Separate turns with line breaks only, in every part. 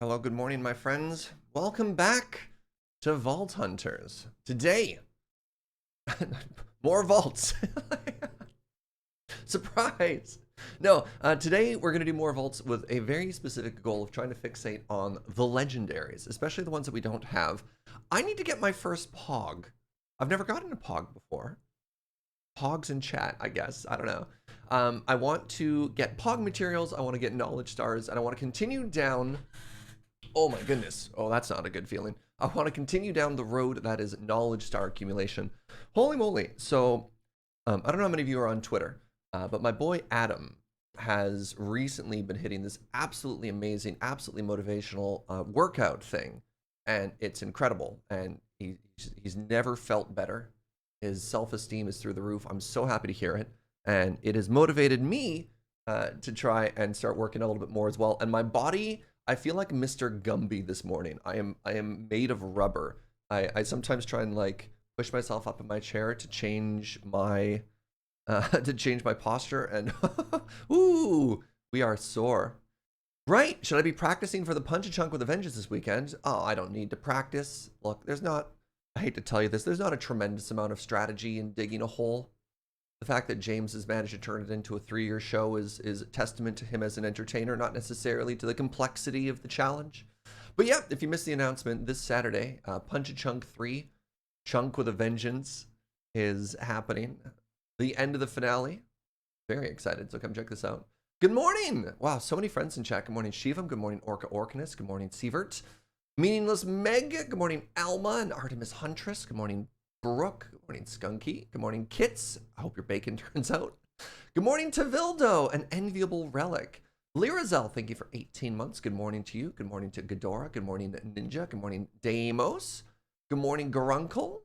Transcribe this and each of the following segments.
Hello, good morning, my friends. Welcome back to Vault Hunters. Today, more vaults. Surprise! No, today we're going to do more vaults with a very specific goal of trying to fixate on the legendaries, especially the ones that we don't have. I need to get my first Pog. I've never gotten a Pog before. Pogs in chat, I guess. I don't know. I want to get Pog materials, I want to get knowledge stars, and I want to continue down. Oh my goodness. Oh, that's not a good feeling. I want to continue down the road that is knowledge star accumulation. Holy moly. So, I don't know how many of you are on Twitter, but my boy Adam has recently been hitting this absolutely amazing, absolutely motivational workout thing. And it's incredible. And he's never felt better. His self-esteem is through the roof. I'm so happy to hear it. And it has motivated me to try and start working a little bit more as well. And my body, I feel like Mr. Gumby this morning. I am made of rubber. I sometimes try and like push myself up in my chair to change my posture, and ooh, we are sore. Right? Should I be practicing for the Punch a Chunk with a Vengeance this weekend? Oh, I don't need to practice. Look, there's not. I hate to tell you this. There's not a tremendous amount of strategy in digging a hole. The fact that James has managed to turn it into a 3-year show is a testament to him as an entertainer, not necessarily to the complexity of the challenge. But yeah, if you missed the announcement, this Saturday, Punch a Chunk 3, Chunk with a Vengeance, is happening. The end of the finale. Very excited, so come check this out. Good morning! Wow, so many friends in chat. Good morning, Shivam. Good morning, Orca Orcanus. Good morning, Sievert. Meaningless Meg. Good morning, Alma and Artemis Huntress. Good morning, Brooke. Good morning, Skunky. Good morning, Kits. I hope your bacon turns out. Good morning to Vildo, an enviable relic. Lirazel, thank you for 18 months. Good morning to you. Good morning to Ghidorah. Good morning, Ninja. Good morning, Deimos. Good morning, Garunkel.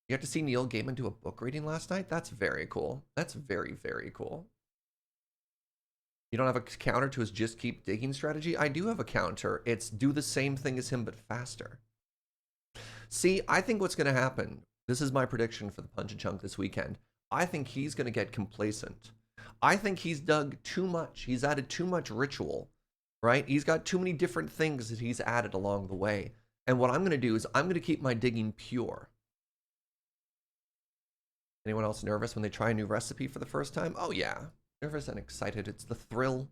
You got to see Neil Gaiman do a book reading last night? That's very cool. That's very, very cool. You don't have a counter to his just keep digging strategy? I do have a counter. It's do the same thing as him, but faster. See, I think what's going to happen, this is my prediction for the Punch a Chunk this weekend. I think he's going to get complacent. I think he's dug too much. He's added too much ritual, right? He's got too many different things that he's added along the way. And what I'm going to do is I'm going to keep my digging pure. Anyone else nervous when they try a new recipe for the first time? Oh yeah, nervous and excited. It's the thrill.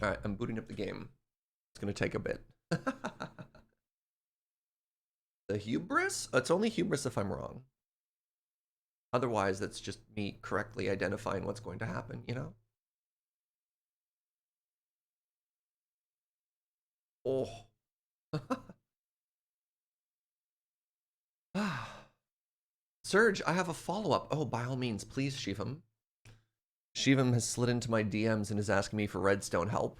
All right, I'm booting up the game. It's going to take a bit. The Hubris? It's only Hubris if I'm wrong. Otherwise, that's just me correctly identifying what's going to happen, you know? Oh. Surge, I have a follow-up. Oh, by all means, please, Shivam. Shivam has slid into my DMs and is asking me for redstone help.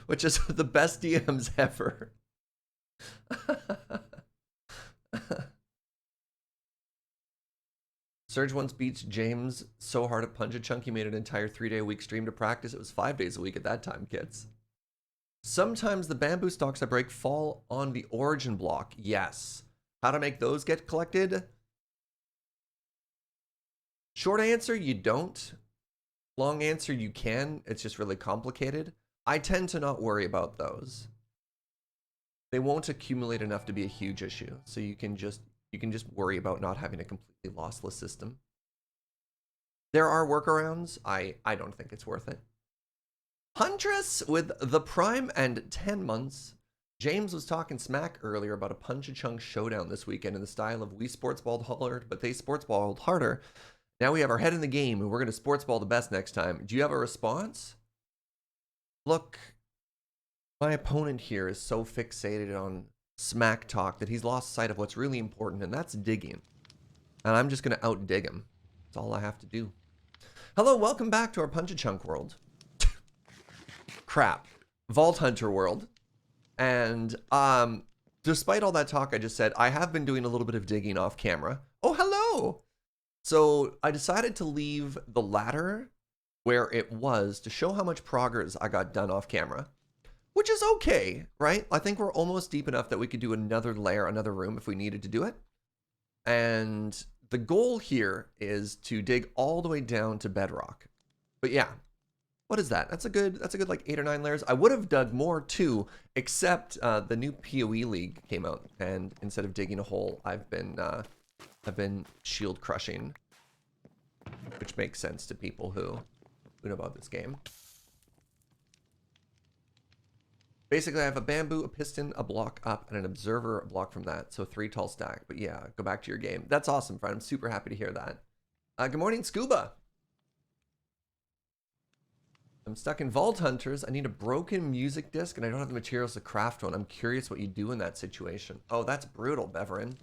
Which is the best DMs ever. Surge once beats James so hard at Punch a Chunk he made an entire 3-day-a-week stream to practice. It was 5 days a week at that time, kids. Sometimes the bamboo stalks I break fall on the origin block. Yes. How to make those get collected? Short answer, you don't. Long answer, you can. It's just really complicated. I tend to not worry about those. They won't accumulate enough to be a huge issue. So you can just worry about not having a completely lossless system. There are workarounds. I don't think it's worth it. Huntress with the Prime and 10 months. James was talking smack earlier about a Punch a Chunk showdown this weekend in the style of we sportsballed hard, but they sportsballed harder. Now we have our head in the game and we're going to sportsball the best next time. Do you have a response? Look, my opponent here is so fixated on smack talk that he's lost sight of what's really important, and that's digging. And I'm just going to out-dig him. That's all I have to do. Hello, welcome back to our Punch a Chunk world. Crap. Vault Hunter world. And despite all that talk I just said, I have been doing a little bit of digging off camera. Oh, hello! So I decided to leave the ladder where it was to show how much progress I got done off camera. Which is okay, right? I think we're almost deep enough that we could do another layer, another room if we needed to do it. And the goal here is to dig all the way down to bedrock. But yeah, what is that? That's a good like 8 or 9 layers. I would have dug more too, except the new PoE League came out, and instead of digging a hole, I've been shield crushing, which makes sense to people who know about this game. Basically, I have a bamboo, a piston, a block up, and an observer block from that. So 3 tall stack. But yeah, go back to your game. That's awesome, friend. I'm super happy to hear that. Good morning, Scuba. I'm stuck in Vault Hunters. I need a broken music disc, and I don't have the materials to craft one. I'm curious what you do in that situation. Oh, that's brutal, Beverin.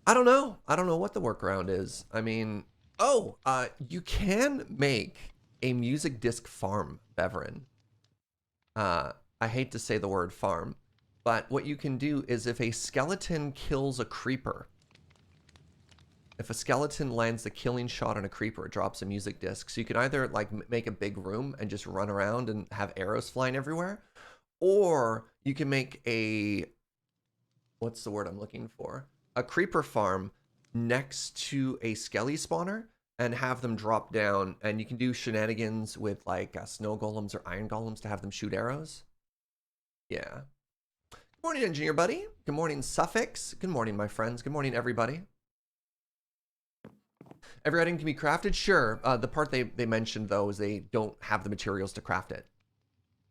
I don't know. I don't know what the workaround is. I mean, you can make a music disc farm, Beverin. I hate to say the word farm, but what you can do is if a skeleton kills a creeper, if a skeleton lands the killing shot on a creeper, it drops a music disc. So you can either like make a big room and just run around and have arrows flying everywhere, or you can make a, what's the word I'm looking for? A creeper farm next to a skelly spawner and have them drop down, and you can do shenanigans with like snow golems or iron golems to have them shoot arrows. Yeah. Good morning, engineer buddy. Good morning, Suffix. Good morning, my friends. Good morning, everybody. Every item can be crafted? Sure. The part they mentioned, though, is they don't have the materials to craft it.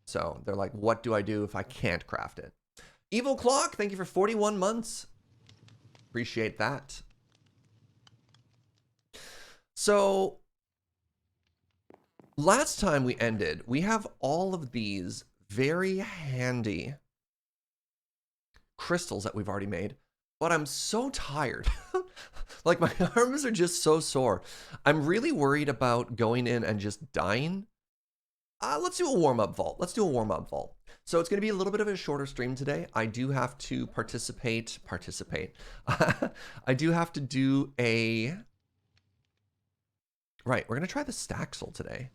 So they're like, what do I do if I can't craft it? Evil Clock, thank you for 41 months. Appreciate that. So last time we ended, we have all of these very handy crystals that we've already made, but I'm so tired. Like my arms are just so sore. I'm really worried about going in and just dying. Let's do a warm-up vault. Let's do a warm-up vault. So it's going to be a little bit of a shorter stream today. I do have to participate. I do have to do a... Right, we're going to try the Staxel today.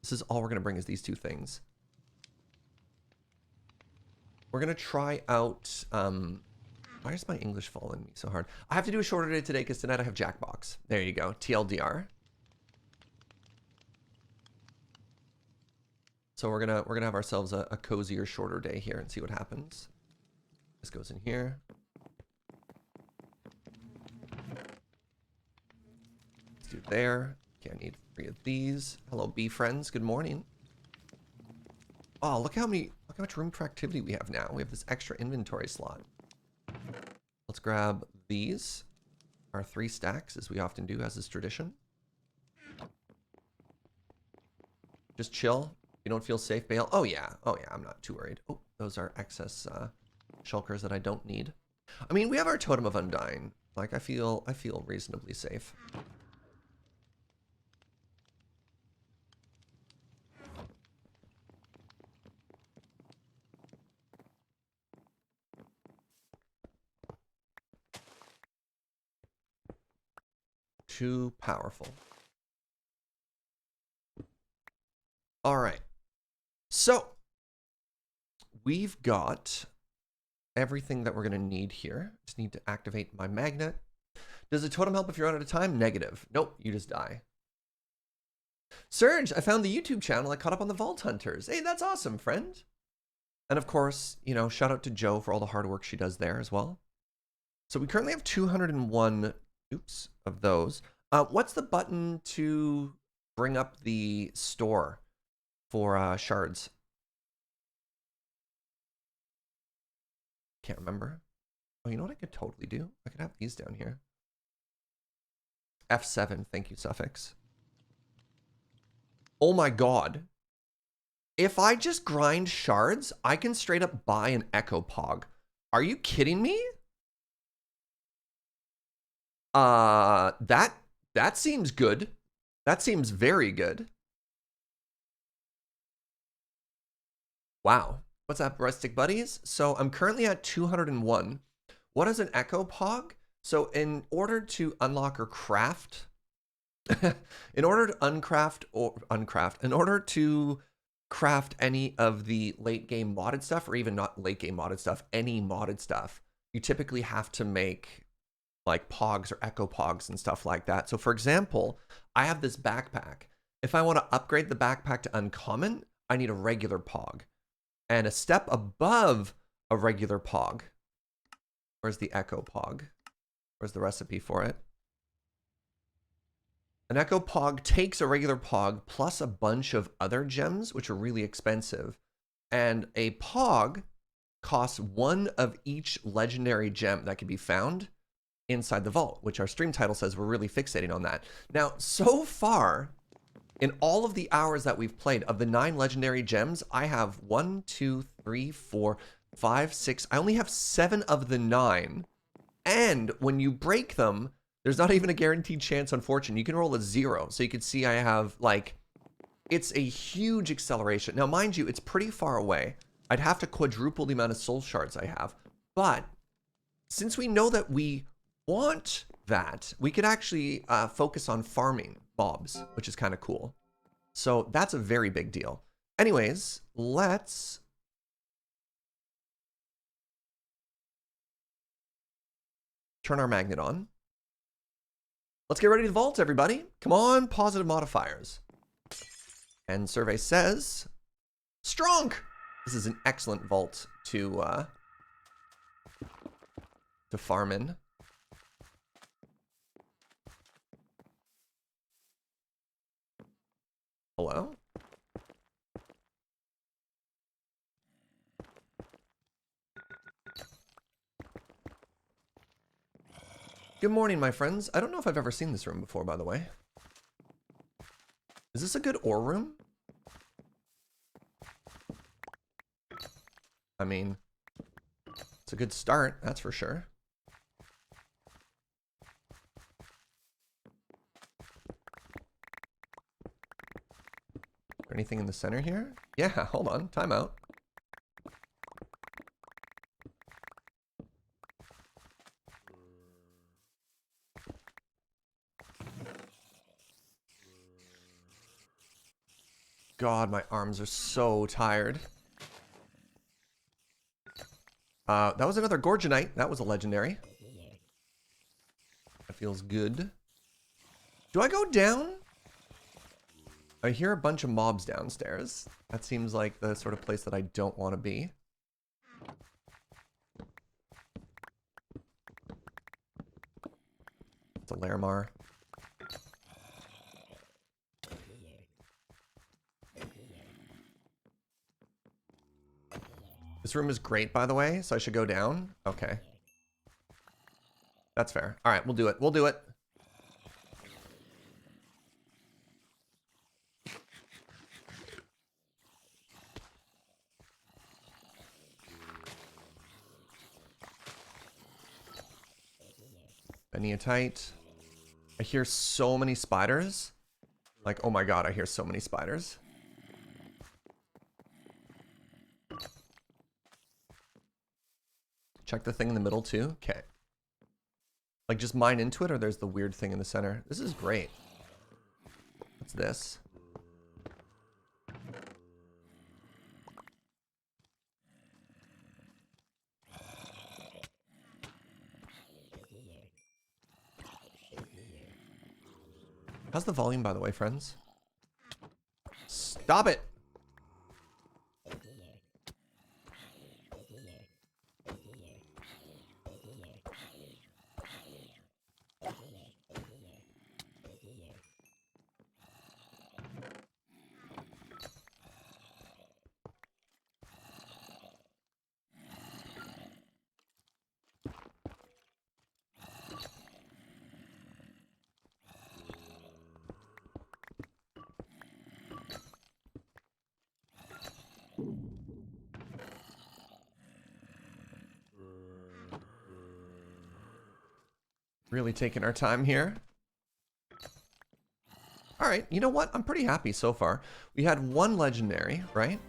This is all we're going to bring is these 2 things. We're going to try out... why is my English falling me so hard? I have to do a shorter day today because tonight I have Jackbox. There you go, TLDR. So we're gonna have ourselves a cozier, shorter day here and see what happens. This goes in here. Let's do it there. Okay, I need 3 of these. Hello, bee friends. Good morning. Oh, look how much room for activity we have now. We have this extra inventory slot. Let's grab these, our 3 stacks, as we often do, as is tradition. Just chill. You don't feel safe, bail? Oh yeah, I'm not too worried. Oh, those are excess shulkers that I don't need. I mean, we have our Totem of Undying. Like, I feel reasonably safe. Too powerful. All right. So we've got everything that we're going to need here. Just need to activate my magnet. Does a totem help if you're out of time? Negative. Nope, you just die. Surge, I found the YouTube channel. I caught up on the Vault Hunters. Hey, that's awesome, friend. And of course, you know, shout out to Joe for all the hard work she does there as well. So we currently have 201, of those. What's the button to bring up the store for shards? Can't remember. Oh, you know what I could totally do? I could have these down here. F7, thank you, Suffix. Oh my god. If I just grind shards, I can straight up buy an Echo Pog. Are you kidding me? That seems good. That seems very good. Wow. What's up, Rustic Buddies? So I'm currently at 201. What is an Echo Pog? So in order to unlock or craft, in order to craft any of the late game modded stuff, or even not late game modded stuff, any modded stuff, you typically have to make like pogs or echo pogs and stuff like that. So for example, I have this backpack. If I want to upgrade the backpack to uncommon, I need a regular pog. And a step above a regular pog. Where's the echo pog? Where's the recipe for it? An echo pog takes a regular pog plus a bunch of other gems, which are really expensive. And a pog costs one of each legendary gem that can be found inside the vault, which our stream title says we're really fixating on that. Now, so far, in all of the hours that we've played, of the 9 legendary gems, I have 1, 2, 3, 4, 5, 6. I only have 7 of the 9. And when you break them, there's not even a guaranteed chance on fortune. You can roll a 0. So you can see I have, like, it's a huge acceleration. Now, mind you, it's pretty far away. I'd have to quadruple the amount of soul shards I have. But since we know that we want that, we could actually focus on farming mobs, which is kind of cool. So that's a very big deal. Anyways, let's turn our magnet on. Let's get ready to vault, everybody. Come on, positive modifiers. And survey says, strong. This is an excellent vault to farm in. Hello? Good morning, my friends. I don't know if I've ever seen this room before, by the way. Is this a good ore room? I mean, it's a good start, that's for sure. Anything in the center here? Yeah, hold on, time out. God, my arms are so tired. That was another Gorgonite. That was a legendary. That feels good. Do I go down? I hear a bunch of mobs downstairs. That seems like the sort of place that I don't want to be. It's a Larimar. This room is great, by the way, so I should go down? Okay. That's fair. All right, we'll do it. We'll do it. Beniatite. I hear so many spiders. Like, oh my god, I hear so many spiders. Check the thing in the middle too. Okay. Like just mine into it, or there's the weird thing in the center. This is great. What's this? How's the volume, by the way, friends? Stop it! Really taking our time here. All right, you know what? I'm pretty happy so far. We had one legendary, right?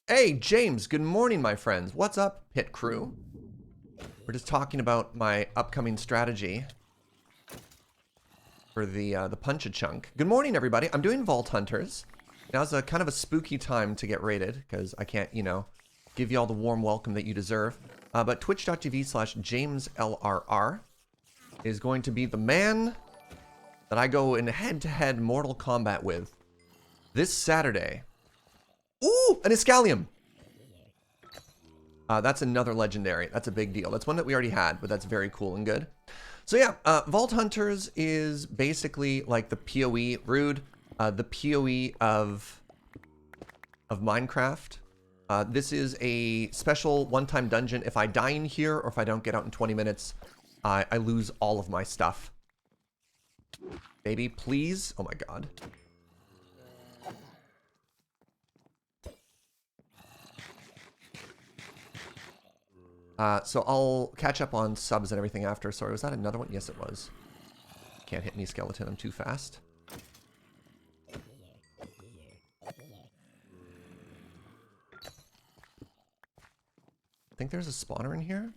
Hey, James, good morning, my friends. What's up, pit crew? We're just talking about my upcoming strategy for the punch-a-chunk. Good morning, everybody. I'm doing Vault Hunters. Now's a kind of a spooky time to get raided, because I can't, you know, give you all the warm welcome that you deserve. But twitch.tv/JamesLRR is going to be the man that I go in head-to-head Mortal Kombat with this Saturday. Ooh, an Iscalium! That's another legendary. That's a big deal. That's one that we already had, but that's very cool and good. So yeah, Vault Hunters is basically like the PoE, Rude, the PoE of Minecraft. This is a special one-time dungeon. If I die in here, or if I don't get out in 20 minutes, I lose all of my stuff. Baby, please. Oh my god. So I'll catch up on subs and everything after. Sorry, was that another one? Yes, it was. Can't hit any skeleton. I'm too fast. I think there's a spawner in here.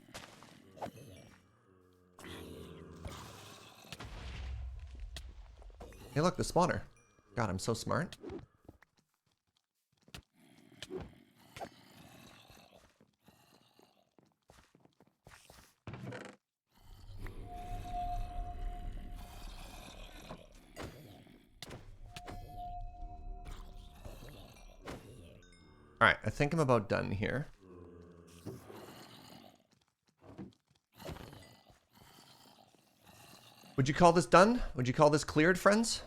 Hey, look, the spawner. God, I'm so smart. Alright, I think I'm about done here. Would you call this done? Would you call this cleared, friends?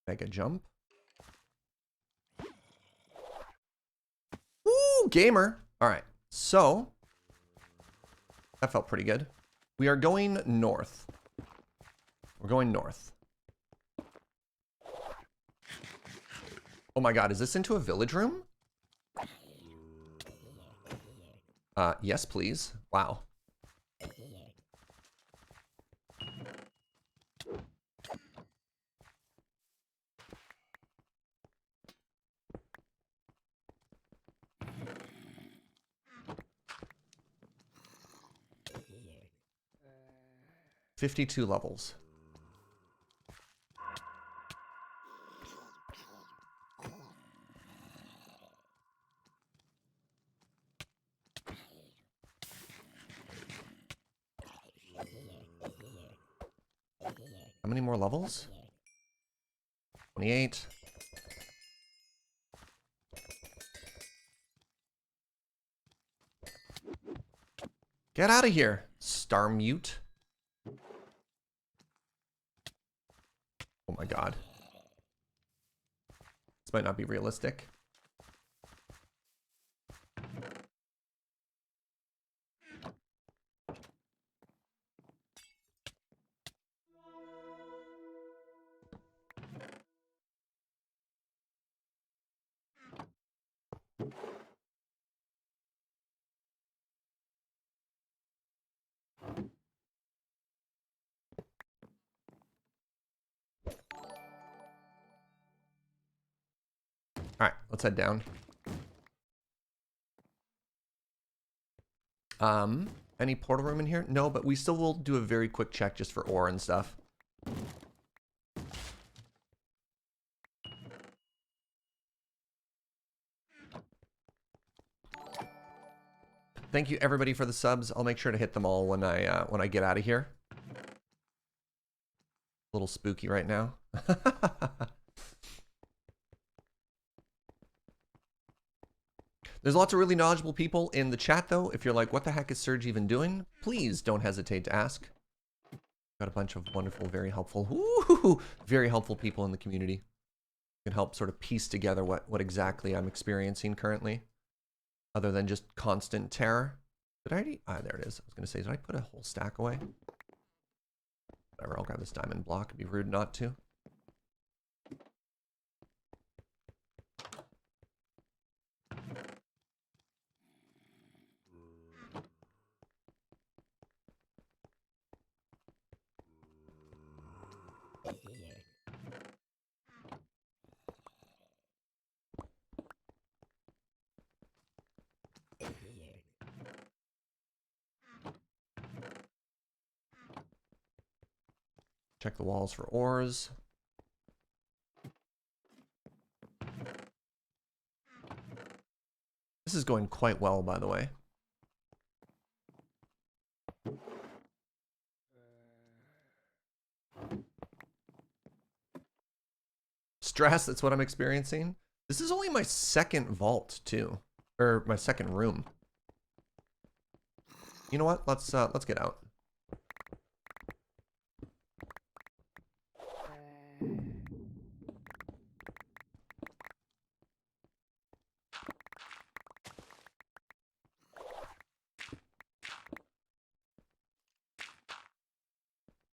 Mega jump. Woo, gamer. Alright, so that felt pretty good. We are going north. We're going north. Oh my god, is this into a village room? Yes, please. Wow. $52 levels. How many more levels? 28. Get out of here, Star Mute. Oh my god. This might not be realistic. Alright, let's head down. Any portal room in here? No, but we still will do a very quick check just for ore and stuff. Thank you everybody for the subs. I'll make sure to hit them all when I get out of here. A little spooky right now. There's lots of really knowledgeable people in the chat, though. If you're like, what the heck is Surge even doing? Please don't hesitate to ask. Got a bunch of wonderful, very helpful, very helpful people in the community. Can help sort of piece together what exactly I'm experiencing currently. Other than just constant terror. Did I already? Ah, there it is. I was going to say, did I put a whole stack away? Whatever, I'll grab this diamond block. It'd be rude not to. Check the walls for ores. This is going quite well, by the way. Stress, that's what I'm experiencing. This is only my second vault, too. Or my second room. You know what? Let's get out.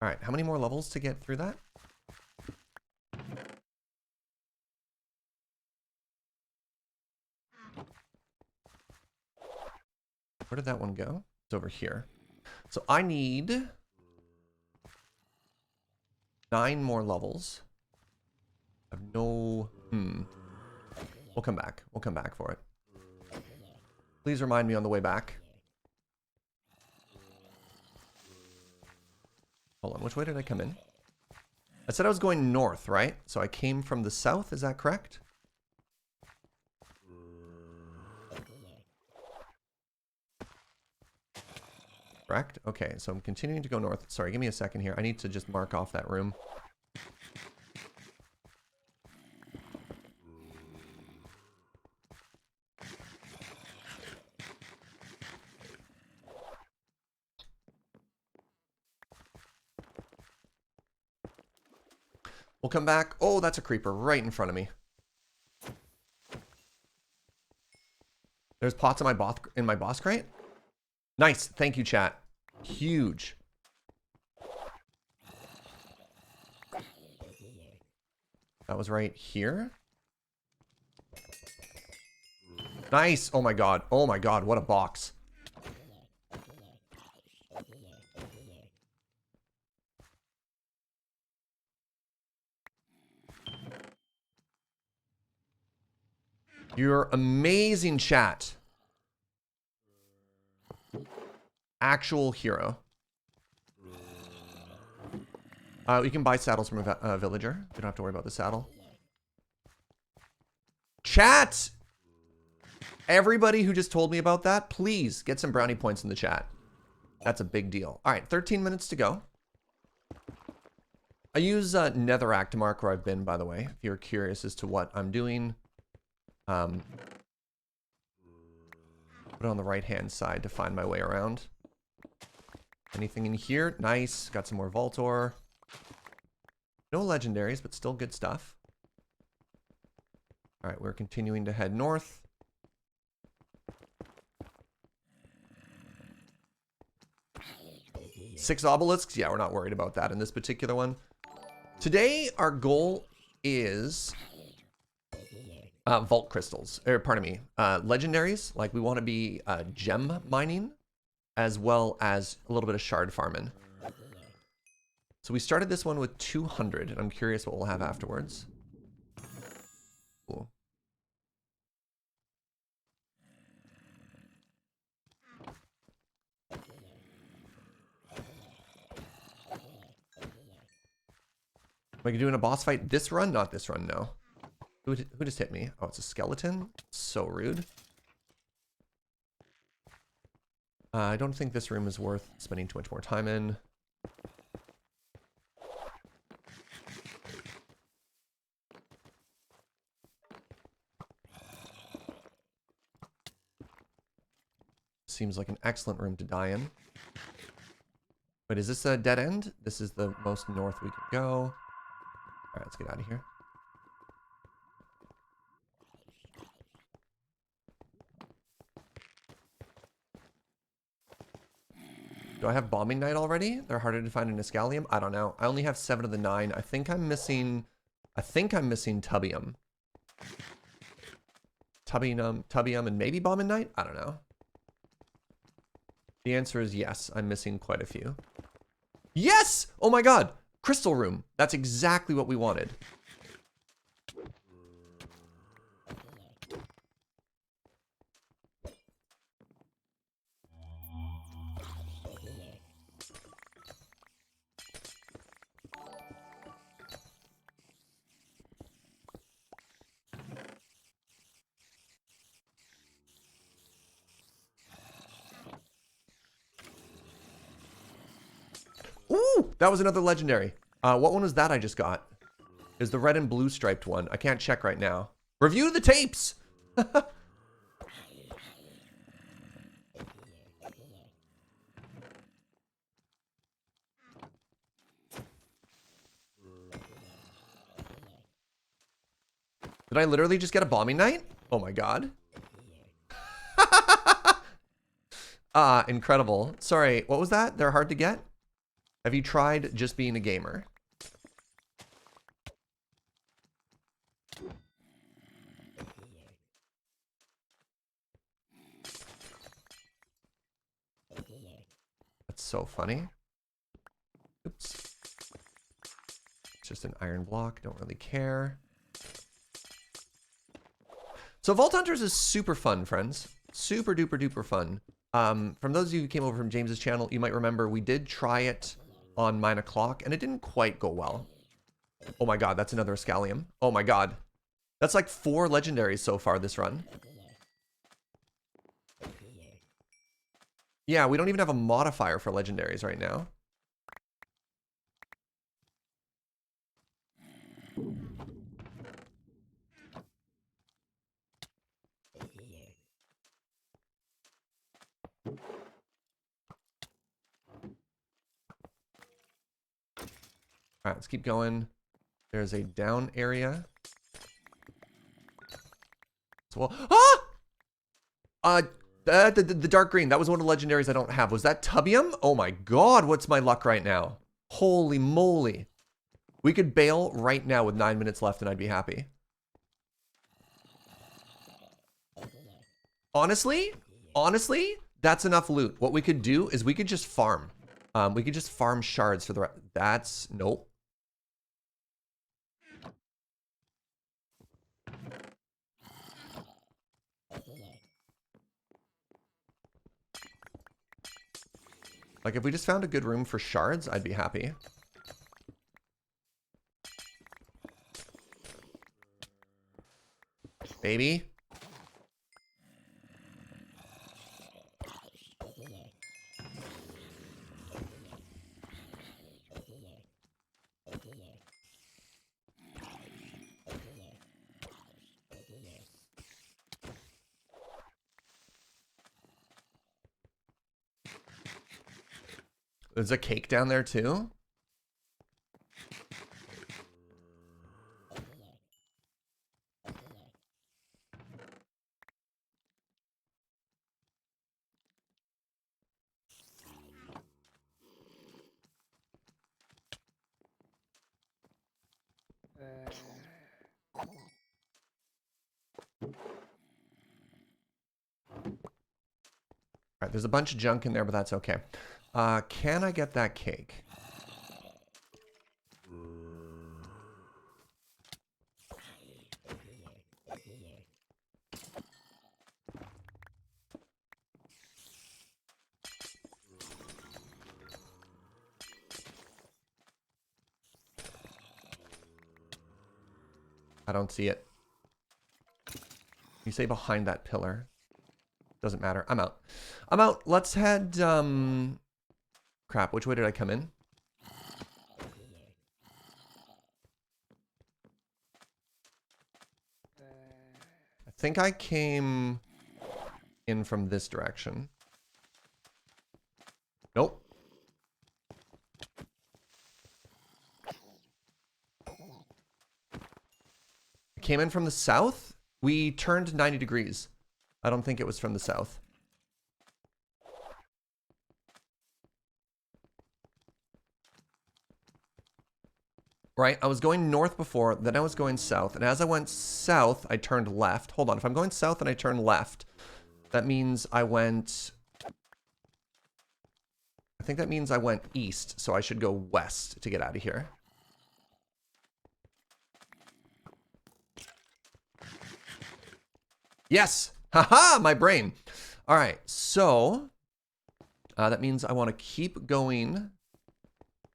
All right, how many more levels to get through that? Where did that one go? It's over here. So I need 9 more levels. I have no... We'll come back. We'll come back for it. Please remind me on the way back. Hold on, which way did I come in? I said I was going north, right? So I came from the south, is that correct? Correct? Okay, so I'm continuing to go north. Sorry, give me a second here. I need to just mark off that room. We'll come back. Oh, that's a creeper right in front of me. There's pots in my boss crate. Nice. Thank you, chat. Huge. That was right here. Nice. Oh my god. Oh my god. What a box. You're amazing, chat. Actual hero. We can buy saddles from a villager. We don't have to worry about the saddle. Chat! Everybody who just told me about that, please get some brownie points in the chat. That's a big deal. All right, 13 minutes to go. I use Netherrack to mark where I've been, by the way, if you're curious as to what I'm doing. Put it on the right-hand side to find my way around. Anything in here? Nice. Got some more vault ore. No legendaries, but still good stuff. All right, we're continuing to head north. Six obelisks? Yeah, we're not worried about that in this particular one. Today, our goal is vault crystals. Or, pardon me, legendaries. Like, we want to be gem mining, as well as a little bit of shard farming. So we started this one with 200, and I'm curious what we'll have afterwards. Cool. Am I doing a boss fight this run? Not this run, no. Who just hit me? Oh, it's a skeleton? So rude. I don't think this room is worth spending too much more time in. Seems like an excellent room to die in. But is this a dead end? This is the most north we can go. All right, let's get out of here. Do I have Bombing Knight already? They're harder to find in Escalium? I don't know. I only have 7 of the 9. I think I'm missing Tubium. Tubium and maybe Bombing Knight? I don't know. The answer is yes. I'm missing quite a few. Yes! Oh my god! Crystal Room. That's exactly what we wanted. that was another legendary. What one was that I just got? Is the red and blue striped one. I can't check right now. Review the tapes! Did I literally just get a bombing knight? Oh my god. Incredible. Sorry, what was that? They're hard to get? Have you tried just being a gamer? That's so funny. Oops. It's just an iron block. Don't really care. So Vault Hunters is super fun, friends. Super duper duper fun. From those of you who came over from James's channel, you might remember we did try it on Mine O'Clock, and it didn't quite go well. Oh my god, that's another Scallium. Oh my god. That's like 4 legendaries so far this run. Yeah, we don't even have a modifier for legendaries right now. All right, let's keep going. There's a down area. So the dark green. That was one of the legendaries I don't have. Was that Tubium? Oh my god, what's my luck right now? Holy moly. We could bail right now with 9 minutes left and I'd be happy. Honestly, that's enough loot. What we could do is we could just farm. We could just farm shards for the rest. That's, nope. Like, if we just found a good room for shards, I'd be happy. Baby. There's a cake down there too? Alright, there's a bunch of junk in there, but that's okay. Can I get that cake? I don't see it. You say behind that pillar. Doesn't matter. I'm out. I'm out. Let's head, crap, which way did I come in? I think I came in from this direction. Nope. I came in from the south? We turned 90 degrees. I don't think it was from the south. Right, I was going north before, then I was going south. And as I went south, I turned left. Hold on, if I'm going south and I turn left, that means I went... I think that means I went east, so I should go west to get out of here. Yes! Haha, my brain. All right, so that means I want to keep going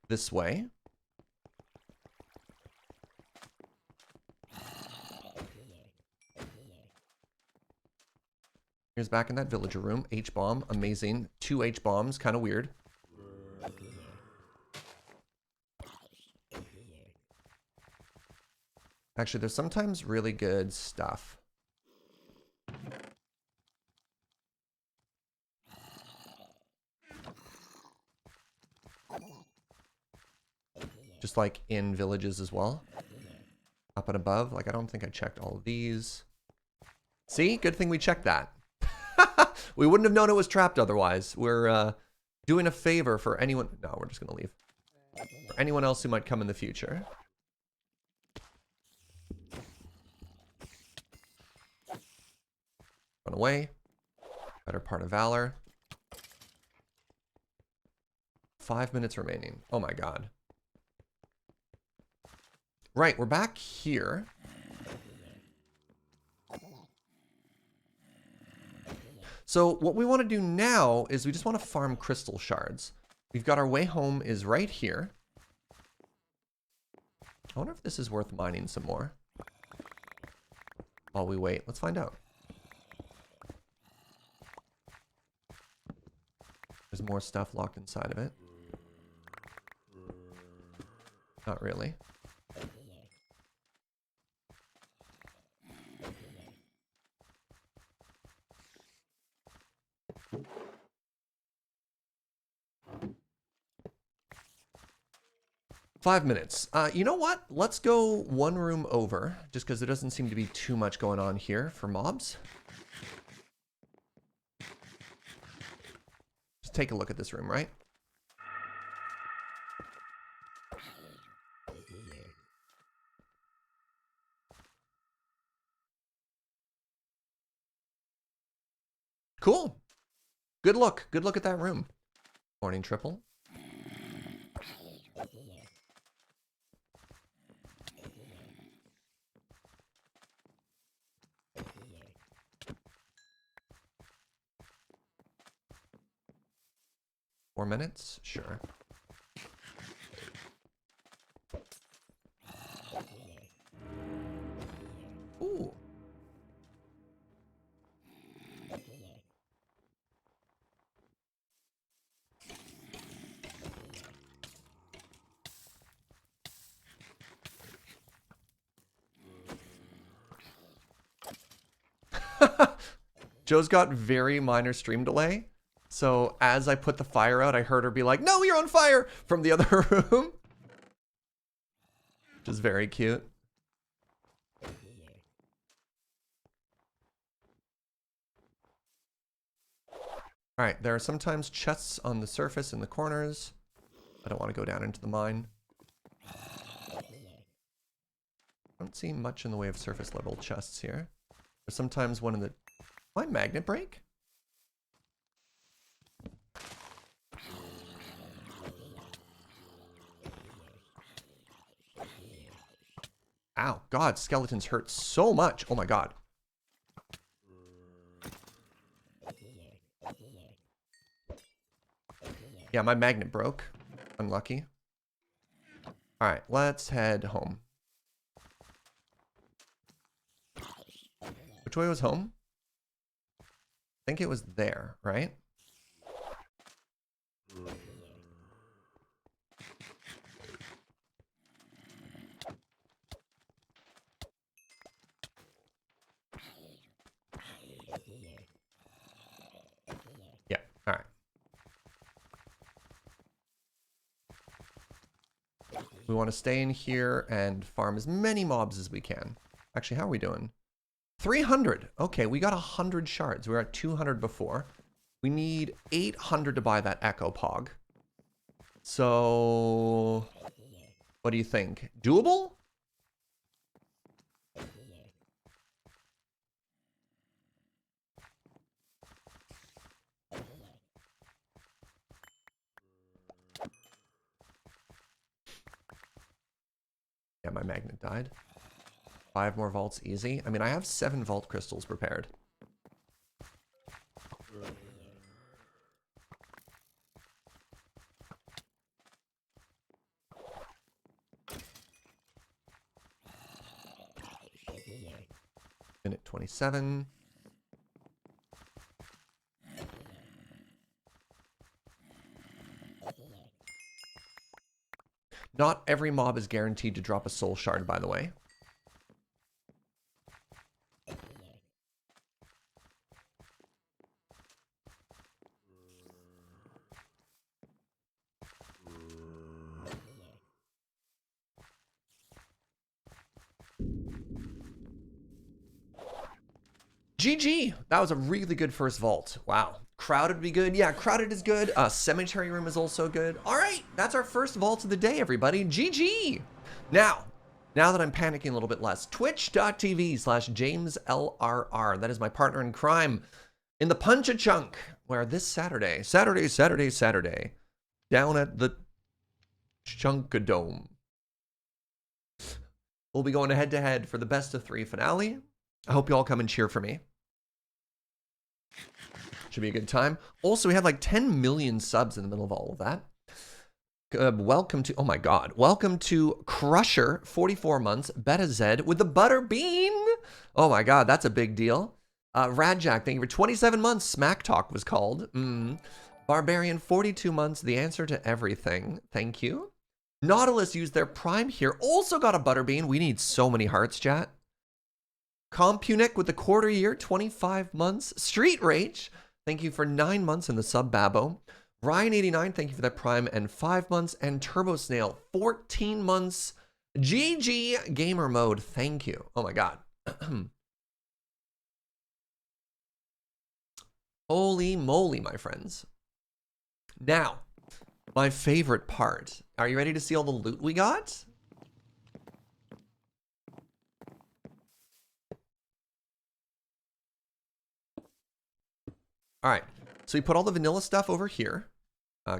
this way. Here's back in that villager room. H-bomb, amazing. 2 H-bombs, kind of weird. Actually, there's sometimes really good stuff. Just like in villages as well. Up and above. Like, I don't think I checked all of these. See? Good thing we checked that. We wouldn't have known it was trapped otherwise. We're doing a favor for anyone. No, we're just going to leave. For anyone else who might come in the future. Run away. Better part of valor. 5 minutes remaining. Oh my god. Right, we're back here. So what we want to do now is we just want to farm crystal shards. We've got our way home is right here. I wonder if this is worth mining some more. While we wait, let's find out. There's more stuff locked inside of it. Not really. Five minutes. You know what? Let's go one room over, just because there doesn't seem to be too much going on here for mobs. Just take a look at this room, right? Cool. Good look. Good look at that room. Morning triple. Four minutes? Sure. Ooh. Joe's got very minor stream delay. So as I put the fire out, I heard her be like, "No, you're on fire!" from the other room. Which is very cute. Alright, there are sometimes chests on the surface in the corners. I don't want to go down into the mine. I don't see much in the way of surface level chests here. There's sometimes one in the... My magnet break? Ow, God, skeletons hurt so much. Oh my god. Yeah, my magnet broke. Unlucky. Alright, let's head home. Which way was home? I think it was there, right? Yeah, alright. We want to stay in here and farm as many mobs as we can. Actually, how are we doing? 300. Okay, we got 100 shards. We were at 200 before. We need 800 to buy that Echo Pog. So, what do you think? Doable? Yeah, my magnet died. 5 more vaults easy. I mean, I have 7 vault crystals prepared. Minute 27. Not every mob is guaranteed to drop a soul shard, by the way. GG. That was a really good first vault. Wow. Crowded would be good. Yeah, crowded is good. Cemetery room is also good. All right, that's our first vault of the day, everybody. GG. Now that I'm panicking a little bit less, twitch.tv/JamesLRR. That is my partner in crime in the Punch-a-Chunk, where this Saturday, down at the Chunkadome, we'll be going head-to-head for the best of 3 finale. I hope you all come and cheer for me. Should be a good time. Also, we have like 10 million subs in the middle of all of that. Welcome to, oh my God. Welcome to Crusher, 44 months, Beta Zed with the butter bean. Oh my God, that's a big deal. Radjack, thank you for 27 months. Smack Talk was called. Barbarian, 42 months, the answer to everything. Thank you. Nautilus used their prime here. Also got a butter bean. We need so many hearts, chat. Compunic with the quarter year, 25 months. Street Rage, thank you for 9 months in the sub Babbo. Ryan89, thank you for that prime and 5 months. And Turbo Snail, 14 months. GG Gamer Mode, thank you. Oh my God. Holy moly, my friends. Now, my favorite part. Are you ready to see all the loot we got? All right, so we put all the vanilla stuff over here.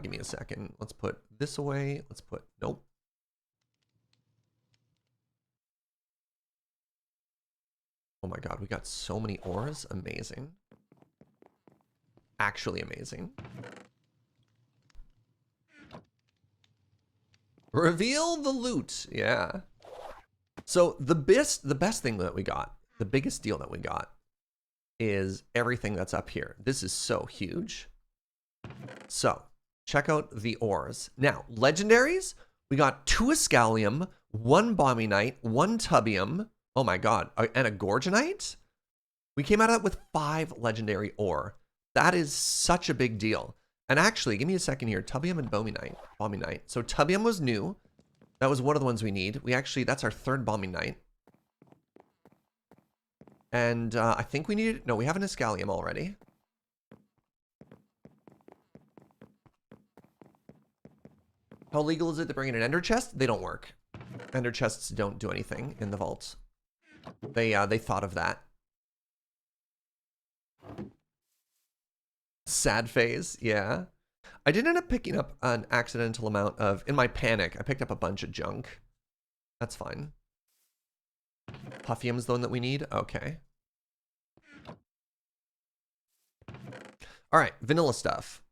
Give me a second. Let's put this away. Let's put, nope. Oh my God, we got so many ores. Amazing. Actually amazing. Reveal the loot. Yeah. So the best thing that we got, the biggest deal that we got, is everything that's up here. This is so huge. So check out the ores. Now, legendaries, we got 2 Escalium, 1 Bombinite, 1 Tubium. Oh my God, and a Gorgonite? We came out of that with 5 legendary ore. That is such a big deal. And actually, give me a second here. Tubium and Bombinite. So Tubium was new. That was one of the ones we need. We actually, that's our 3rd Bombinite. And I think we needed, no, we have an Escalium already. How legal is it to bring in an ender chest? They don't work. Ender chests don't do anything in the vaults. They thought of that. Sad phase, yeah. I did end up picking up an accidental amount of, in my panic, I picked up a bunch of junk. That's fine. Puffium's the one that we need? Okay. All right, vanilla stuff.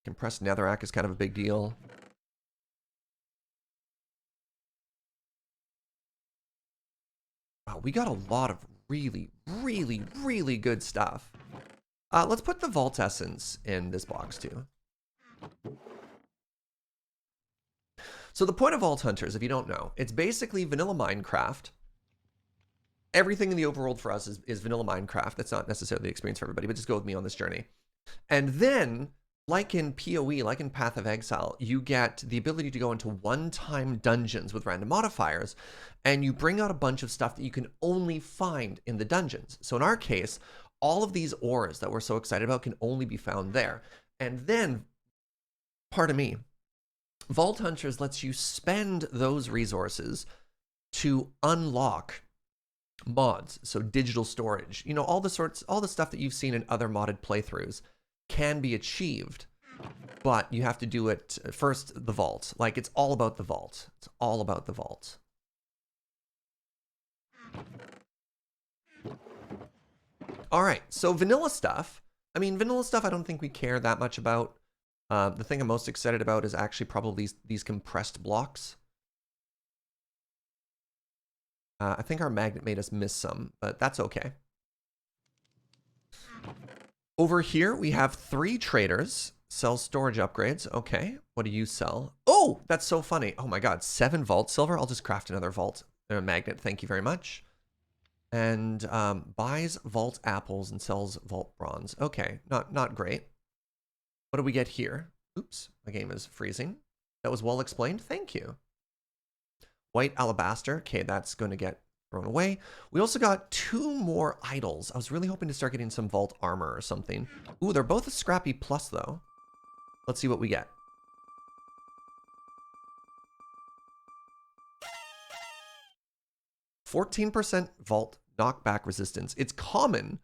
Compressed netherrack is kind of a big deal. Wow, we got a lot of really, really, really good stuff. Let's put the Vault Essence in this box too. So the point of Vault Hunters, if you don't know, it's basically vanilla Minecraft. Everything in the overworld for us is vanilla Minecraft. That's not necessarily the experience for everybody, but just go with me on this journey. And then, like in PoE, like in Path of Exile, you get the ability to go into one-time dungeons with random modifiers, and you bring out a bunch of stuff that you can only find in the dungeons. So in our case, all of these ores that we're so excited about can only be found there. And then, pardon me, Vault Hunters lets you spend those resources to unlock mods, so digital storage. You know, all the stuff that you've seen in other modded playthroughs can be achieved, but you have to do it first. The vault, like, it's all about the vault. It's all about the vault. All right, so vanilla stuff. I mean, vanilla stuff I don't think we care that much about. The thing I'm most excited about is actually probably these compressed blocks. I think our magnet made us miss some, but that's okay. Over here, we have 3 traders. Sell storage upgrades. Okay, what do you sell? Oh, that's so funny. Oh my God, 7 vault silver. I'll just craft another vault magnet. Thank you very much. And buys vault apples and sells vault bronze. Okay, not great. What do we get here? Oops, my game is freezing. That was well explained. Thank you. White alabaster. Okay, that's going to get thrown away. We also got 2 more idols. I was really hoping to start getting some vault armor or something. Ooh, they're both a scrappy plus, though. Let's see what we get. 14% vault knockback resistance. It's common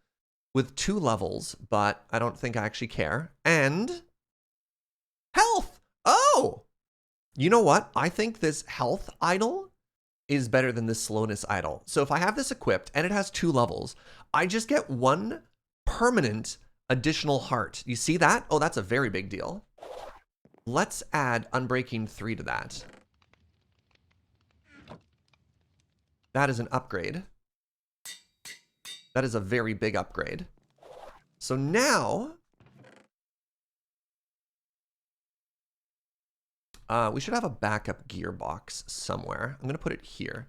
with 2 levels, but I don't think I actually care. And health. Oh, you know what? I think this health idol is better than this slowness idol. So if I have this equipped and it has 2 levels, I just get 1 permanent additional heart. You see that? Oh, that's a very big deal. Let's add Unbreaking 3 to that. That is an upgrade. That is a very big upgrade. So now, we should have a backup gearbox somewhere. I'm going to put it here.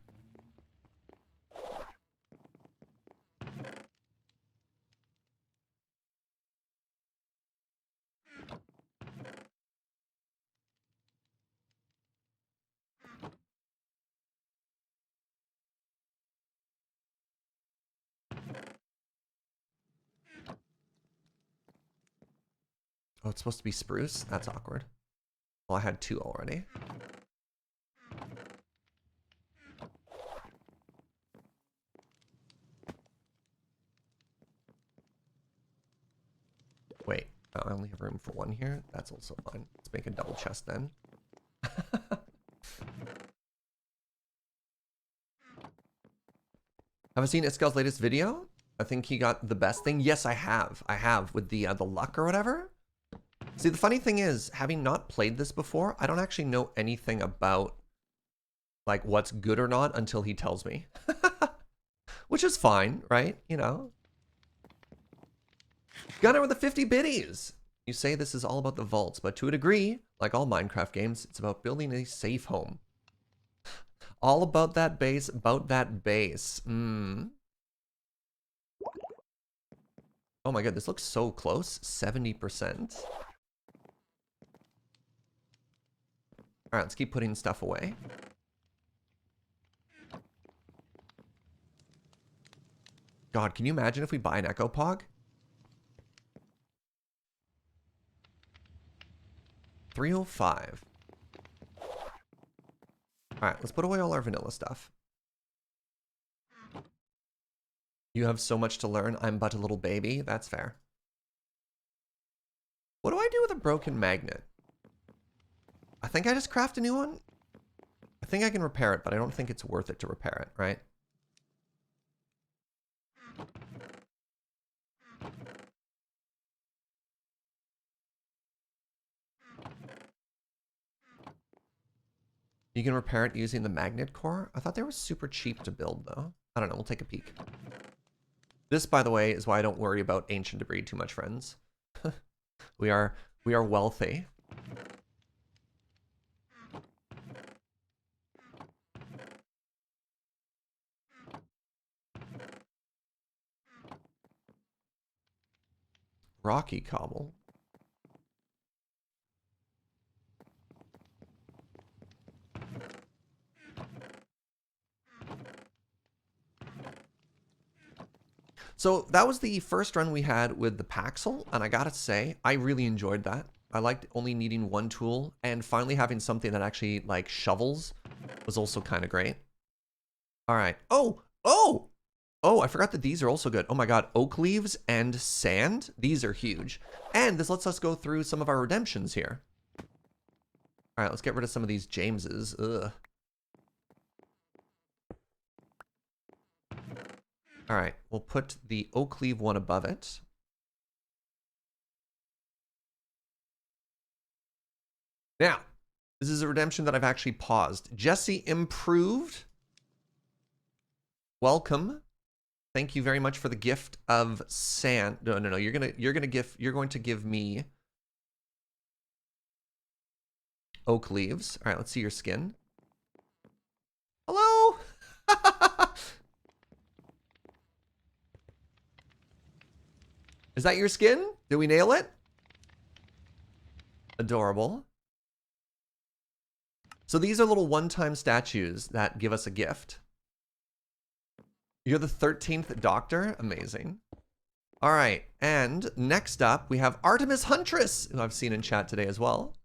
Oh, it's supposed to be spruce? That's awkward. Well, I had 2 already. Wait, I only have room for 1 here. That's also fine. Let's make a double chest then. Have I seen Iskel's latest video? I think he got the best thing. Yes, I have. I have with the luck or whatever. See, the funny thing is, having not played this before, I don't actually know anything about like what's good or not until he tells me. Which is fine, right? You know. Gunner with the 50 biddies. You say this is all about the vaults, but to a degree, like all Minecraft games, it's about building a safe home. All about that base, about that base. Oh my god, this looks so close. 70%. Alright, let's keep putting stuff away. God, can you imagine if we buy an Echo Pog? 305. Alright, let's put away all our vanilla stuff. You have so much to learn. I'm but a little baby. That's fair. What do I do with a broken magnet? I think I just craft a new one. I think I can repair it, but I don't think it's worth it to repair it, right? You can repair it using the magnet core? I thought they were super cheap to build, though. I don't know. We'll take a peek. This, by the way, is why I don't worry about ancient debris too much, friends. we are wealthy. Rocky cobble. So that was the first run we had with the Paxel, and I gotta say, I really enjoyed that. I liked only needing 1 tool, and finally having something that actually, like, shovels was also kind of great. Alright. Oh! Oh! Oh, I forgot that these are also good. Oh my god, oak leaves and sand? These are huge. And this lets us go through some of our redemptions here. Alright, let's get rid of some of these Jameses. Ugh. Alright, we'll put the oak leaf one above it. Now, this is a redemption that I've actually paused. Jesse improved. Welcome. Thank you very much for the gift of sand. No, no, no. You're going to give me oak leaves. All right, let's see your skin. Hello. Is that your skin? Did we nail it? Adorable. So these are little one-time statues that give us a gift. You're the 13th Doctor? Amazing. All right, and next up, we have Artemis Huntress, who I've seen in chat today as well.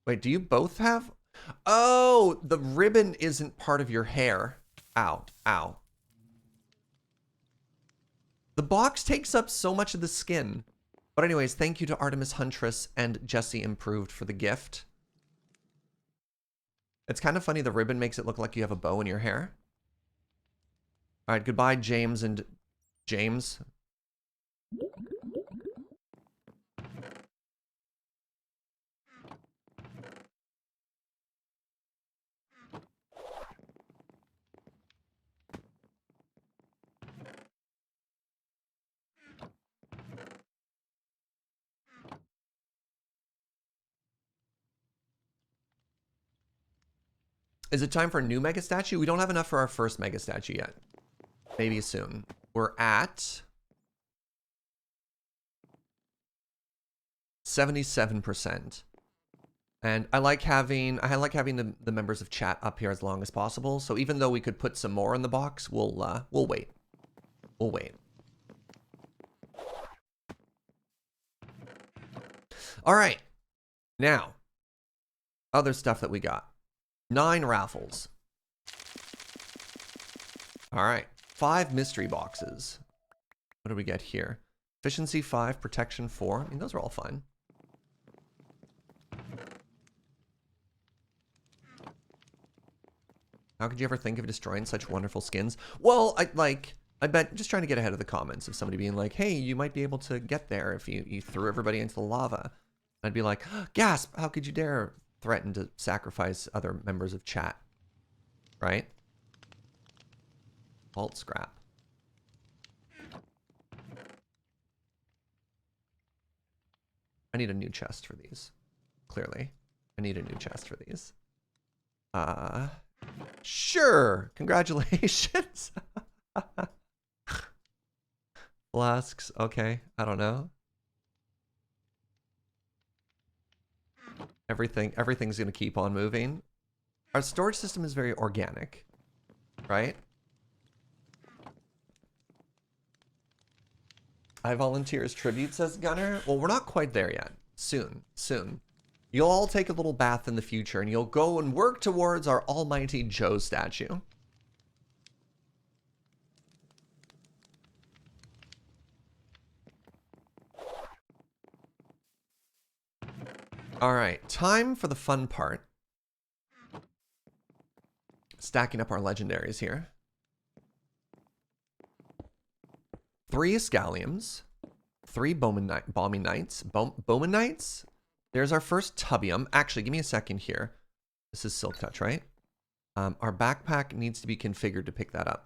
Wait, do you both have? Oh, the ribbon isn't part of your hair. Ow, ow. The box takes up so much of the skin. But anyways, thank you to Artemis Huntress and Jesse Improved for the gift. It's kind of funny, the ribbon makes it look like you have a bow in your hair. All right, goodbye, James and James. Is it time for a new mega statue? We don't have enough for our first mega statue yet. Maybe soon. We're at 77%. And I like having the members of chat up here as long as possible. So even though we could put some more in the box, we'll wait. We'll wait. All right. Now, other stuff that we got. 9 raffles. All right. 5 mystery boxes. What do we get here? Efficiency 5, protection 4. I mean, those are all fine. How could you ever think of destroying such wonderful skins? Well, I bet, just trying to get ahead of the comments of somebody being like, hey, you might be able to get there if you threw everybody into the lava. I'd be like, gasp, how could you dare threaten to sacrifice other members of chat? Right? Vault scrap. I need a new chest for these. Clearly. I need a new chest for these. Sure. Congratulations. Flasks. Okay. I don't know. Everything's gonna keep on moving. Our storage system is very organic, right? I volunteer as tribute, says Gunner. Well, we're not quite there yet. Soon, soon. You'll all take a little bath in the future, and you'll go and work towards our almighty Joe statue. All right, time for the fun part. Stacking up our legendaries here. 3 Scalliums, 3 Bombing Knights. Bowman Knights? There's our first Tubium. Actually, give me a second here. This is Silk Touch, right? Our backpack needs to be configured to pick that up.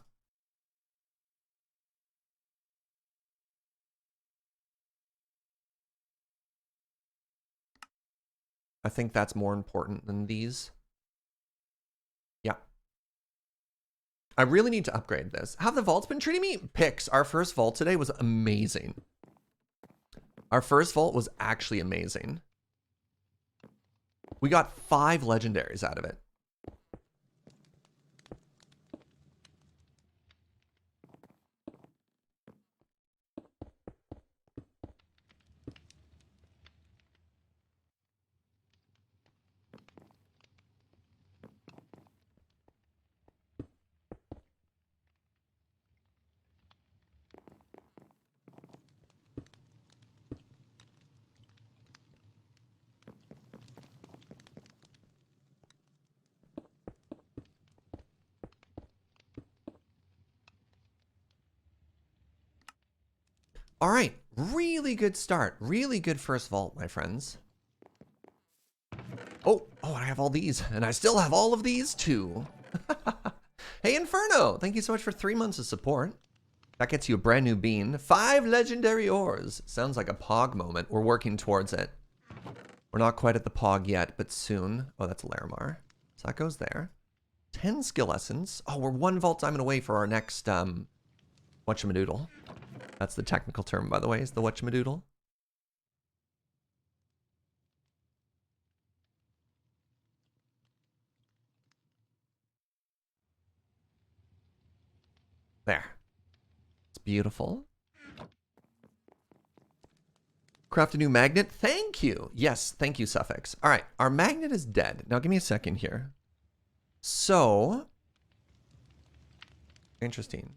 I think that's more important than these. Yeah. I really need to upgrade this. How have the vaults been treating me? Picks. Our first vault today was amazing. Our first vault was actually amazing. We got 5 legendaries out of it. All right, really good start. Really good first vault, my friends. Oh, I have all these, and I still have all of these too. Hey, Inferno, thank you so much for 3 months of support. That gets you a brand new bean. 5 legendary ores. Sounds like a Pog moment. We're working towards it. We're not quite at the Pog yet, but soon. Oh, that's Larimar. So that goes there. 10 skill essence. Oh, we're 1 vault diamond away for our next, whatchamadoodle. That's the technical term, by the way, is the whatchamadoodle. Beautiful. Craft a new magnet. Thank you. Yes, thank you, Suffix. All right, our magnet is dead. Now give me a second here. So, interesting.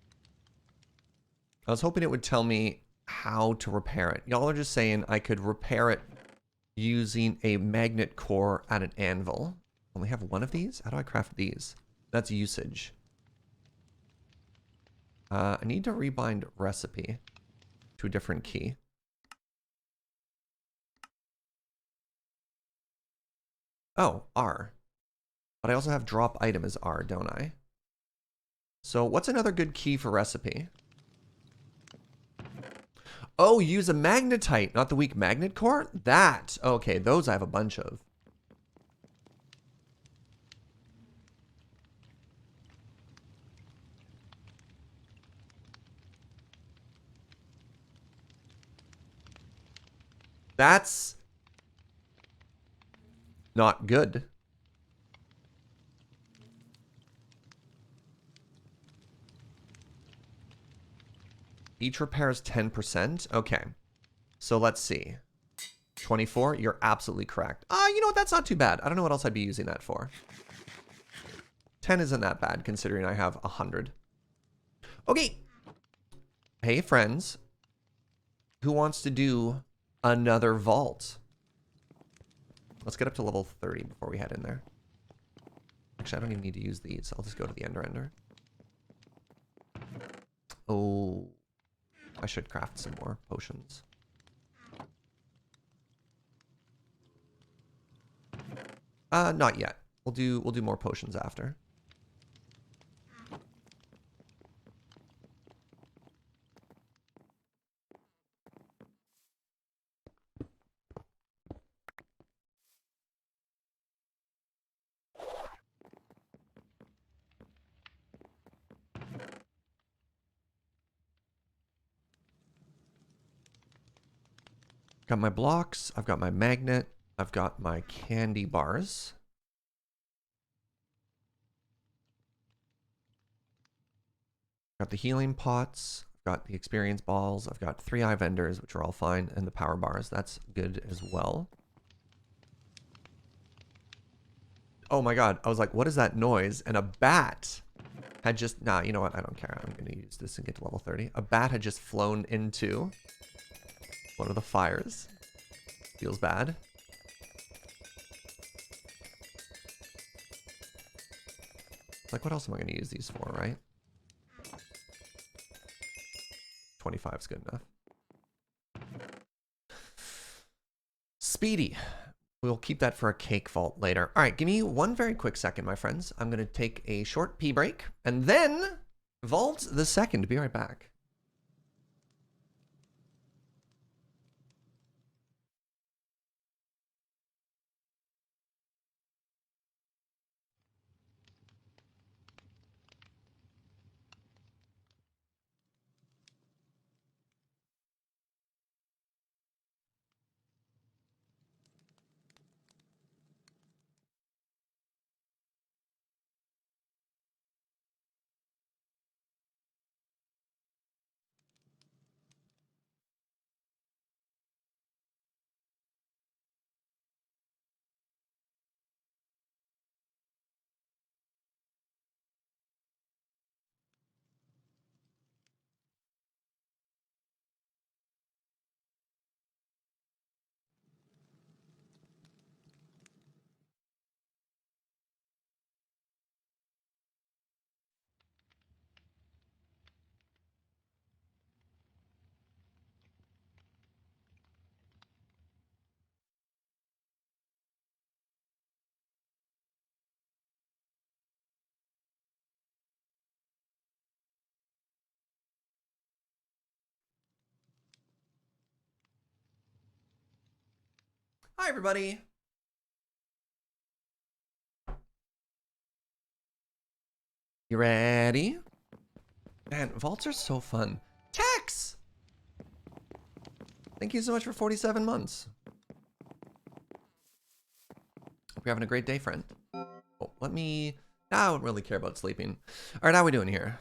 I was hoping it would tell me how to repair it. Y'all are just saying I could repair it using a magnet core at an anvil. Only have one of these? How do I craft these? That's usage. I need to rebind recipe to a different key. Oh, R. But I also have drop item as R, don't I? So what's another good key for recipe? Oh, use a magnetite, not the weak magnet core? That. Okay, those I have a bunch of. That's not good. Each repairs 10%. Okay. So let's see. 24, you're absolutely correct. You know what? That's not too bad. I don't know what else I'd be using that for. 10 isn't that bad considering I have 100. Okay. Hey, friends. Who wants to do another vault? Let's get up to level 30 before we head in there. Actually, I don't even need to use these. I'll just go to the Ender. Oh, I should craft some more potions. Not yet. We'll do more potions after. Got my blocks, I've got my magnet, I've got my candy bars. Got the healing pots, I've got the experience balls, I've got 3 eye vendors, which are all fine, and the power bars. That's good as well. Oh my god, I was like, what is that noise? And a bat had just, nah, you know what? I don't care. I'm going to use this and get to level 30. A bat had just flown into one of the fires. Feels bad. Like, what else am I going to use these for, right? 25 is good enough. Speedy. We'll keep that for a cake vault later. All right, give me one very quick second, my friends. I'm going to take a short pee break and then vault the second. Be right back. Hi, everybody. You ready? Man, vaults are so fun. Tex! Thank you so much for 47 months. Hope you're having a great day, friend. Oh, let me... I don't really care about sleeping. All right, how are we doing here?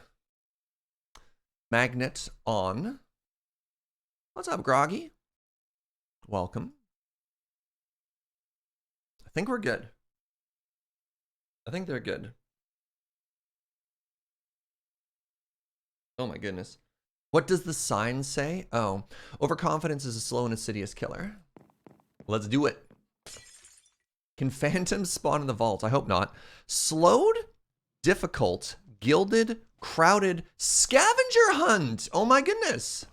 Magnet on. What's up, Groggy? Welcome. I think we're good. I think they're good. Oh my goodness. What does the sign say? Oh, overconfidence is a slow and insidious killer. Let's do it. Can phantoms spawn in the vault? I hope not. Slowed, difficult, gilded, crowded, scavenger hunt. Oh my goodness.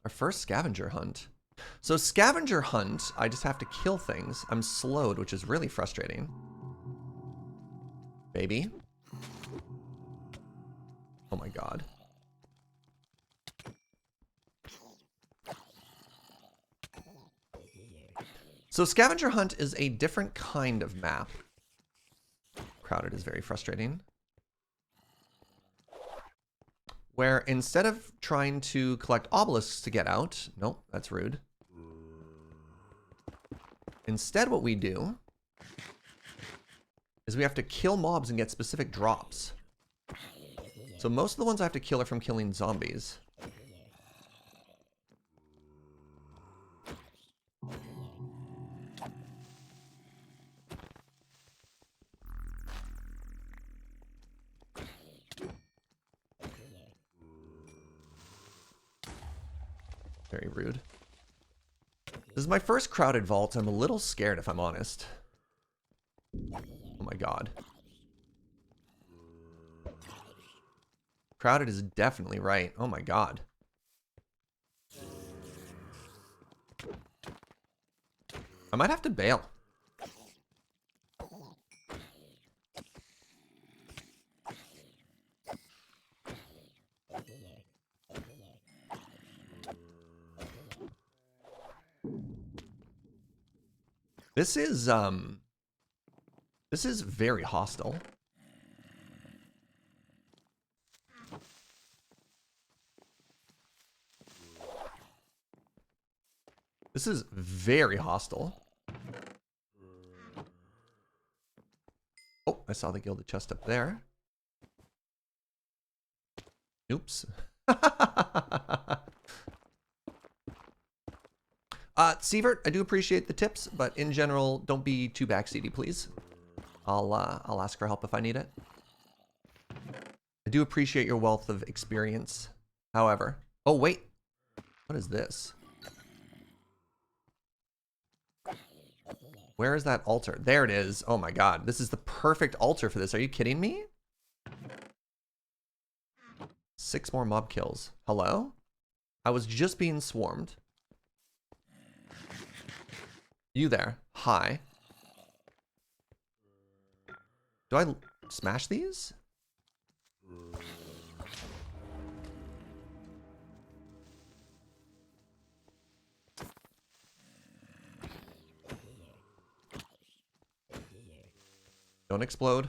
Our first scavenger hunt. So scavenger hunt, I just have to kill things. I'm slowed, which is really frustrating. Baby. Oh my god. So scavenger hunt is a different kind of map. Crowded is very frustrating. Where instead of trying to collect obelisks to get out, nope, that's rude. Instead what we do is we have to kill mobs and get specific drops. So most of the ones I have to kill are from killing zombies. Very rude. This is my first crowded vault. I'm a little scared if I'm honest. Oh my god. Crowded is definitely right. Oh my god. I might have to bail. This is very hostile. This is very hostile. Oh, I saw the gilded chest up there. Oops. Sievert, I do appreciate the tips, but in general, don't be too backseaty, please. I'll ask for help if I need it. I do appreciate your wealth of experience. However, oh wait, what is this? Where is that altar? There it is. Oh my god, this is the perfect altar for this. Are you kidding me? 6 more mob kills. Hello? I was just being swarmed. You there. Hi. Do I smash these? Don't explode.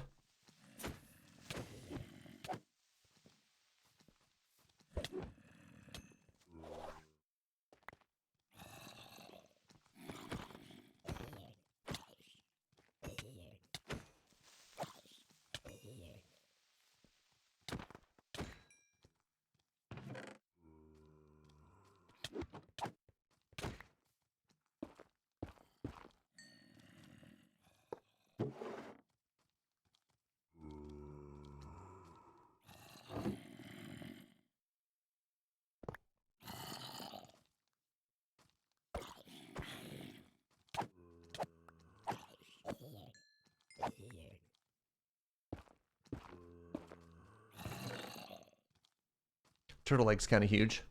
Turtle Lake's kind of huge.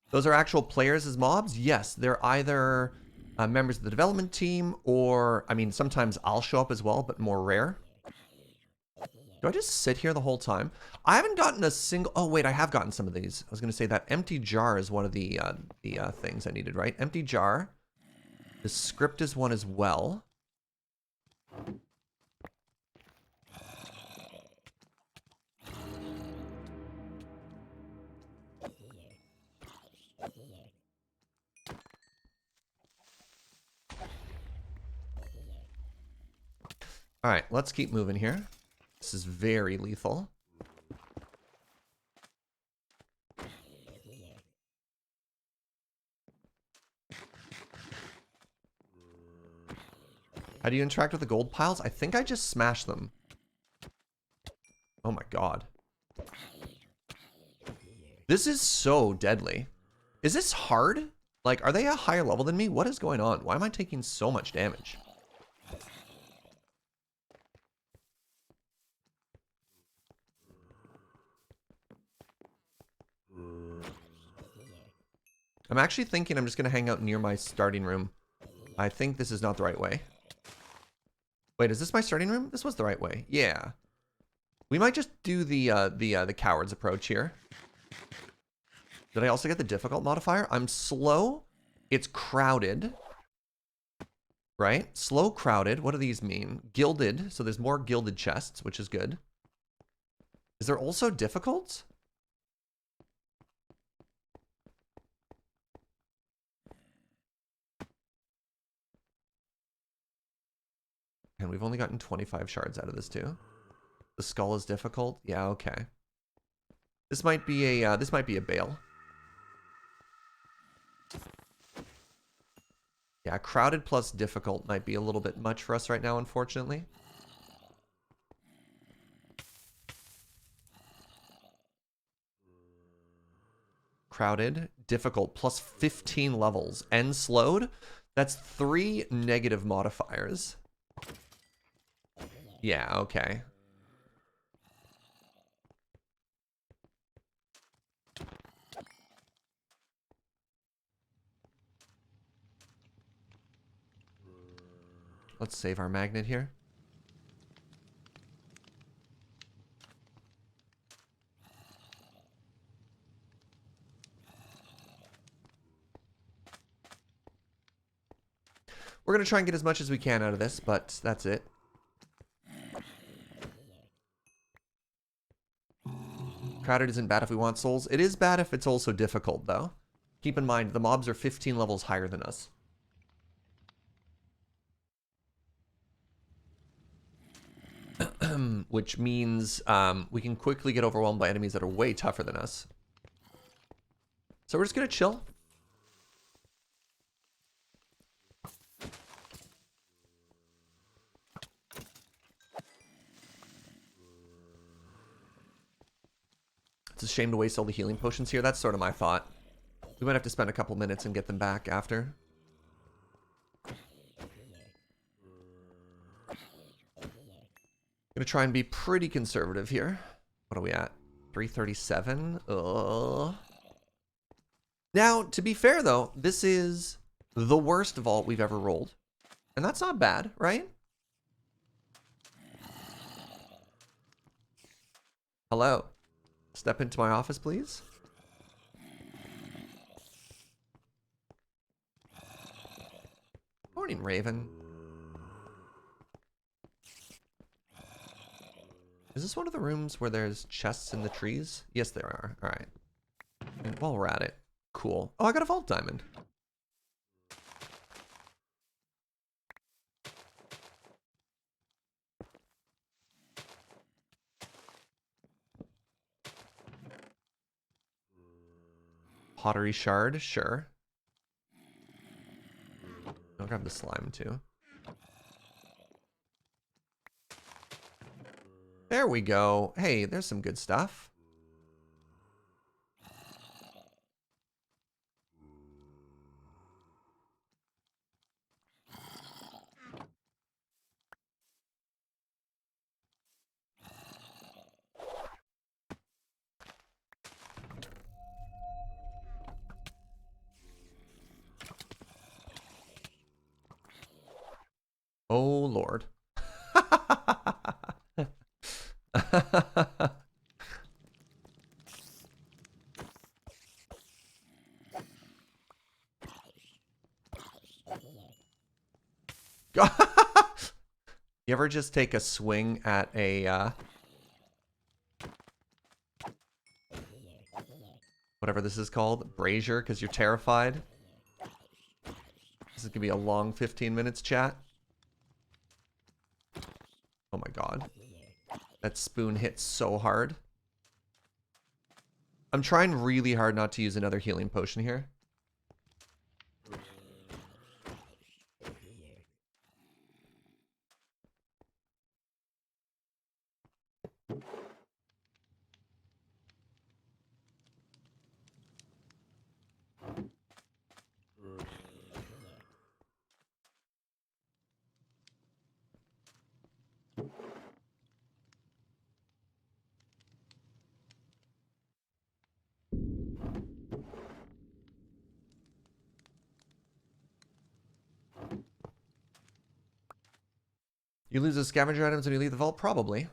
Those are actual players as mobs? Yes, they're either members of the development team or, I mean, sometimes I'll show up as well, but more rare. Do I just sit here the whole time? I haven't gotten a single... Oh, wait, I have gotten some of these. I was going to say that empty jar is one of the things I needed, right? Empty jar. The script is one as well. All right, let's keep moving here. This is very lethal. How do you interact with the gold piles? I think I just smash them. Oh my god. This is so deadly. Is this hard? Like, are they a higher level than me? What is going on? Why am I taking so much damage? I'm actually thinking I'm just going to hang out near my starting room. I think this is not the right way. Wait, is this my starting room? This was the right way. Yeah. We might just do the coward's approach here. Did I also get the difficult modifier? I'm slow. It's crowded. Right? Slow, crowded. What do these mean? Gilded. So there's more gilded chests, which is good. Is there also difficult? And we've only gotten 25 shards out of this too. The skull is difficult. Yeah, okay. This might be a bale. Yeah, crowded plus difficult might be a little bit much for us right now, unfortunately. Crowded, difficult, plus 15 levels, and slowed. That's 3 negative modifiers. Yeah, okay. Let's save our magnet here. We're going to try and get as much as we can out of this, but that's it. Crowded isn't bad if we want souls. It is bad if it's also difficult, though. Keep in mind, the mobs are 15 levels higher than us. Which means we can quickly get overwhelmed by enemies that are way tougher than us. So we're just going to chill. It's a shame to waste all the healing potions here. That's sort of my thought. We might have to spend a couple minutes and get them back after. Gonna try and be pretty conservative here. What are we at? 337? Now, to be fair though, this is the worst vault we've ever rolled. And that's not bad, right? Hello. Step into my office, please. Morning, Raven. Is this one of the rooms where there's chests in the trees? Yes, there are. All right. And while we're at it, cool. Oh, I got a vault diamond. Pottery shard, sure. I'll grab the slime too. There we go. Hey, there's some good stuff. Oh, Lord. You ever just take a swing at a whatever this is called, brazier, because you're terrified? This is gonna be a long 15 minutes, chat. Oh my god. That spoon hits so hard. I'm trying really hard not to use another healing potion here. You lose those scavenger items when you leave the vault? Probably.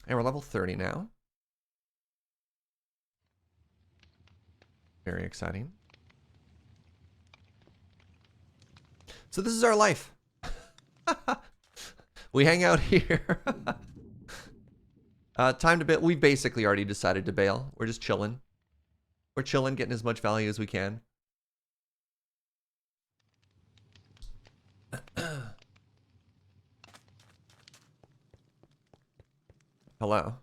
And we're level 30 now. Very exciting. So this is our life. We hang out here. Time to bail. We've basically already decided to bail. We're just chilling. We're chilling, getting as much value as we can. Hello.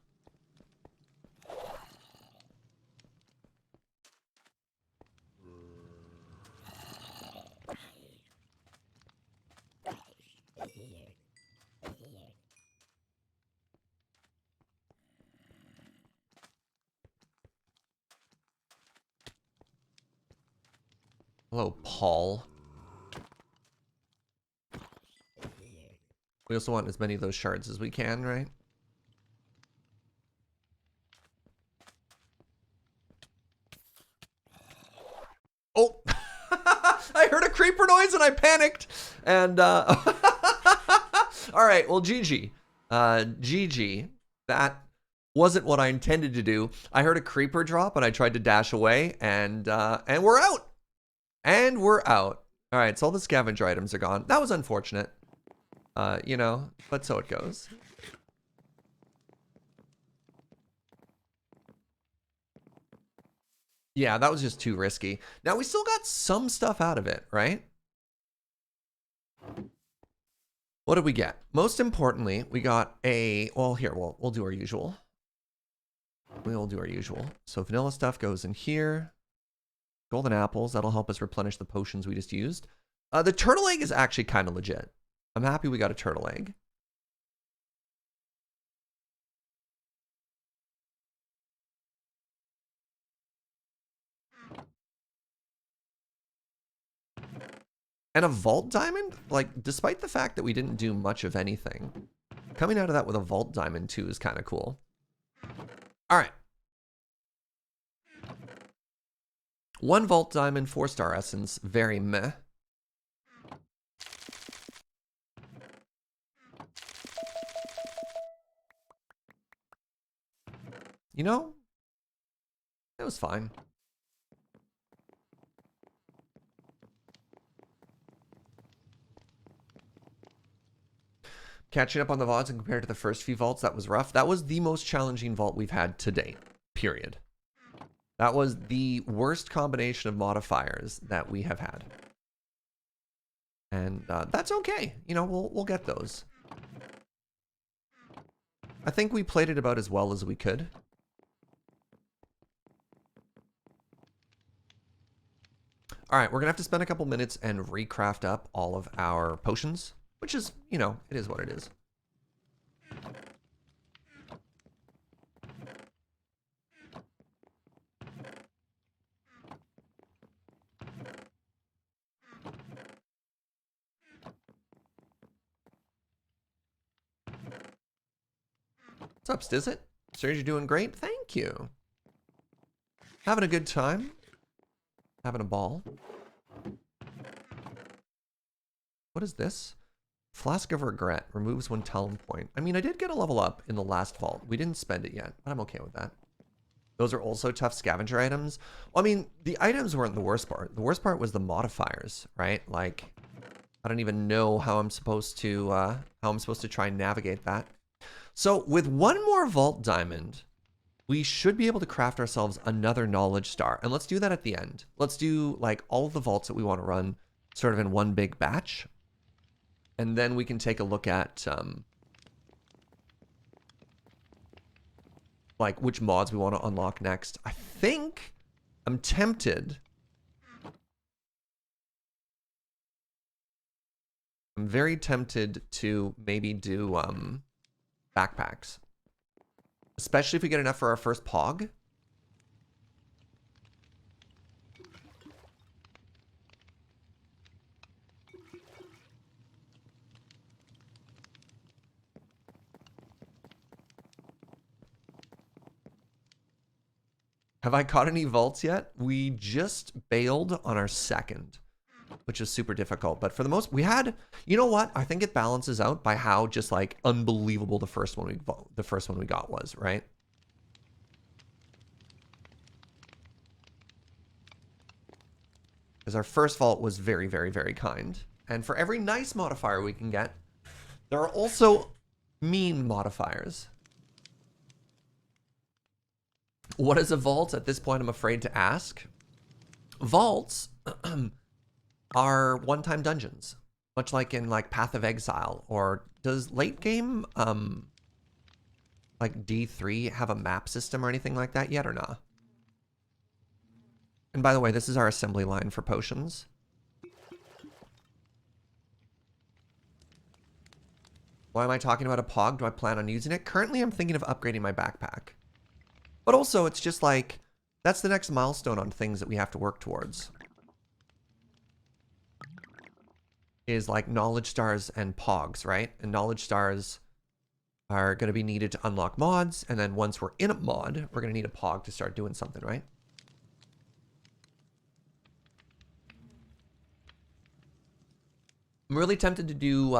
Hello, Paul. We also want as many of those shards as we can, right? Oh! I heard a creeper noise and I panicked! And, alright, well, GG. GG. That wasn't what I intended to do. I heard a creeper drop and I tried to dash away, and we're out! And we're out. Alright, so all the scavenger items are gone. That was unfortunate. You know, but so it goes. Yeah, that was just too risky. Now, we still got some stuff out of it, right? What did we get? Most importantly, we got a... Well, here, we'll do our usual. We'll do our usual. So vanilla stuff goes in here. Golden apples, that'll help us replenish the potions we just used. The turtle egg is actually kind of legit. I'm happy we got a turtle egg. And a vault diamond? Like, despite the fact that we didn't do much of anything, coming out of that with a vault diamond too is kind of cool. All right. 1 vault diamond, 4-star essence, very meh. You know, it was fine. Catching up on the VODs and compared to the first few vaults, that was rough. That was the most challenging vault we've had to date, period. That was the worst combination of modifiers that we have had. And that's okay. You know, we'll get those. I think we played it about as well as we could. All right, we're gonna have to spend a couple minutes and recraft up all of our potions, which is, you know, it is what it is. What's up, Stizzit? Serge, you're doing great. Thank you. Having a good time. Having a ball. What is this? Flask of Regret. Removes 1 talent point. I mean, I did get a level up in the last vault. We didn't spend it yet, but I'm okay with that. Those are also tough scavenger items. Well, I mean, the items weren't the worst part. The worst part was the modifiers, right? Like, I don't even know how I'm supposed to try and navigate that. So with 1 more vault diamond, we should be able to craft ourselves another knowledge star. And let's do that at the end. Let's do like all of the vaults that we want to run sort of in one big batch. And then we can take a look at like which mods we want to unlock next. I think I'm tempted. I'm very tempted to maybe do backpacks. Especially if we get enough for our first pog. Have I caught any vaults yet? We just bailed on our second, which is super difficult. But for the most, we had, you know what? I think it balances out by how just like unbelievable the first one we got was, right? Because our first vault was very, very, very kind. And for every nice modifier we can get, there are also mean modifiers. What is a vault? At this point, I'm afraid to ask. Vaults are one-time dungeons, much like in like Path of Exile. Or does late game like D3 have a map system or anything like that yet or not? And by the way, this is our assembly line for potions. Why am I talking about a pog? Do I plan on using it? Currently, I'm thinking of upgrading my backpack. But also, it's just like, that's the next milestone on things that we have to work towards. Is like knowledge stars and pogs, right? And knowledge stars are going to be needed to unlock mods. And then once we're in a mod, we're going to need a pog to start doing something, right? I'm really tempted to do,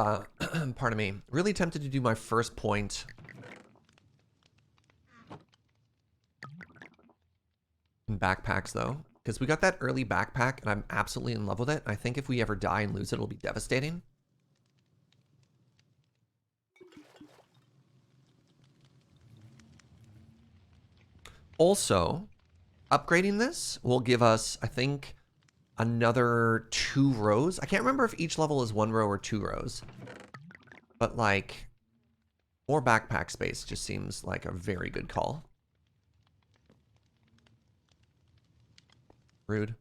pardon me, really tempted to do my first point in backpacks though, because we got that early backpack and I'm absolutely in love with it. I think if we ever die and lose it, it'll be devastating. Also, upgrading this will give us, I think, another 2 rows. I can't remember if each level is 1 row or 2 rows, but like more backpack space just seems like a very good call. Rude.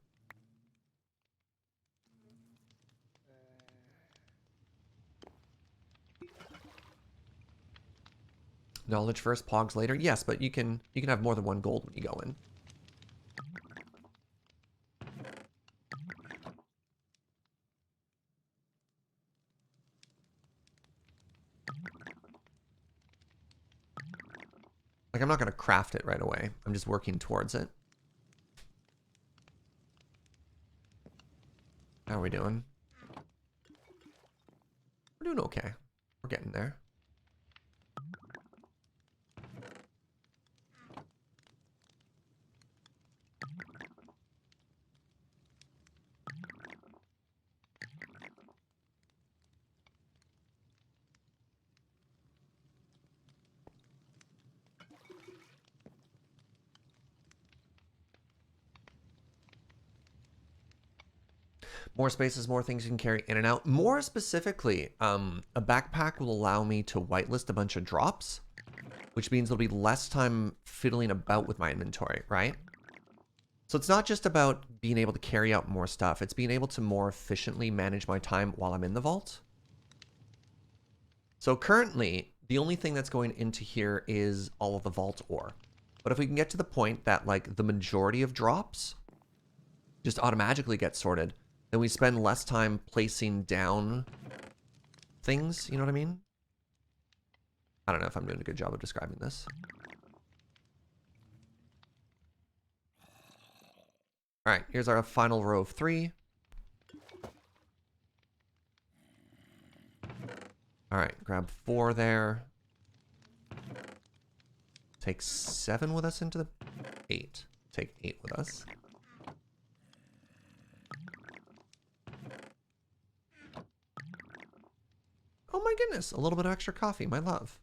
Knowledge first, pogs later. Yes, but you can have more than 1 gold when you go in. Like, I'm not going to craft it right away. I'm just working towards it. How are we doing? We're doing okay. We're getting there. More spaces, more things you can carry in and out. More specifically, a backpack will allow me to whitelist a bunch of drops, which means there'll be less time fiddling about with my inventory, right? So it's not just about being able to carry out more stuff. It's being able to more efficiently manage my time while I'm in the vault. So currently, the only thing that's going into here is all of the vault ore. But if we can get to the point that like the majority of drops just automatically get sorted, then we spend less time placing down things, you know what I mean? I don't know if I'm doing a good job of describing this. All right, here's our final row of 3. All right, grab 4 there. Take 7 with us into the 8. Take 8 with us. Oh my goodness, a little bit of extra coffee, my love.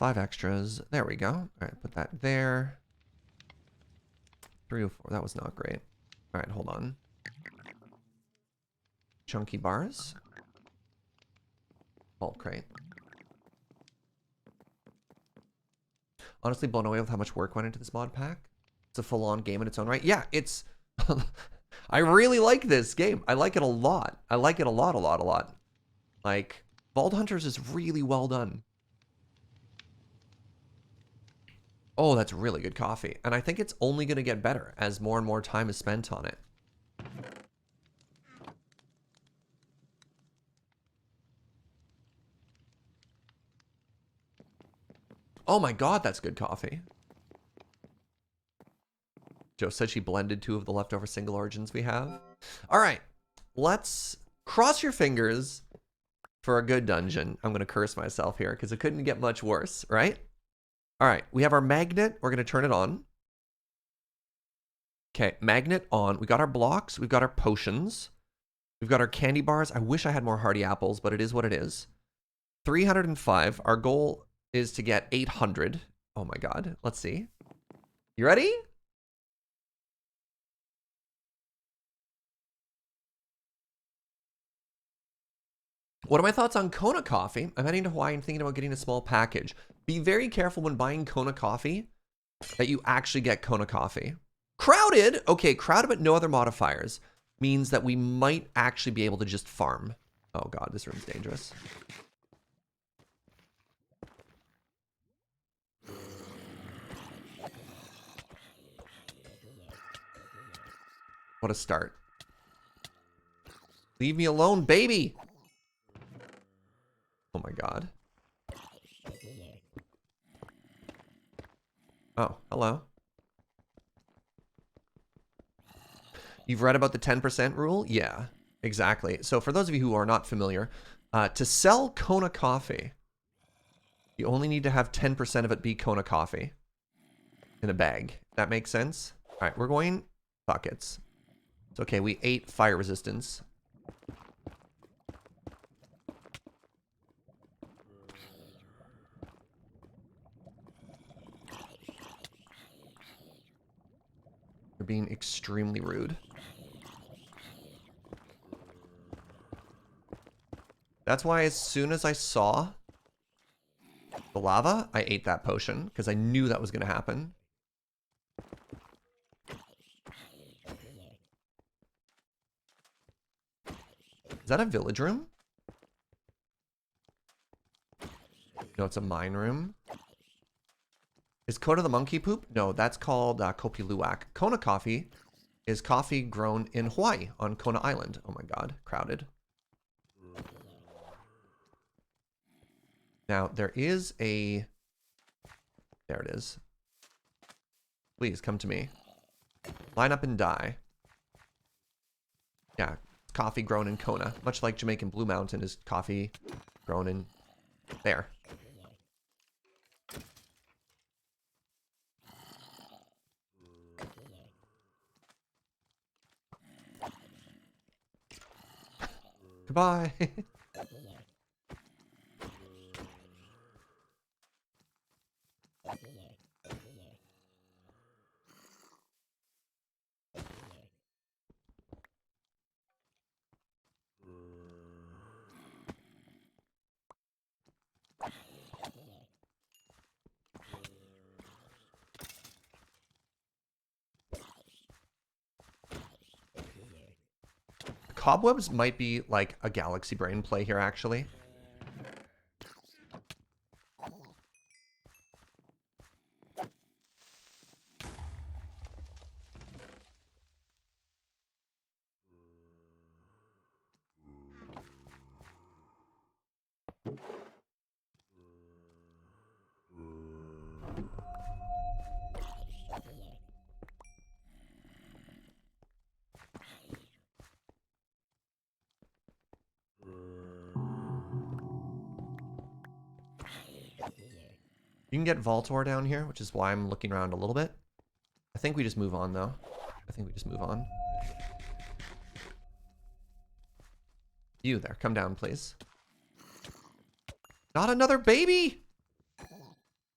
5 extras. There we go. All right, put that there. 304. That was not great. All right, hold on. Chunky bars. Vault crate. Honestly, blown away with how much work went into this mod pack. It's a full-on game in its own right. Yeah, it's... I really like this game. I like it a lot. I like it a lot. Like, Vault Hunters is really well done. Oh, that's really good coffee. And I think it's only going to get better as more and more time is spent on it. Oh my god, that's good coffee. Joe said she blended 2 of the leftover single origins we have. All right, let's cross your fingers for a good dungeon. I'm going to curse myself here because it couldn't get much worse, right? All right, we have our magnet. We're going to turn it on. Okay, magnet on. We got our blocks. We've got our potions. We've got our candy bars. I wish I had more hardy apples, but it is what it is. 305. Our goal is to get 800. Oh my god. Let's see. You ready? What are my thoughts on Kona coffee? I'm heading to Hawaii and thinking about getting a small package. Be very careful when buying Kona coffee that you actually get Kona coffee. Crowded? Okay, crowded but no other modifiers. Means that we might actually be able to just farm. Oh god, this room's dangerous. What a start. Leave me alone, baby! Oh my god. Oh, hello. You've read about the 10% rule? Yeah, exactly. So for those of you who are not familiar, to sell Kona coffee, you only need to have 10% of it be Kona coffee in a bag. That makes sense? All right, we're going buckets. It's okay, we ate fire resistance. You're being extremely rude. That's why as soon as I saw the lava, I ate that potion, because I knew that was going to happen. Is that a village room? No, it's a mine room. Is Kona the monkey poop? No, that's called Kopi Luwak. Kona coffee is coffee grown in Hawaii on Kona Island. Oh my god, crowded. Now, there is a... There it is. Please, come to me. Line up and die. Yeah, coffee grown in Kona. Much like Jamaican Blue Mountain is coffee grown in... There. Goodbye. Cobwebs might be like a galaxy brain play here, actually. You can get Voltor down here, which is why I'm looking around a little bit. I think we just move on, though. I think we just move on. You there, come down, please. Not another baby!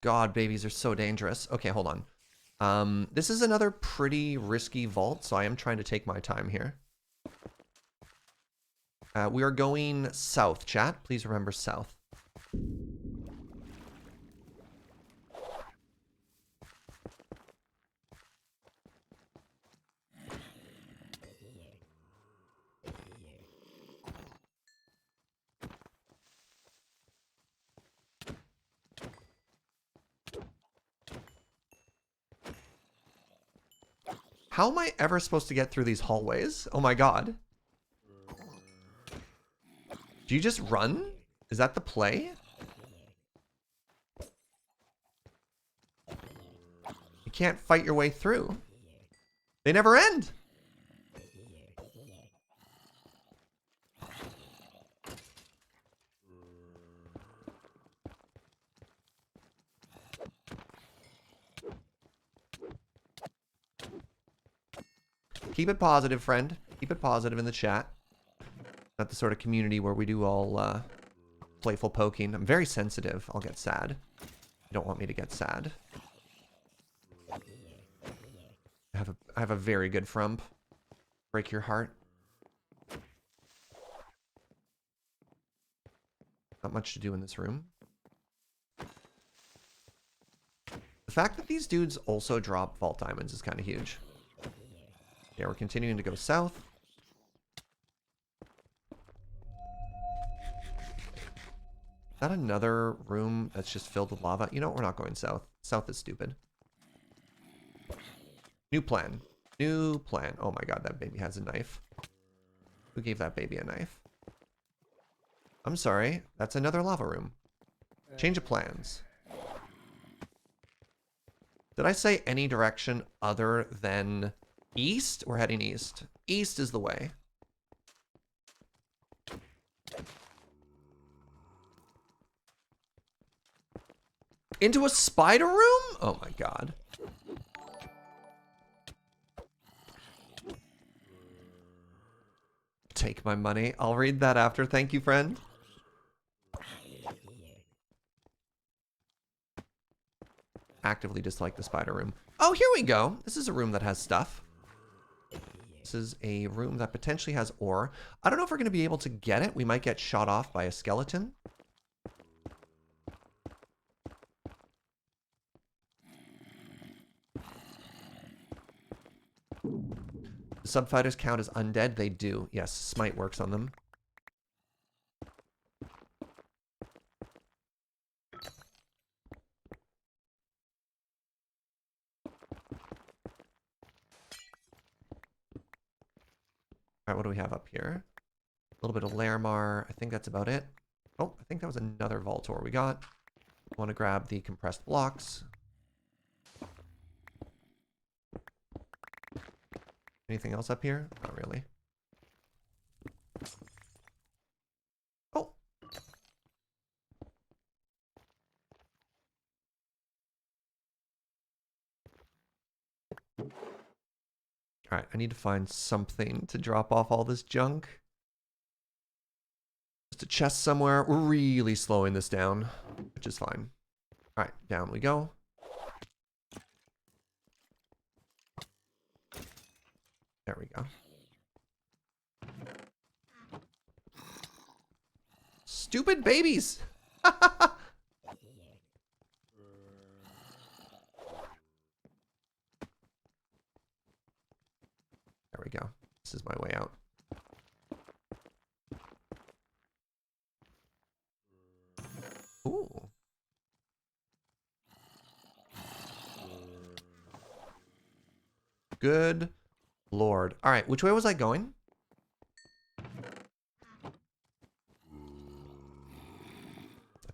God, babies are so dangerous. Okay, hold on. This is another pretty risky vault, so I am trying to take my time here. We are going south, chat. Please remember south. How am I ever supposed to get through these hallways? Oh my god. Do you just run? Is that the play? You can't fight your way through. They never end. Keep it positive, friend. Keep it positive in the chat. Not the sort of community where we do all playful poking. I'm very sensitive. I'll get sad. You don't want me to get sad. I have a very good frump. Break your heart. Not much to do in this room. The fact that these dudes also drop vault diamonds is kind of huge. Yeah, we're continuing to go south. Is that another room that's just filled with lava? You know what? We're not going south. South is stupid. New plan. New plan. Oh my god, that baby has a knife. Who gave that baby a knife? I'm sorry. That's another lava room. Change of plans. Did I say any direction other than east? We're heading east. East is the way. Into a spider room? Oh my god. Take my money. I'll read that after. Thank you, friend. Actively dislike the spider room. Oh, here we go. This is a room that has stuff. This is a room that potentially has ore. I don't know if we're going to be able to get it. We might get shot off by a skeleton. The subfighters count as undead? They do. Yes, smite works on them. Alright, what do we have up here? A little bit of Larimar. I think that's about it. Oh, I think that was another Voltor we got. Want to grab the compressed blocks. Anything else up here? Not really. Oh. Alright, I need to find something to drop off all this junk. Just a chest somewhere. We're really slowing this down, which is fine. Alright, down we go. There we go. Stupid babies! There we go. This is my way out. Ooh. Good Lord. All right, which way was I going? I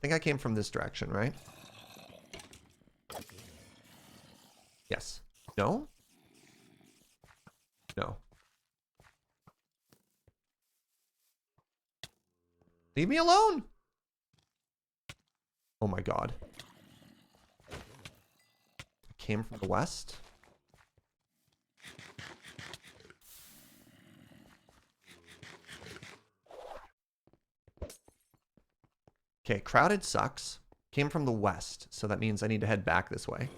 think I came from this direction, right? Yes. No? No. Leave me alone! Oh my god. I came from the west? Okay, crowded sucks. Came from the west, so that means I need to head back this way.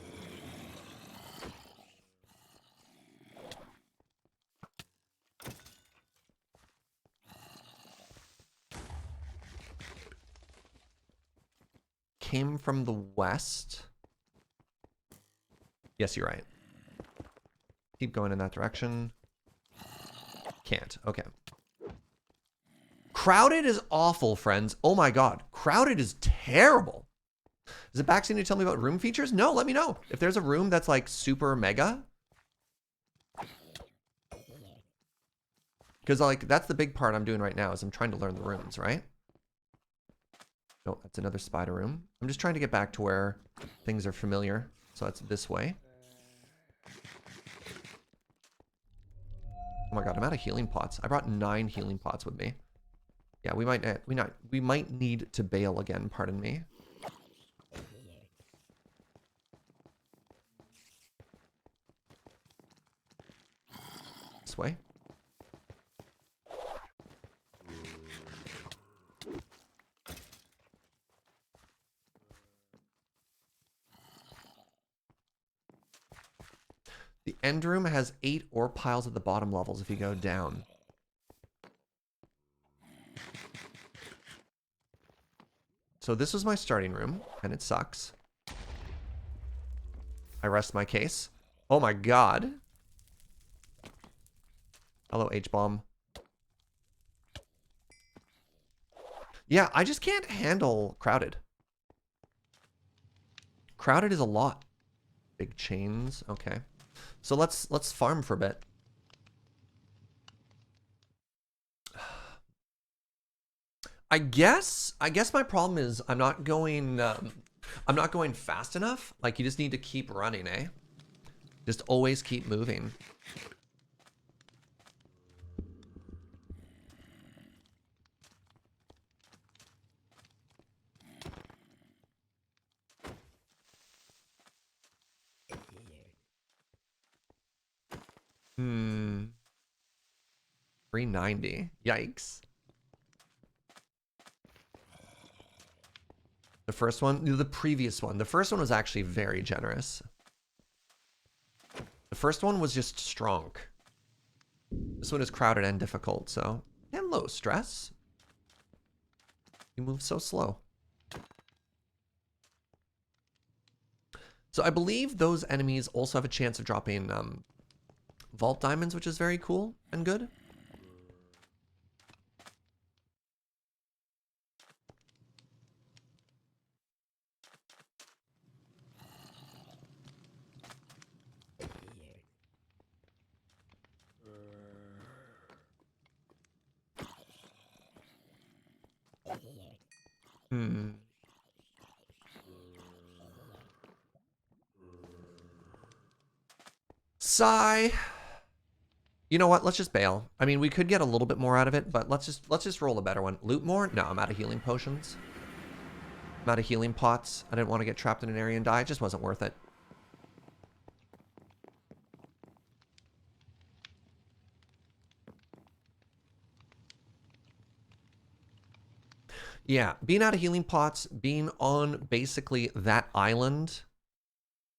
Came from the west. Yes, you're right. Keep going in that direction. Can't. Okay. Crowded is awful, friends. Oh my god. Crowded is terrible. Is it back to tell me about room features? No, let me know. If there's a room that's like super mega. Because like that's the big part I'm doing right now is I'm trying to learn the rooms, right? No, that's another spider room. I'm just trying to get back to where things are familiar. So that's this way. Oh my god, I'm out of healing pots. I brought 9 healing pots with me. Yeah, we might need to bail again, pardon me. This way. The end room has 8 ore piles at the bottom levels if you go down. So this was my starting room, and it sucks. I rest my case. Oh my god. Hello, H-bomb. Yeah, I just can't handle crowded. Crowded is a lot. Big chains. Okay. So let's farm for a bit. I guess my problem is I'm not going fast enough. Like you just need to keep running, eh? Just always keep moving. Hmm. 390. Yikes. The first one, the previous one. The first one was actually very generous. The first one was just strong. This one is crowded and difficult, so. And low stress. You move so slow. So I believe those enemies also have a chance of dropping vault diamonds, which is very cool and good. Hmm. Sigh. You know what? Let's just bail. I mean, we could get a little bit more out of it, but let's just roll a better one. Loot more? No, I'm out of healing potions. I'm out of healing pots. I didn't want to get trapped in an area and die. It just wasn't worth it. Yeah, being out of healing pots, being on basically that island,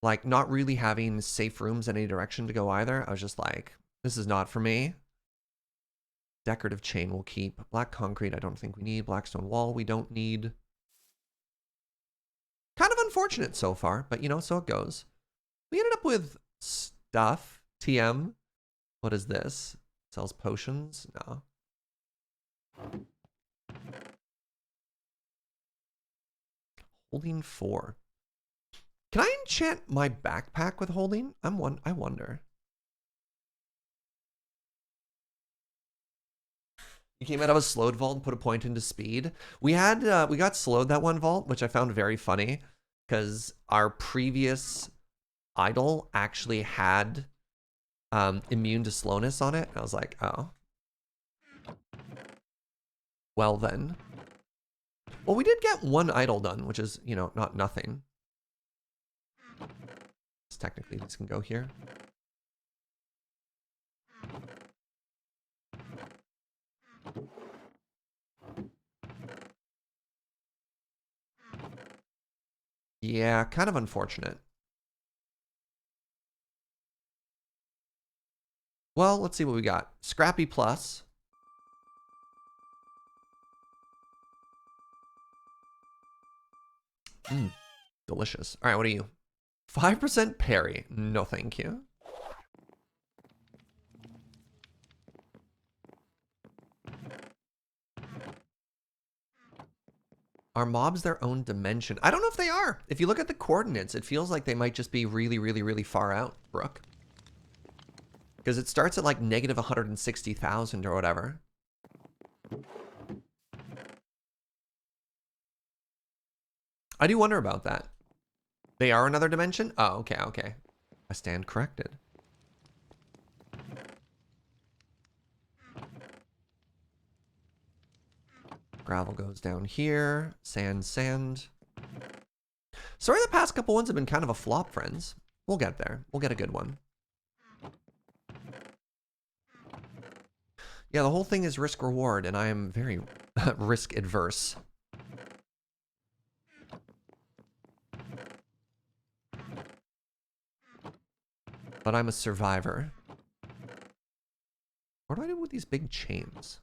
like not really having safe rooms in any direction to go either. I was just like, this is not for me. Decorative chain we'll keep. Black concrete I don't think we need. Black stone wall we don't need. Kind of unfortunate so far, but you know, so it goes. We ended up with stuff. TM. What is this? Sells potions? No. Holding 4. Can I enchant my backpack with holding? I wonder. You came out of a slowed vault and put a point into speed. We got slowed that one vault, which I found very funny because our previous idol actually had immune to slowness on it. And I was like, oh. Well then. Well, we did get one idol done, which is, you know, not nothing. So technically this can go here. Yeah, kind of unfortunate. Well, let's see what we got. Scrappy Plus. Delicious. All right, what are you? 5% parry. No, thank you. Are mobs their own dimension? I don't know if they are. If you look at the coordinates, it feels like they might just be really, really, really far out, Brooke. Because it starts at like negative 160,000 or whatever. I do wonder about that. They are another dimension? Oh, okay, okay. I stand corrected. Gravel goes down here. Sand, sand. Sorry, the past couple ones have been kind of a flop, friends. We'll get there. We'll get a good one. Yeah, the whole thing is risk reward, and I am very risk adverse. But I'm a survivor. What do I do with these big chains?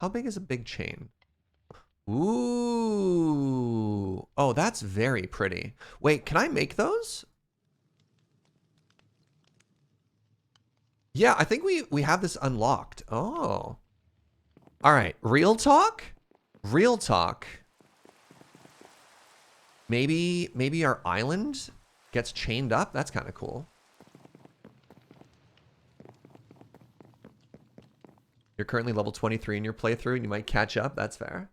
How big is a big chain? Ooh. Oh, that's very pretty. Wait, can I make those? Yeah, I think we have this unlocked. Oh. All right, real talk? Real talk. Maybe our island gets chained up. That's kind of cool. You're currently level 23 in your playthrough and you might catch up. That's fair.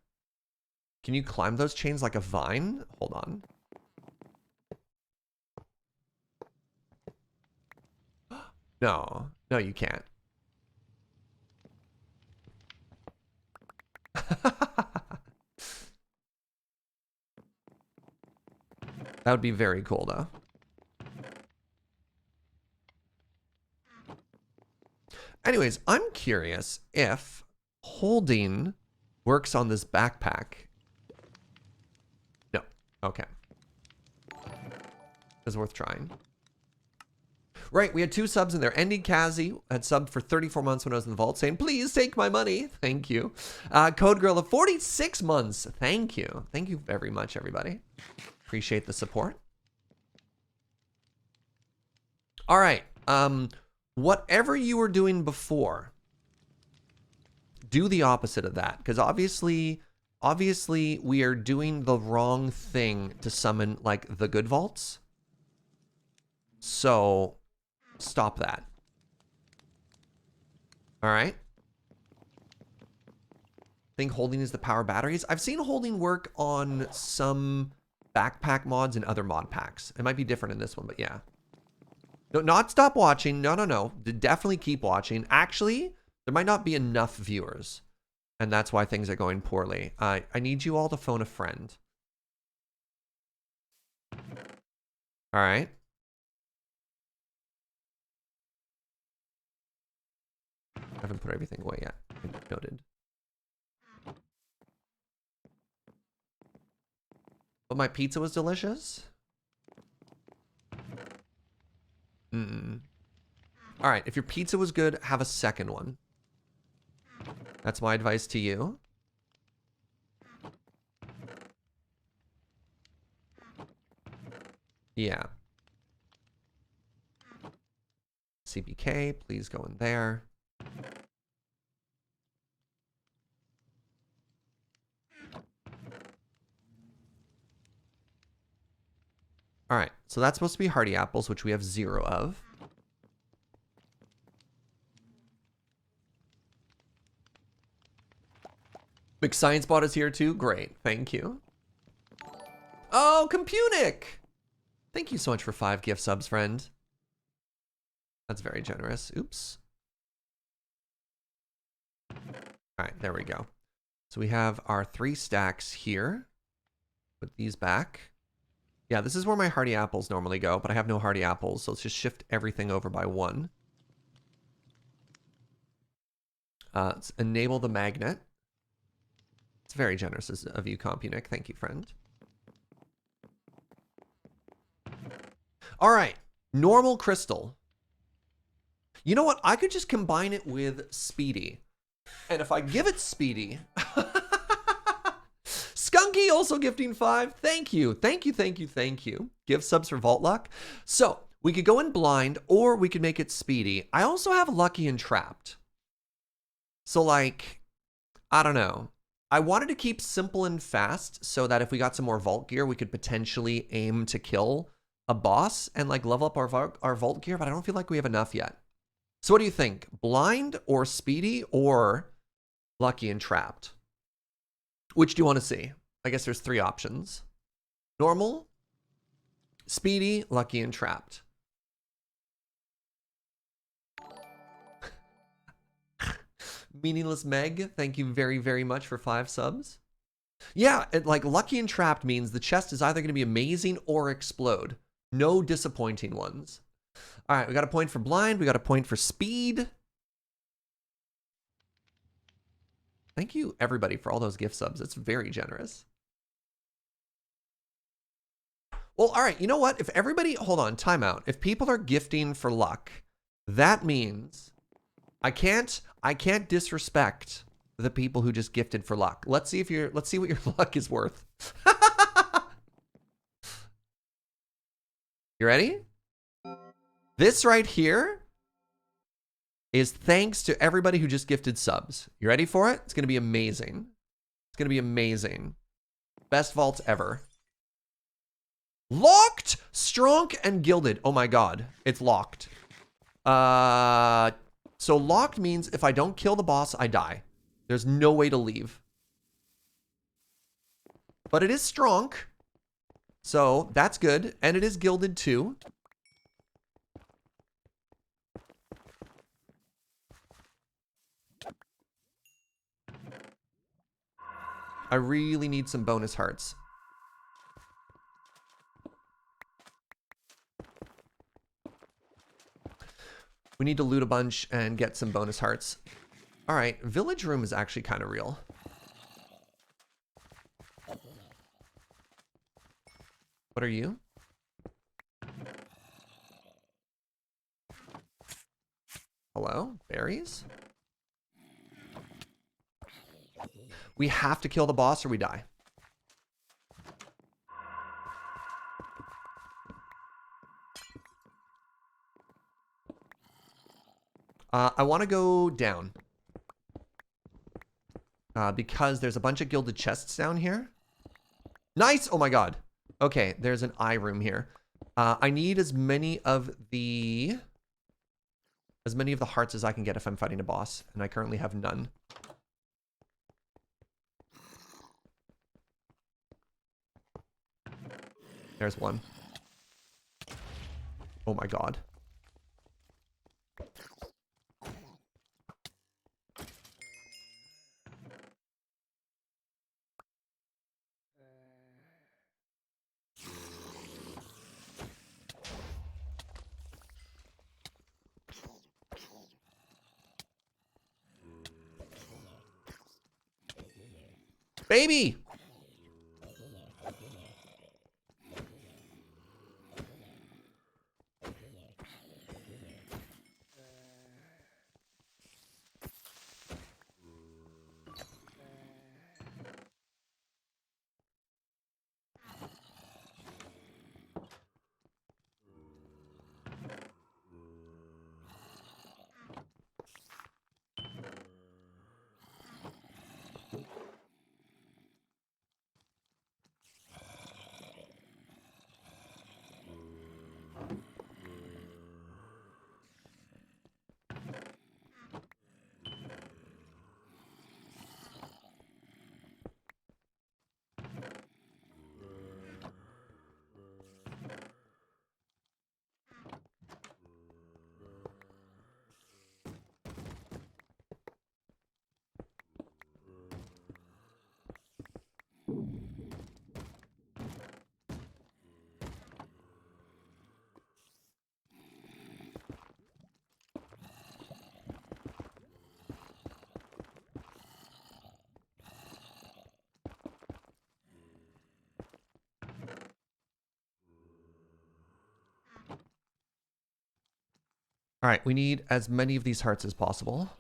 Can you climb those chains like a vine? Hold on. No, no, you can't. That would be very cool, though. Anyways, I'm curious if holding works on this backpack. No. Okay. It's worth trying. Right, we had 2 subs in there. Ending Kazi had subbed for 34 months when I was in the vault, saying, please take my money. Thank you. Code Girl of 46 months. Thank you. Thank you very much, everybody. Appreciate the support. All right. Whatever you were doing before, do the opposite of that. Because obviously we are doing the wrong thing to summon, like, the good vaults. So stop that. All right. I think holding is the power batteries. I've seen holding work on some backpack mods and other mod packs. It might be different in this one, but yeah. No, not stop watching. No, no, no. Definitely keep watching. Actually, there might not be enough viewers, and that's why things are going poorly. I need you all to phone a friend. All right. I haven't put everything away yet. Noted. But my pizza was delicious. All right, if your pizza was good, have a second one. That's my advice to you. Yeah. CBK, please go in there. All right, so that's supposed to be hearty apples, which we have 0 of. Big Science Bot is here too. Great, thank you. Oh, Compunic! Thank you so much for 5 gift subs, friend. That's very generous. Oops. All right, there we go. So we have our 3 stacks here. Put these back. Yeah, this is where my hearty apples normally go, but I have no hearty apples, so let's just shift everything over by 1. Let's enable the magnet. It's very generous of you, Compunic. Thank you, friend. All right. Normal crystal. You know what? I could just combine it with Speedy. And if I give it Speedy... Skunky also gifting 5. Thank you. Thank you, thank you, thank you. Give subs for Vault Luck. So, we could go in blind, or we could make it Speedy. I also have Lucky and Trapped. So, like, I don't know. I wanted to keep simple and fast so that if we got some more Vault gear, we could potentially aim to kill a boss and, like, level up our Vault gear, but I don't feel like we have enough yet. So what do you think? Blind or Speedy or Lucky and Trapped? Which do you want to see? I guess there's 3 options. Normal, Speedy, Lucky, and Trapped. Meaningless Meg, thank you very, very much for 5 subs. Yeah, like Lucky and Trapped means the chest is either going to be amazing or explode. No disappointing ones. All right, we got a point for blind. We got a point for speed. Thank you, everybody, for all those gift subs. It's very generous. Well, all right, you know what? If everybody, hold on, timeout. If people are gifting for luck, that means I can't disrespect the people who just gifted for luck. Let's see what your luck is worth. You ready? This right here is thanks to everybody who just gifted subs. You ready for it? It's going to be amazing. It's going to be amazing. Best vaults ever. Locked, Strong, and Gilded. Oh my god. It's locked. So locked means if I don't kill the boss, I die. There's no way to leave. But it is Strong. So that's good. And it is Gilded too. I really need some bonus hearts. We need to loot a bunch and get some bonus hearts. All right, village room is actually kind of real. What are you? Hello? Berries? We have to kill the boss or we die. I want to go down. Because there's a bunch of gilded chests down here. Nice! Oh my god. Okay, there's an eye room here. I need as many of the hearts as I can get if I'm fighting a boss, and I currently have none. There's one. Oh my god. Baby! All right, we need as many of these hearts as possible.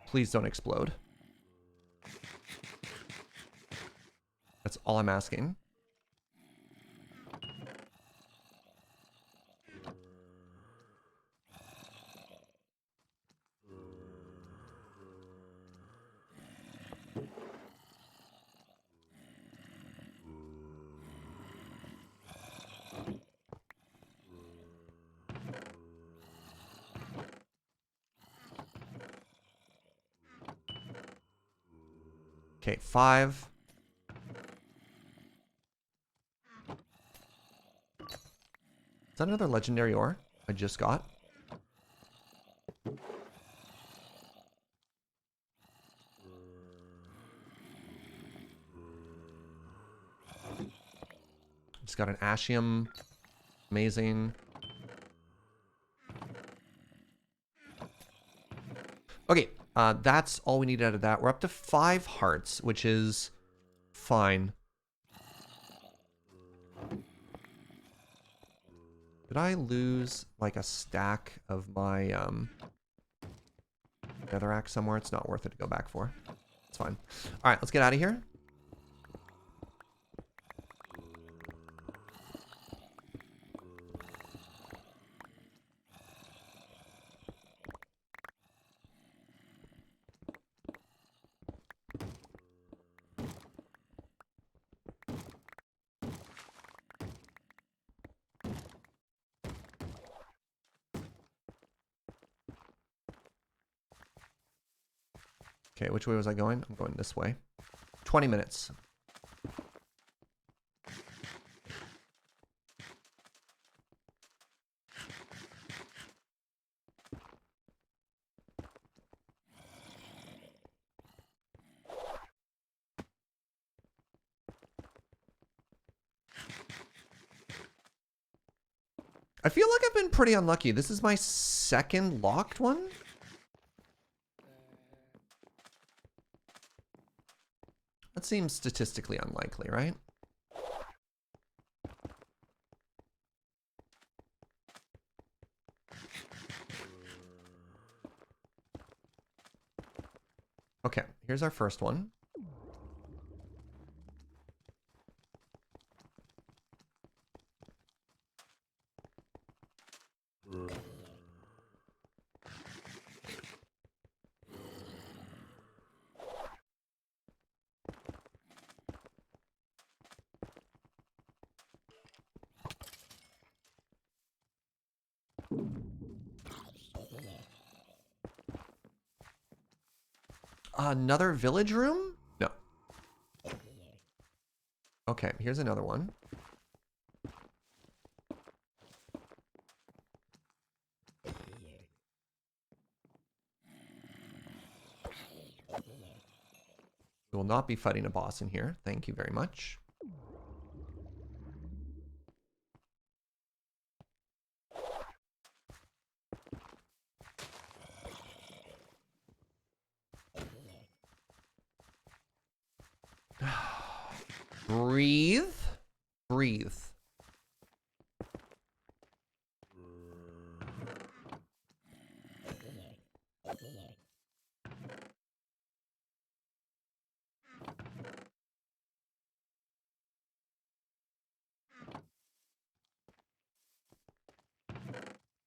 Please don't explode. That's all I'm asking. Okay, 5. Is that another legendary ore I just got? Just got an Ashium. Amazing. Okay, that's all we need out of that. We're up to 5 hearts, which is fine. Did I lose like a stack of my netherrack somewhere? It's not worth it to go back for. It's fine. All right, let's get out of here. Okay, which way was I going? I'm going this way. 20 minutes. I feel like I've been pretty unlucky. This is my second locked one. That seems statistically unlikely, right? Okay, here's our first one. Another village room? No. Okay, here's another one. We will not be fighting a boss in here. Thank you very much. Breathe. Breathe.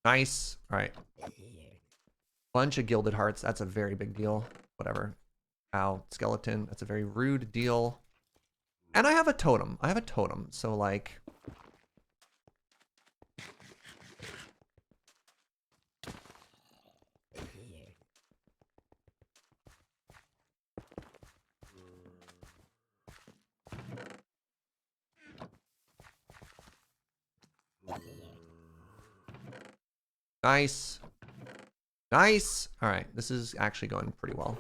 Nice. All right. Bunch of gilded hearts. That's a very big deal. Whatever. Ow. Skeleton. That's a very rude deal. And I have a totem. I have a totem. So, like... Nice. Nice. All right. This is actually going pretty well.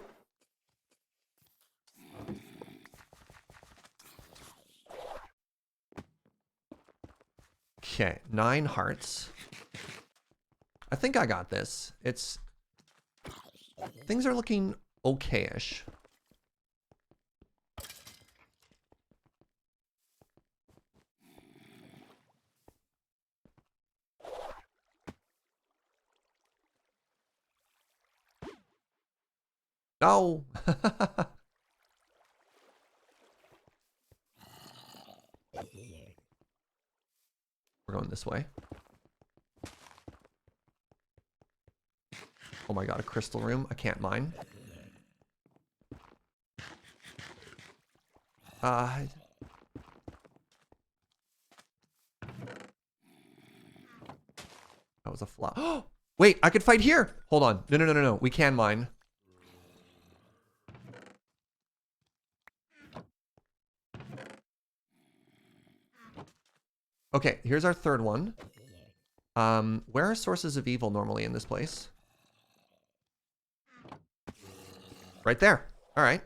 Okay. 9 hearts. I think I got this. It's... Things are looking okay-ish. No. We're going this way. Oh my god, a crystal room. I can't mine. That was a flaw. Oh, wait, I could fight here. Hold on. No, no, no, no, no. We can mine. Okay, here's our third one. Where are sources of evil normally in this place? Right there. All right.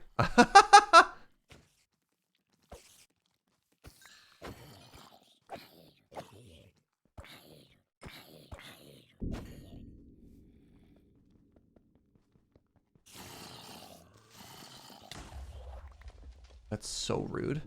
That's so rude.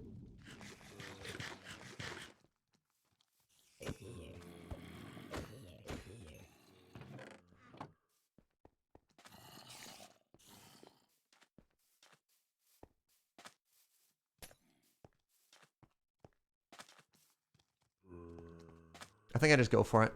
I think I just go for it.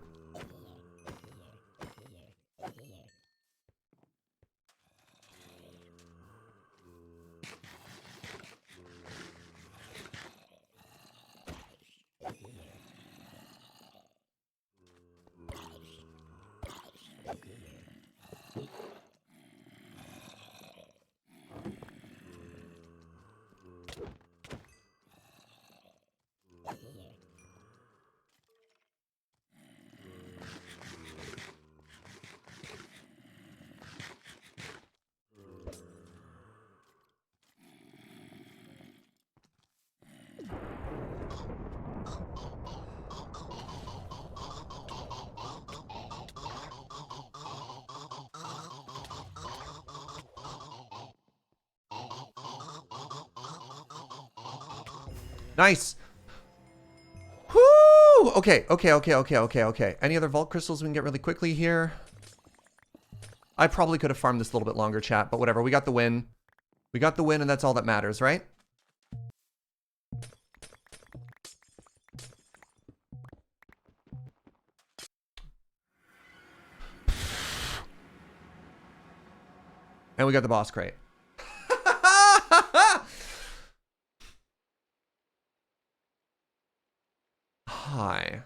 Nice. Whoo! Okay, okay, okay, okay, okay, okay. Any other vault crystals we can get really quickly here? I probably could have farmed this a little bit longer, chat, but whatever. We got the win. We got the win, and that's all that matters, right? And we got the boss crate. Hi.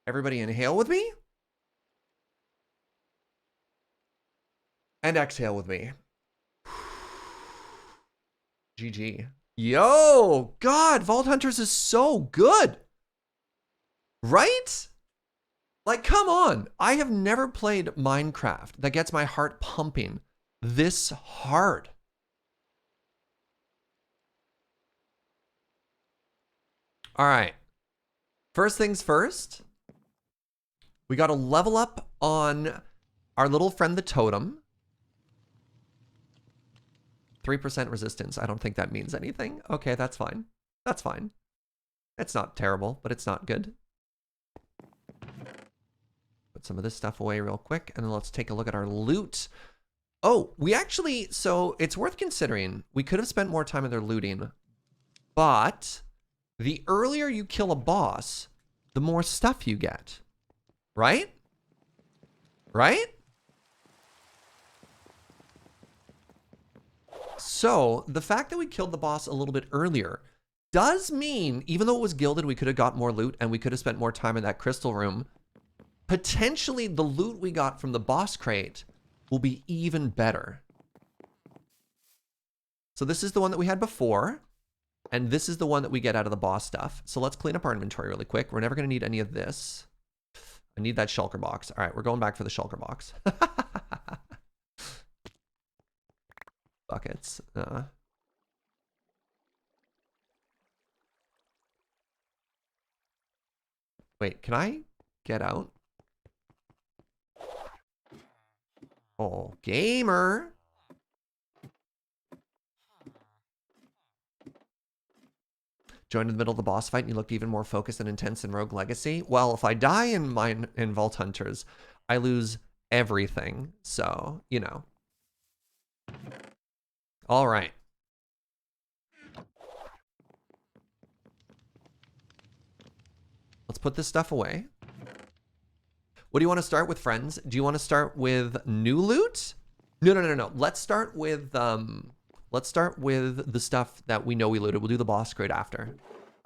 Everybody inhale with me. And exhale with me. GG. Yo, God, Vault Hunters is so good. Right? Like, come on. I have never played Minecraft that gets my heart pumping this hard. All right. First things first. We got to level up on our little friend, the totem. 3% resistance. I don't think that means anything. Okay, that's fine. That's fine. It's not terrible, but it's not good. Put some of this stuff away real quick, and then let's take a look at our loot. Oh, we actually, so it's worth considering. We could have spent more time in their looting, but the earlier you kill a boss, the more stuff you get. Right? Right? So the fact that we killed the boss a little bit earlier does mean, even though it was gilded, we could have got more loot and we could have spent more time in that crystal room. Potentially the loot we got from the boss crate will be even better. So this is the one that we had before, and this is the one that we get out of the boss stuff. So let's clean up our inventory really quick. We're never going to need any of this. I need that shulker box. All right, we're going back for the shulker box. Buckets. Wait, can I get out? Oh, gamer. Joined in the middle of the boss fight and you looked even more focused and intense in Rogue Legacy. Well, if I die in Vault Hunters, I lose everything. So, you know. All right. Let's put this stuff away. What do you want to start with, friends? Do you want to start with new loot? No. Let's start with the stuff that we know we looted. We'll do the boss crate after.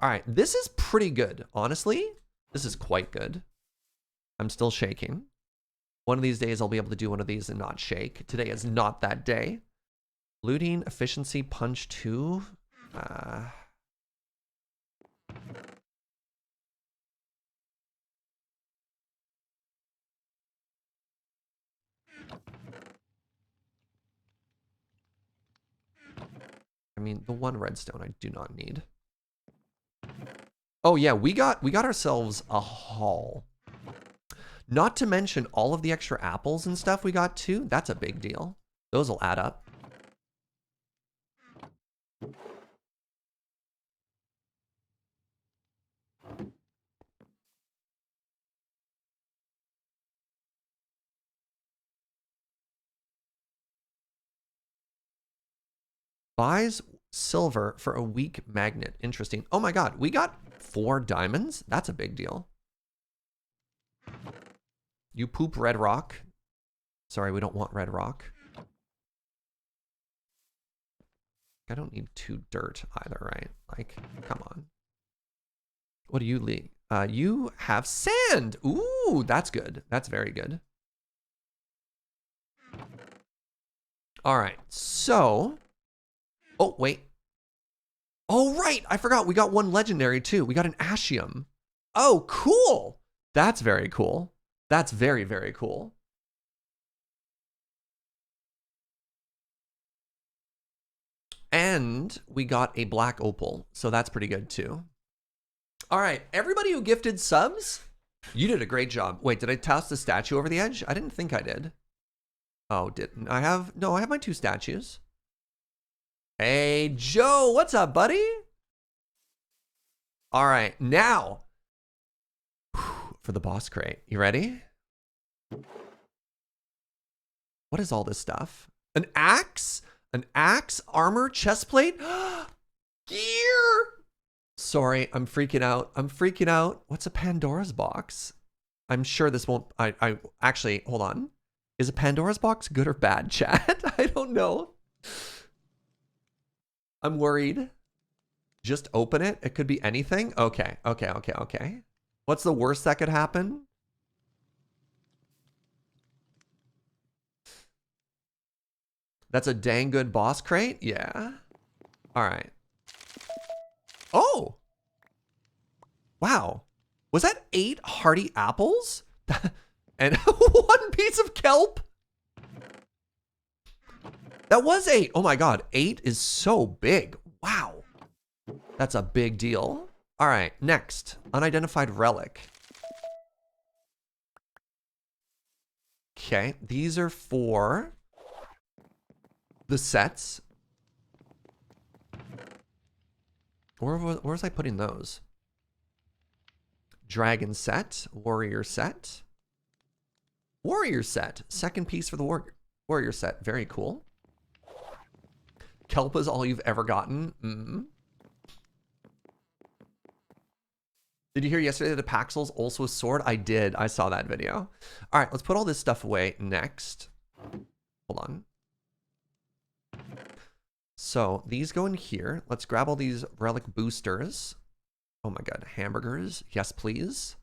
All right, this is pretty good. Honestly, this is quite good. I'm still shaking. One of these days I'll be able to do one of these and not shake. Today is not that day. Looting, efficiency, punch 2. I mean, the one redstone I do not need. Oh yeah, we got ourselves a haul. Not to mention all of the extra apples and stuff we got too. That's a big deal. Those will add up. Buys silver for a weak magnet. Interesting. Oh my god, we got 4 diamonds? That's a big deal. You poop red rock. Sorry, we don't want red rock. I don't need 2 dirt either, right? Like, come on. What do you leave? You have sand. Ooh, that's good. That's very good. All right, so... Oh, wait. Oh, right. I forgot. We got one legendary, too. We got an Ashium. Oh, cool. That's very cool. That's very, very cool. And we got a black opal. So that's pretty good, too. All right. Everybody who gifted subs, you did a great job. Wait, did I toss the statue over the edge? I didn't think I did. Oh, didn't I have? No, I have my 2 statues. Hey, Joe, what's up, buddy? All right, now for the boss crate. You ready? What is all this stuff? An axe? An axe, armor, chest plate? Gear! Sorry, I'm freaking out. I'm freaking out. What's a Pandora's box? I'm sure this won't... I actually, hold on. Is a Pandora's box good or bad, chat? I don't know. I'm worried. Just open it. It could be anything. Okay. What's the worst that could happen? That's a dang good boss crate? Yeah. All right. Oh! Wow. Was that 8 hearty apples? And 1 piece of kelp? That was 8. Oh my god. 8 is so big. Wow. That's a big deal. All right. Next. Unidentified relic. Okay. These are for the sets. Where was I putting those? Dragon set. Warrior set. Warrior set. Second piece for the warrior set. Very cool. Kelp is all you've ever gotten. Mm-hmm. Did you hear yesterday that Paxil's also a sword? I did. I saw that video. All right, let's put all this stuff away next. Hold on. So these go in here. Let's grab all these relic boosters. Oh my god, hamburgers. Yes, please.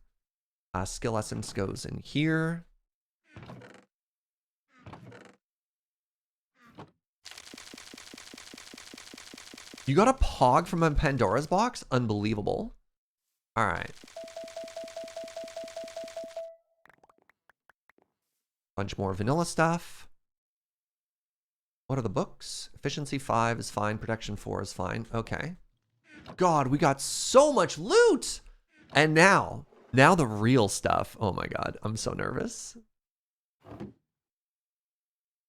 Skill essence goes in here. You got a Pog from a Pandora's box? Unbelievable. All right. Bunch more vanilla stuff. What are the books? Efficiency 5 is fine. Protection 4 is fine. Okay. God, we got so much loot. And now the real stuff. Oh my god, I'm so nervous.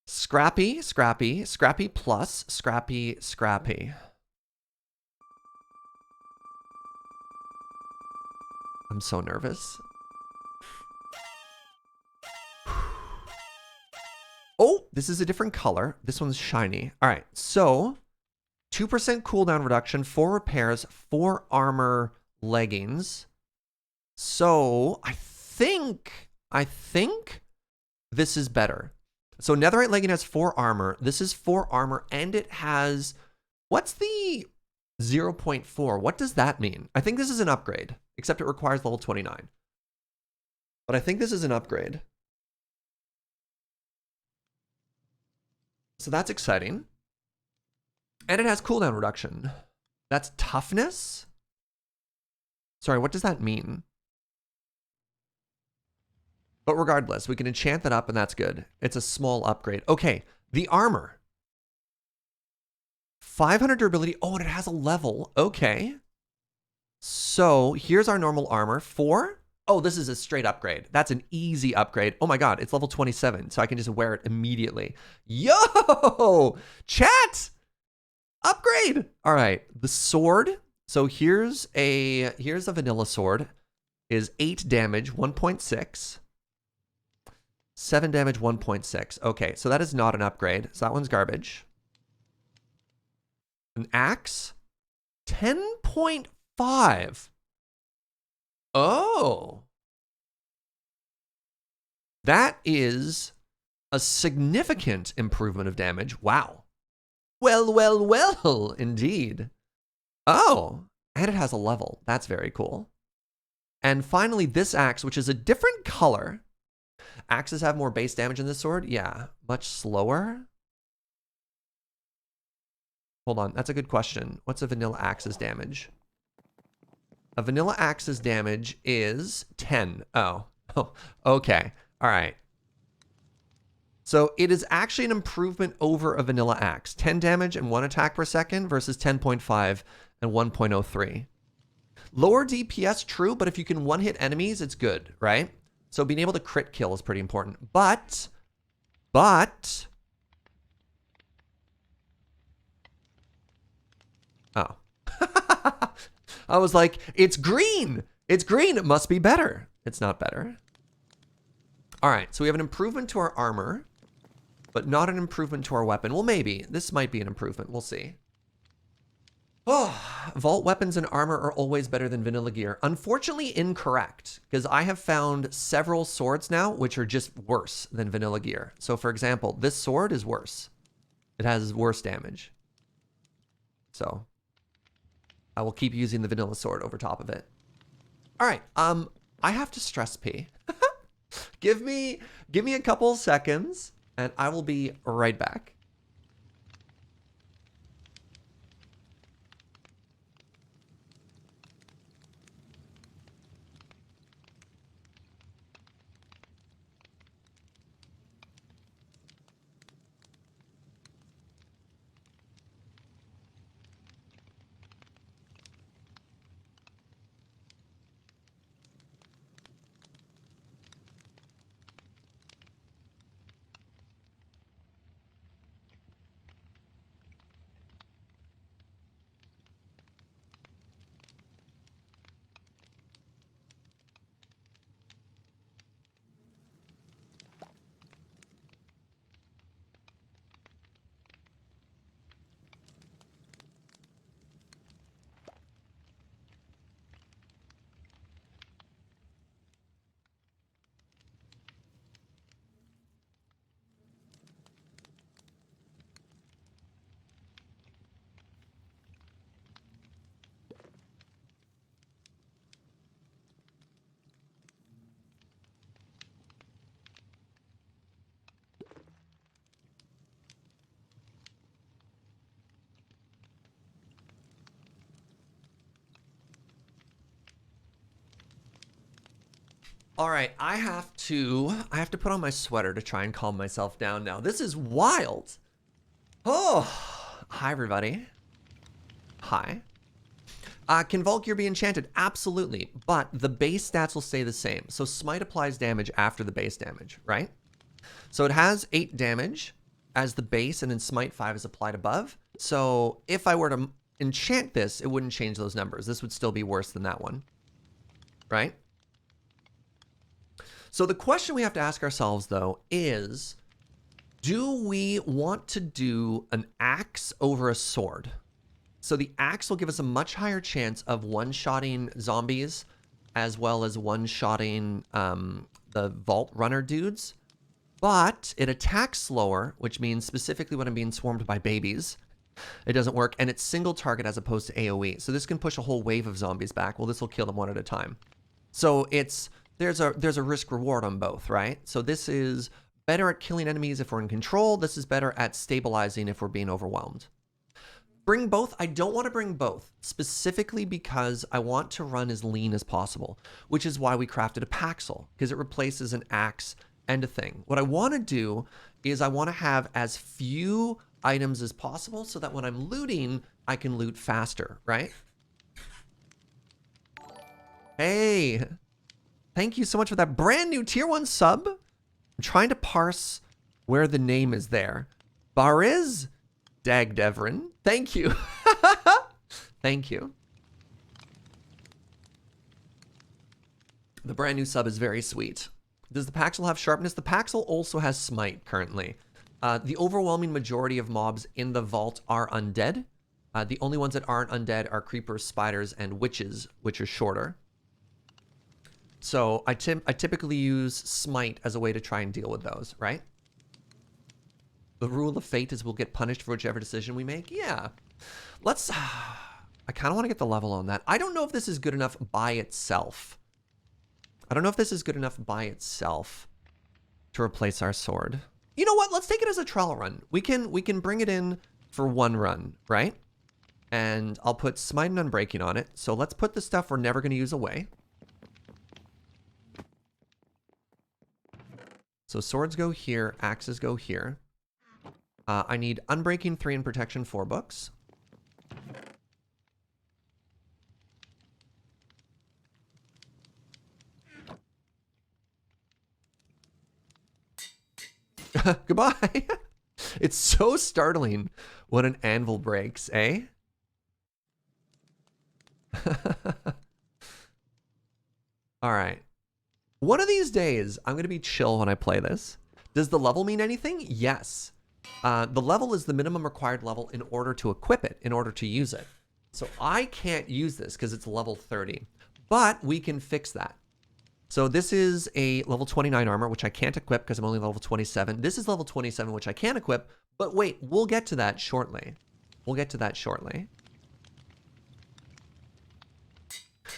Scrappy, scrappy, scrappy plus, scrappy, scrappy. I'm so nervous. Oh, this is a different color. This one's shiny. All right, so 2% cooldown reduction, 4 repairs, 4 armor leggings. So I think this is better. So netherite legging has 4 armor. This is 4 armor, and it has, what's the 0.4? What does that mean? I think this is an upgrade, except it requires level 29. But I think this is an upgrade. So that's exciting. And it has cooldown reduction. That's toughness? Sorry, what does that mean? But regardless, we can enchant that up and that's good. It's a small upgrade. Okay, the armor. 500 durability. Oh, and it has a level. Okay. So here's our normal armor. 4. Oh, this is a straight upgrade. That's an easy upgrade. Oh my God, it's level 27. So I can just wear it immediately. Yo, chat, upgrade. All right, the sword. So here's a vanilla sword. Is 8 damage, 1.6. 7 damage, 1.6. Okay, so that is not an upgrade. So that one's garbage. An axe, 10.5. Oh. That is a significant improvement of damage. Wow. Well, well, well, indeed. Oh, and it has a level. That's very cool. And finally, this axe, which is a different color. Axes have more base damage than this sword? Yeah, much slower. Hold on, that's a good question. What's a vanilla axe's damage? A vanilla axe's damage is 10. Oh, okay. All right. So it is actually an improvement over a vanilla axe. 10 damage and 1 attack per second versus 10.5 and 1.03. Lower DPS, true, but if you can one-hit enemies, it's good, right? So being able to crit kill is pretty important. But... Oh. I was like, it's green. It's green. It must be better. It's not better. All right, so we have an improvement to our armor, but not an improvement to our weapon. Well, maybe. This might be an improvement. We'll see. Oh, vault weapons and armor are always better than vanilla gear. Unfortunately, incorrect, because I have found several swords now which are just worse than vanilla gear. So, for example, this sword is worse. It has worse damage. So, I will keep using the vanilla sword over top of it. All right, I have to stress pee. Give me a couple seconds, and I will be right back. All right, I have to put on my sweater to try and calm myself down now. This is wild. Oh, hi everybody. Hi. Can Vault Gear be enchanted? Absolutely, but the base stats will stay the same. So Smite applies damage after the base damage, right? So it has 8 damage as the base, and then Smite 5 is applied above. So if I were to enchant this, it wouldn't change those numbers. This would still be worse than that one. right? So the question we have to ask ourselves, though, is do we want to do an axe over a sword? So the axe will give us a much higher chance of one-shotting zombies as well as one-shotting the vault runner dudes. But it attacks slower, which means specifically when I'm being swarmed by babies, it doesn't work. And it's single target as opposed to AoE. So this can push a whole wave of zombies back. Well, this will kill them one at a time. So there's a risk reward on both, right? So this is better at killing enemies if we're in control. This is better at stabilizing if we're being overwhelmed. Bring both. I don't want to bring both, specifically because I want to run as lean as possible, which is why we crafted a Paxel, because it replaces an axe and a thing. What I want to do is I want to have as few items as possible so that when I'm looting, I can loot faster, right? Hey, thank you so much for that brand new tier 1 sub. I'm trying to parse where the name is there. Bariz Dagdevrin. Thank you. Thank you. The brand new sub is very sweet. Does the Paxel have sharpness? The Paxel also has smite currently. The overwhelming majority of mobs in the vault are undead. The only ones that aren't undead are creepers, spiders, and witches, which are shorter. So I typically use smite as a way to try and deal with those, right? The rule of fate is we'll get punished for whichever decision we make. Yeah. Let's... I kind of want to get the level on that. I don't know if this is good enough by itself. I don't know if this is good enough by itself to replace our sword. You know what? Let's take it as a trial run. We can bring it in for one run, right? And I'll put smite and unbreaking on it. So let's put the stuff we're never going to use away. So swords go here, axes go here. I need unbreaking 3 and protection 4 books. Goodbye. It's so startling when an anvil breaks, eh? All right. One of these days, I'm going to be chill when I play this. Does the level mean anything? Yes. The level is the minimum required level in order to equip it, in order to use it. So I can't use this because it's level 30, but we can fix that. So this is a level 29 armor, which I can't equip because I'm only level 27. This is level 27, which I can equip, but wait, we'll get to that shortly. We'll get to that shortly.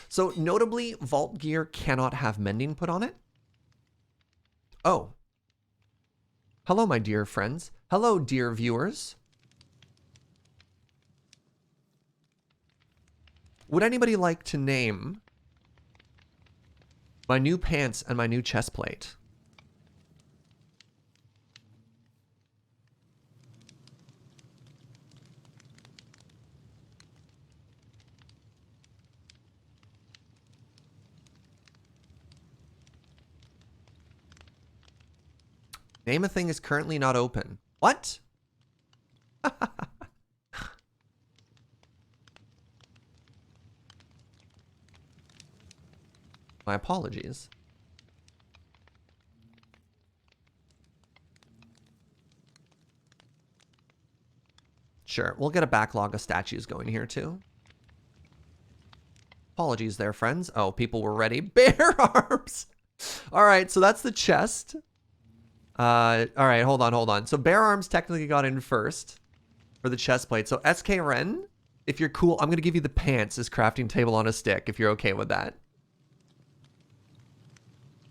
So notably, vault gear cannot have mending put on it. Oh. Hello, my dear friends. Hello, dear viewers. Would anybody like to name my new pants and my new chest plate? Name a thing is currently not open. What? My apologies. Sure, we'll get a backlog of statues going here too. Apologies there, friends. Oh, people were ready. Bear arms! All right, so that's the chest. All right, hold on. So bear arms technically got in first for the chest plate. So SK Ren, if you're cool, I'm going to give you the pants as crafting table on a stick if you're okay with that.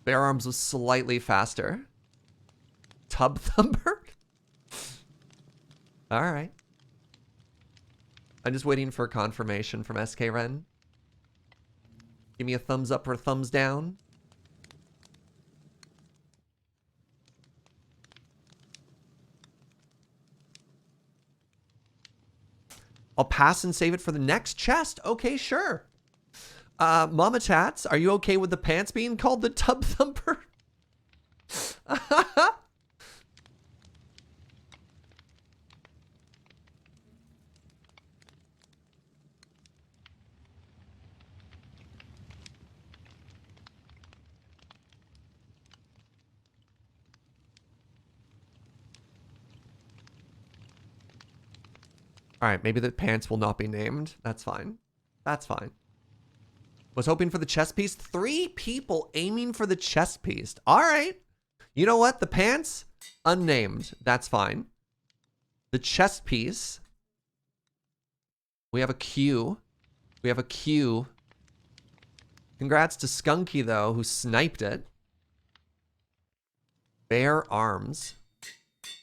Bear arms was slightly faster. Tub Thumper? All right. I'm just waiting for confirmation from SK Ren. Give me a thumbs up or a thumbs down. I'll pass and save it for the next chest. Okay, sure. Mama Tats, are you okay with the pants being called the Tub Thumper? All right, maybe the pants will not be named. That's fine. That's fine. Was hoping for the chest piece. 3 people aiming for the chest piece. All right. You know what? The pants, unnamed. That's fine. The chest piece. We have a Q. We have a Q. Congrats to Skunky, though, who sniped it. Bare arms.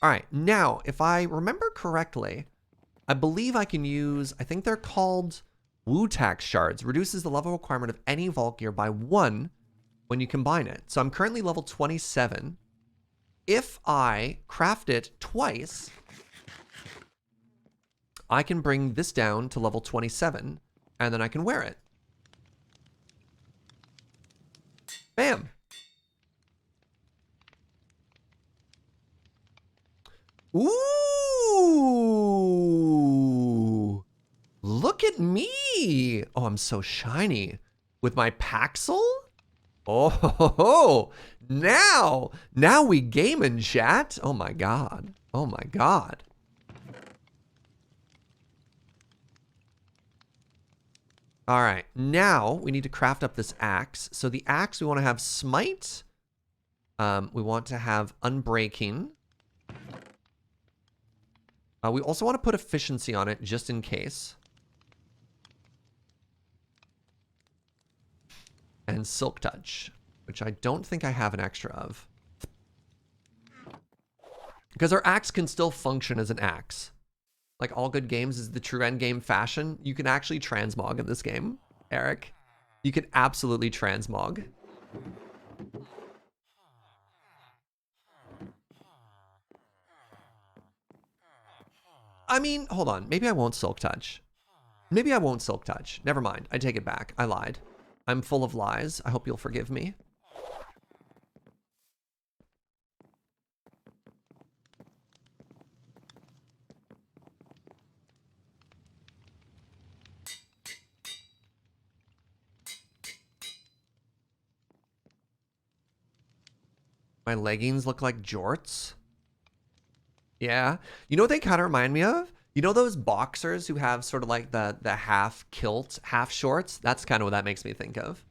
All right. Now, if I remember correctly, I believe I can use, I think they're called Modpack shards. Reduces the level requirement of any vault gear by 1 when you combine it. So I'm currently level 27. If I craft it twice, I can bring this down to level 27, and then I can wear it. Bam. Ooh. Look at me. Oh, I'm so shiny. With my Paxel? Oh, now we game in chat. Oh my God. Oh my God. All right, now we need to craft up this axe. So the axe, we want to have smite. We want to have unbreaking. We also want to put efficiency on it just in case. And silk touch, which I don't think I have an extra of. Because our axe can still function as an axe. Like all good games is the true end game fashion. You can actually transmog in this game, Eric. You can absolutely transmog. I mean, hold on. Maybe I won't silk touch. Maybe I won't silk touch. Never mind. I take it back. I lied. I'm full of lies. I hope you'll forgive me. My leggings look like jorts. Yeah. You know what they kind of remind me of? You know those boxers who have sort of like the half kilt, half shorts? That's kind of what that makes me think of.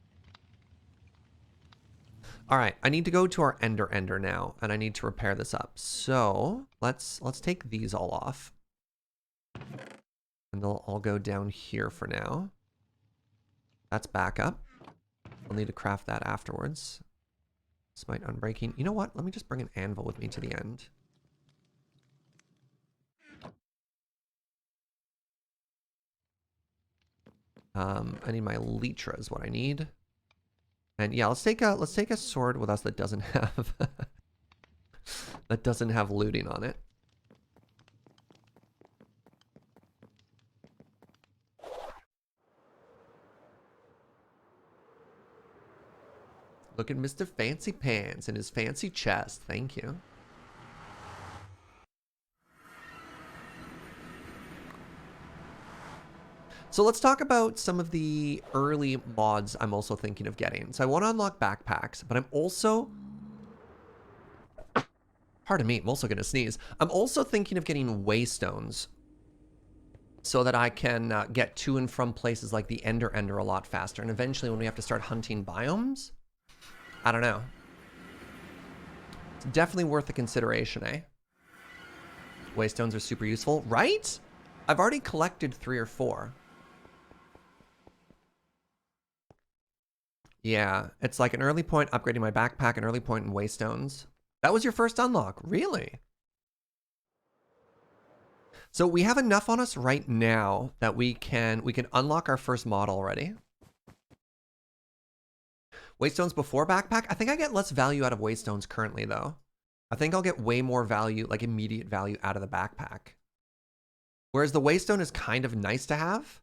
All right, I need to go to our ender now, and I need to repair this up. So let's take these all off. And they'll all go down here for now. That's backup. I'll need to craft that afterwards. Smite unbreaking. You know what? Let me just bring an anvil with me to the end. I need my Lytra is what I need. And yeah, let's take a sword with us that doesn't have that doesn't have looting on it. Look at Mr. Fancy Pants and his fancy chest. Thank you. So let's talk about some of the early mods I'm also thinking of getting. So I want to unlock backpacks, but I'm also... Pardon me, I'm also going to sneeze. I'm also thinking of getting waystones so that I can get to and from places like the Ender a lot faster. And eventually when we have to start hunting biomes, I don't know. It's definitely worth a consideration, eh? Waystones are super useful, right? I've already collected 3 or 4. Yeah, it's like an early point upgrading my backpack, an early point in waystones. That was your first unlock, really? So we have enough on us right now that we can unlock our first mod already. Waystones before backpack? I think I get less value out of waystones currently though. I think I'll get way more value, like immediate value out of the backpack. Whereas the waystone is kind of nice to have.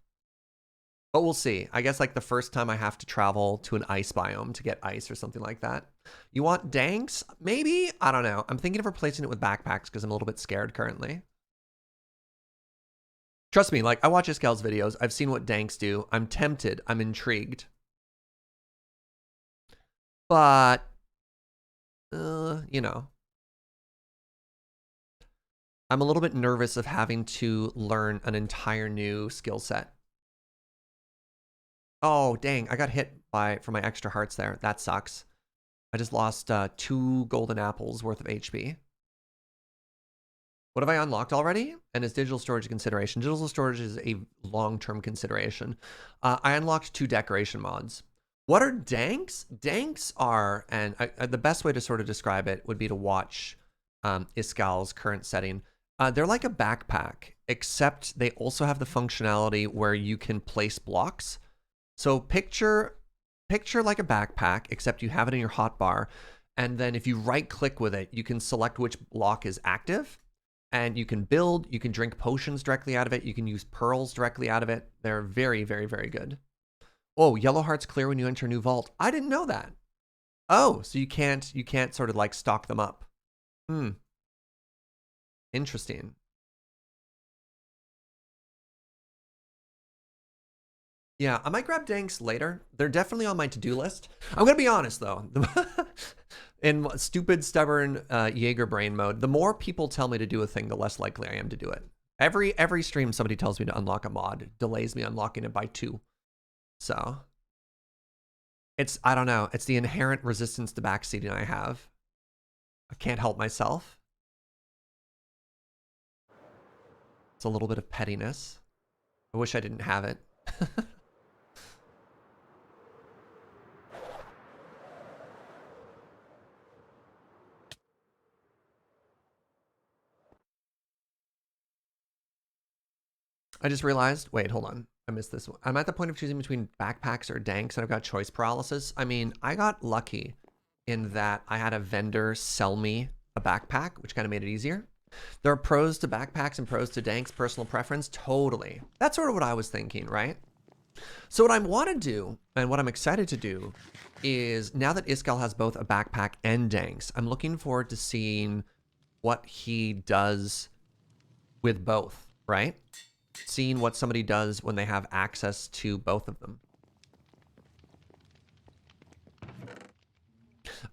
But we'll see. I guess like the first time I have to travel to an ice biome to get ice or something like that. You want danks? Maybe? I don't know. I'm thinking of replacing it with backpacks because I'm a little bit scared currently. Trust me, like I watch Escal's videos. I've seen what danks do. I'm tempted. I'm intrigued. But, you know. I'm a little bit nervous of having to learn an entire new skill set. Oh, dang, I got hit for my extra hearts there. That sucks. I just lost 2 golden apples worth of HP. What have I unlocked already? And is digital storage a consideration? Digital storage is a long-term consideration. I unlocked 2 decoration mods. What are danks? Danks are, and the best way to sort of describe it would be to watch Iskal's current setting. They're like a backpack, except they also have the functionality where you can place blocks. So picture like a backpack, except you have it in your hotbar, and then if you right-click with it, you can select which block is active, and you can build, you can drink potions directly out of it, you can use pearls directly out of it. They're very, very, very good. Oh, yellow hearts clear when you enter a new vault. I didn't know that. Oh, so you can't sort of like stock them up. Interesting. Yeah, I might grab danks later. They're definitely on my to-do list. I'm gonna be honest though. In stupid, stubborn Jaeger brain mode, the more people tell me to do a thing, the less likely I am to do it. Every stream somebody tells me to unlock a mod, it delays me unlocking it by 2. So I don't know, it's the inherent resistance to backseating I have. I can't help myself. It's a little bit of pettiness. I wish I didn't have it. I just realized, wait, hold on. I missed this one. I'm at the point of choosing between backpacks or danks, and I've got choice paralysis. I mean, I got lucky in that I had a vendor sell me a backpack, which kind of made it easier. There are pros to backpacks and pros to danks, personal preference, totally. That's sort of what I was thinking, right? So what I want to do, and what I'm excited to do, is now that Iskal has both a backpack and danks, I'm looking forward to seeing what he does with both, right? Seeing what somebody does when they have access to both of them.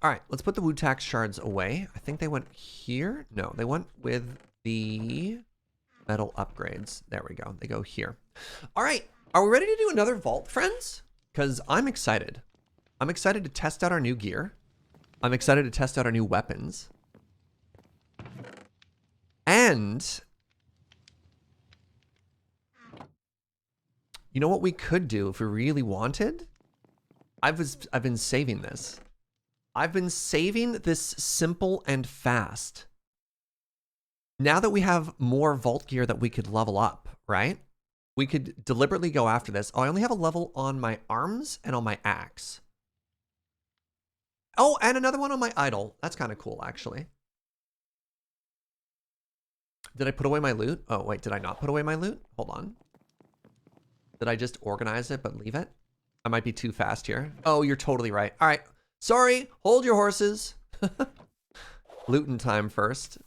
All right, let's put the Wu-Tax shards away. I think they went here. No, they went with the metal upgrades. There we go. They go here. All right, are we ready to do another vault, friends? Because I'm excited. I'm excited to test out our new gear. I'm excited to test out our new weapons. And you know what we could do if we really wanted? I've been saving this. I've been saving this simple and fast. Now that we have more vault gear that we could level up, right? We could deliberately go after this. Oh, I only have a level on my arms and on my axe. Oh, and another one on my idol. That's kind of cool, actually. Did I put away my loot? Oh, wait, did I not put away my loot? Hold on. Did I just organize it but leave it? I might be too fast here. Oh, you're totally right. All right. Sorry. Hold your horses. Looting time first.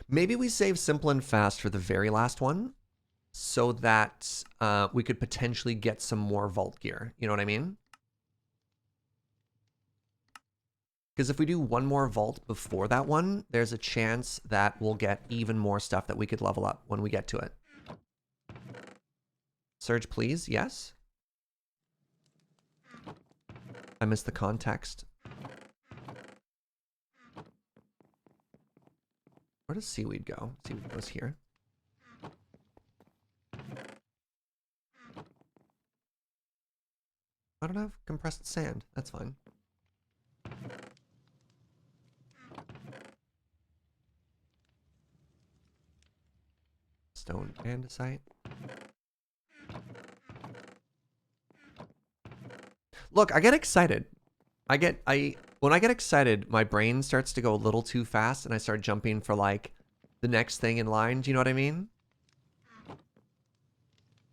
Maybe we save simple and fast for the very last one so that we could potentially get some more vault gear. You know what I mean? Because if we do one more vault before that one, there's a chance that we'll get even more stuff that we could level up when we get to it. Surge, please. Yes. I missed the context. Where does seaweed go? Seaweed goes here. I don't have compressed sand. That's fine. Stone andesite. Look, I get excited. When I get excited, my brain starts to go a little too fast and I start jumping for like the next thing in line. Do you know what I mean?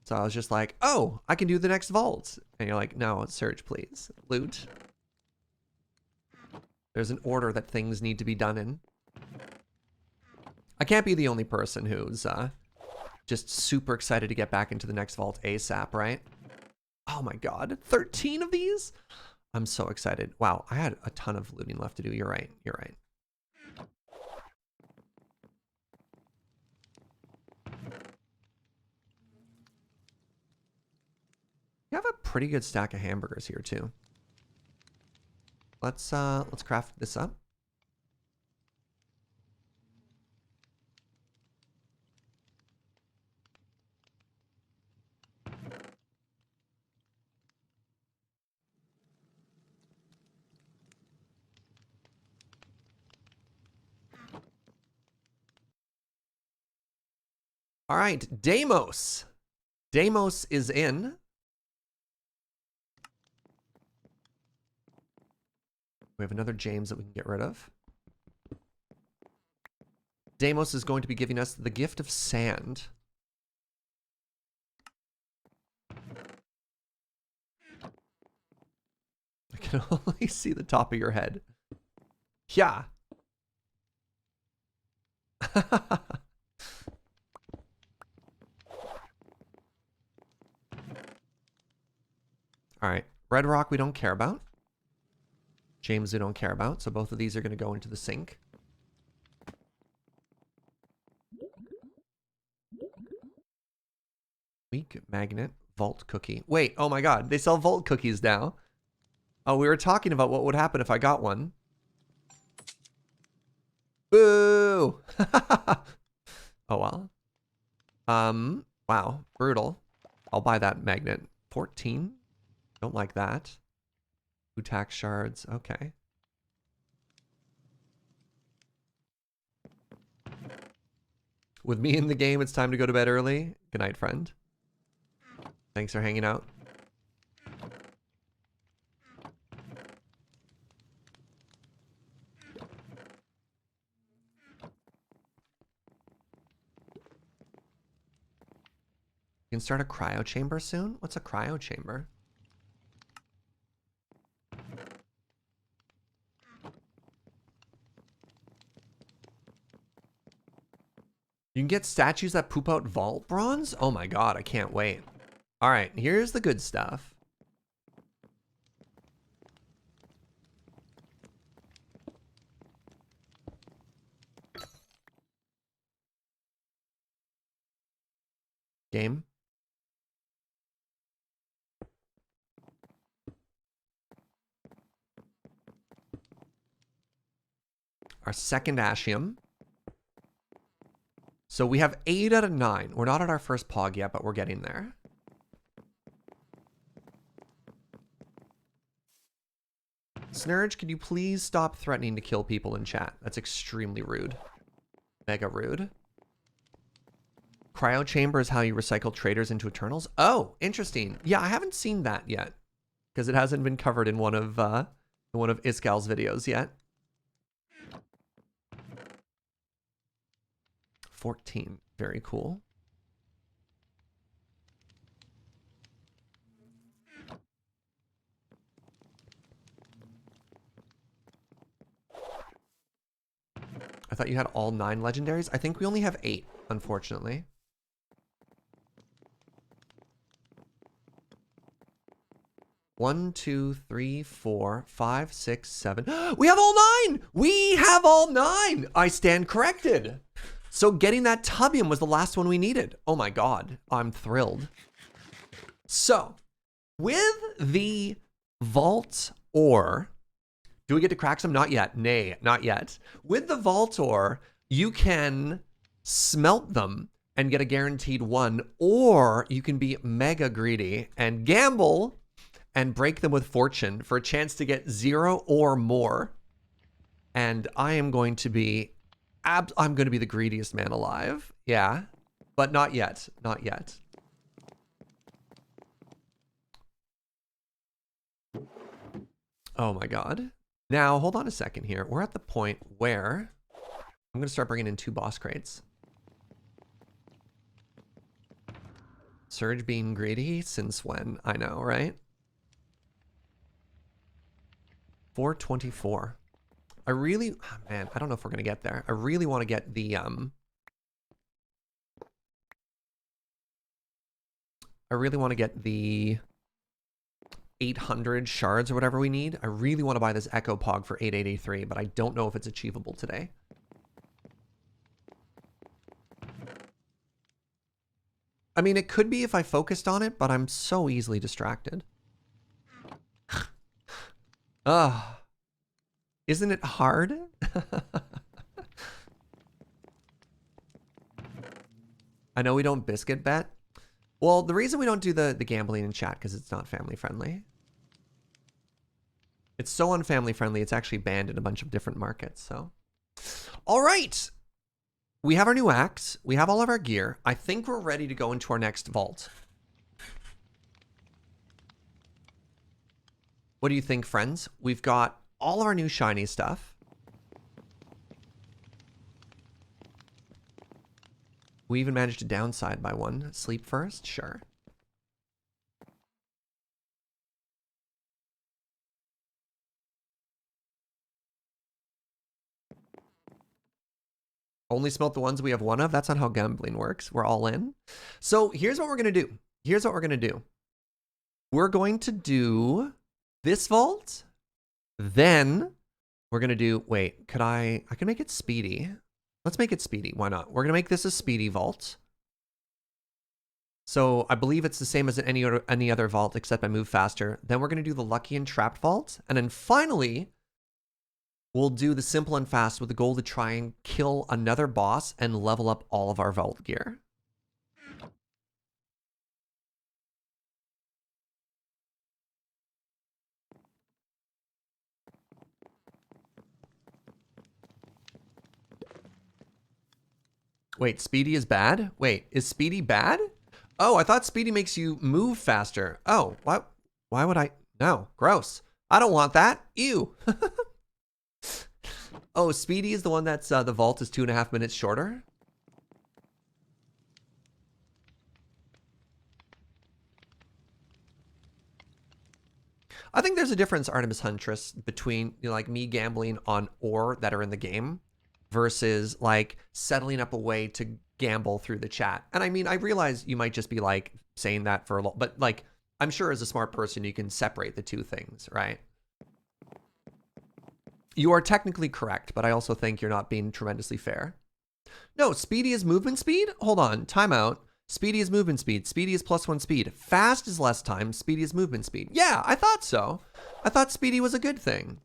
So I was just like, oh, I can do the next vault. And you're like, no, search, please. Loot. There's an order that things need to be done in. I can't be the only person who's just super excited to get back into the next vault ASAP, right? Oh my god, 13 of these? I'm so excited. Wow, I had a ton of looting left to do. You're right. You're right. You have a pretty good stack of hamburgers here too. Let's craft this up. All right, Deimos. Deimos is in. We have another James that we can get rid of. Deimos is going to be giving us the gift of sand. I can only see the top of your head. Yeah. All right. Red rock we don't care about. James we don't care about. So both of these are going to go into the sink. Weak magnet. Vault cookie. Wait. Oh my god. They sell vault cookies now. Oh, we were talking about what would happen if I got one. Boo! Oh well. Wow. Brutal. I'll buy that magnet. 14? Don't like that. Modpack shards. Okay. With me in the game, it's time to go to bed early. Good night, friend. Thanks for hanging out. You can start a cryo chamber soon? What's a cryo chamber? You can get statues that poop out vault bronze? Oh my god, I can't wait. All right, here's the good stuff. Game. Our second Ashium. So we have 8 out of 9. We're not at our first pog yet, but we're getting there. Snurge, can you please stop threatening to kill people in chat? That's extremely rude. Mega rude. Cryo chamber is how you recycle traders into Eternals. Oh, interesting. Yeah, I haven't seen that yet because it hasn't been covered in one of Iskal's videos yet. 14. Very cool. I thought you had all 9 legendaries. I think we only have 8, unfortunately. One, 2, 3, 4, 5, 6, 7. We have all 9! We have all 9! I stand corrected. So getting that tubium was the last one we needed. Oh my god, I'm thrilled. So, with the vault ore, do we get to crack some? Not yet. Nay, not yet. With the vault ore, you can smelt them and get a guaranteed 1, or you can be mega greedy and gamble and break them with fortune for a chance to get 0 or more. And I am going to be I'm going to be the greediest man alive. Yeah. But not yet. Not yet. Oh my god. Now, hold on a second here. We're at the point where I'm going to start bringing in 2 boss crates. Surge being greedy? Since when? I know, right? 424. I really, oh man, I don't know if we're going to get there. I really want to get the, I really want to get the 800 shards or whatever we need. I really want to buy this Echo Pog for 883, but I don't know if it's achievable today. I mean, it could be if I focused on it, but I'm so easily distracted. Ugh. Isn't it hard? I know we don't biscuit bet. Well, the reason we don't do the gambling in chat because it's not family friendly. It's so unfamily friendly, it's actually banned in a bunch of different markets, so. All right. We have our new axe. We have all of our gear. I think we're ready to go into our next vault. What do you think, friends? We've got all of our new shiny stuff. We even managed to downside by one. Sleep first? Sure. Only smelt the ones we have one of? That's not how gambling works. We're all in. So here's what we're going to do. Here's what we're going to do. We're going to do this vault. Then we're going to do, wait, I can make it speedy. Let's make it speedy. Why not? We're going to make this a speedy vault. So I believe it's the same as any other vault, except I move faster. Then we're going to do the lucky and trapped vault. And then finally, we'll do the simple and fast with the goal to try and kill another boss and level up all of our vault gear. Wait, speedy is bad? Wait, is speedy bad? Oh, I thought speedy makes you move faster. Oh, what? Why would I? No, gross. I don't want that. Ew. Oh, speedy is the one that's the vault is 2.5 minutes shorter. I think there's a difference, Artemis Huntress, between, you know, like me gambling on ore that are in the game versus like settling up a way to gamble through the chat. And I mean, I realize you might just be like saying that for a lot, but like, I'm sure as a smart person, you can separate the two things, right? You are technically correct, but I also think you're not being tremendously fair. No, speedy is movement speed? Hold on, timeout. Speedy is movement speed. Speedy is +1 speed. Fast is less time. Speedy is movement speed. Yeah, I thought so. I thought speedy was a good thing.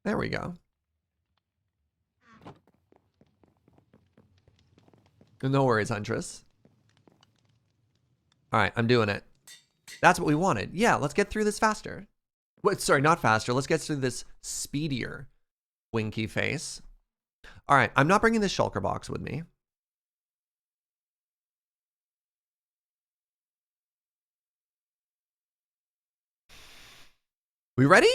There we go. No worries, Huntress. All right, I'm doing it. That's what we wanted. Yeah, let's get through this faster. Wait, sorry, not faster. Let's get through this speedier. Winky face. All right, I'm not bringing this shulker box with me. We ready?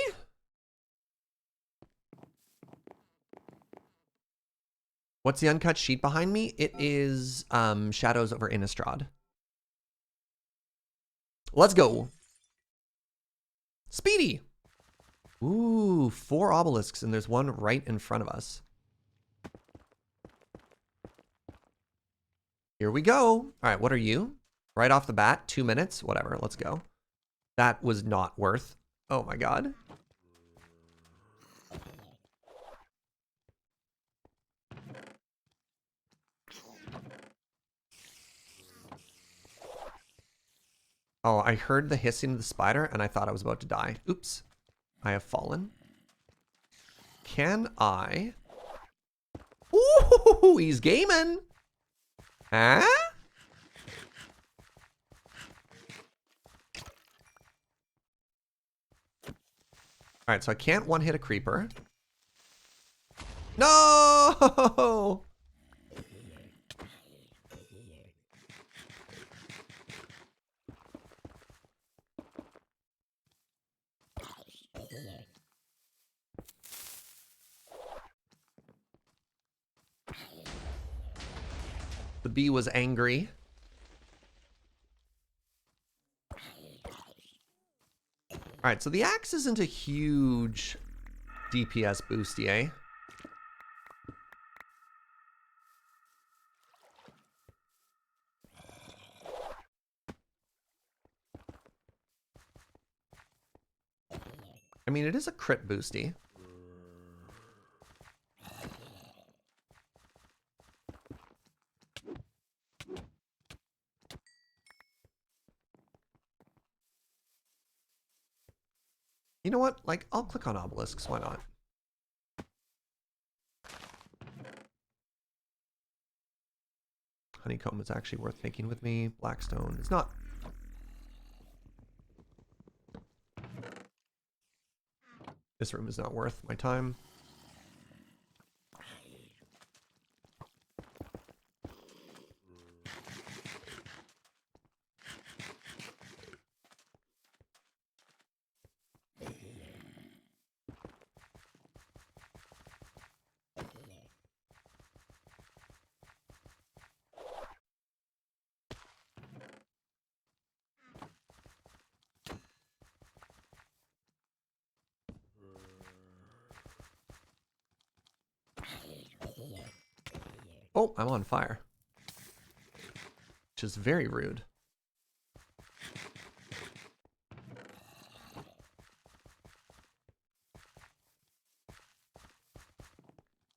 What's the uncut sheet behind me? It is Shadows over Innistrad. Let's go. Speedy. Ooh, 4 obelisks, and there's one right in front of us. Here we go. All right, what are you? Right off the bat, 2 minutes, whatever, let's go. That was not worth. Oh my God. Oh, I heard the hissing of the spider and I thought I was about to die. Oops. I have fallen. Can I? Ooh, he's gaming. Huh? All right, so I can't one-hit a creeper. No! The bee was angry. All right, so the axe isn't a huge DPS boosty, eh? I mean, it is a crit boosty. You know what? Like, I'll click on obelisks. Why not? Honeycomb is actually worth taking with me. Blackstone is not. This room is not worth my time. Oh, I'm on fire. Which is very rude.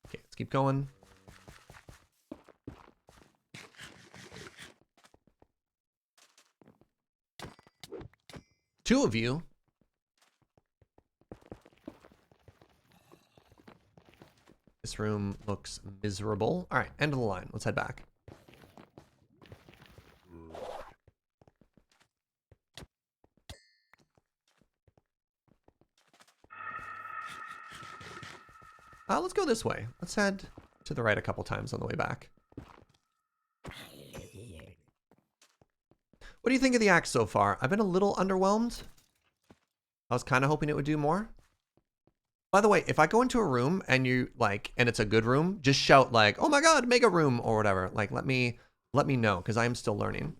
Okay, let's keep going. Two of you. This room looks miserable. All right, end of the line. Let's head back. Let's go this way. Let's head to the right a couple times on the way back. What do you think of the axe so far? I've been a little underwhelmed. I was kind of hoping it would do more. By the way, if I go into a room and you like, and it's a good room, just shout like, "Oh my God, mega room" or whatever. Like, let me know because I am still learning.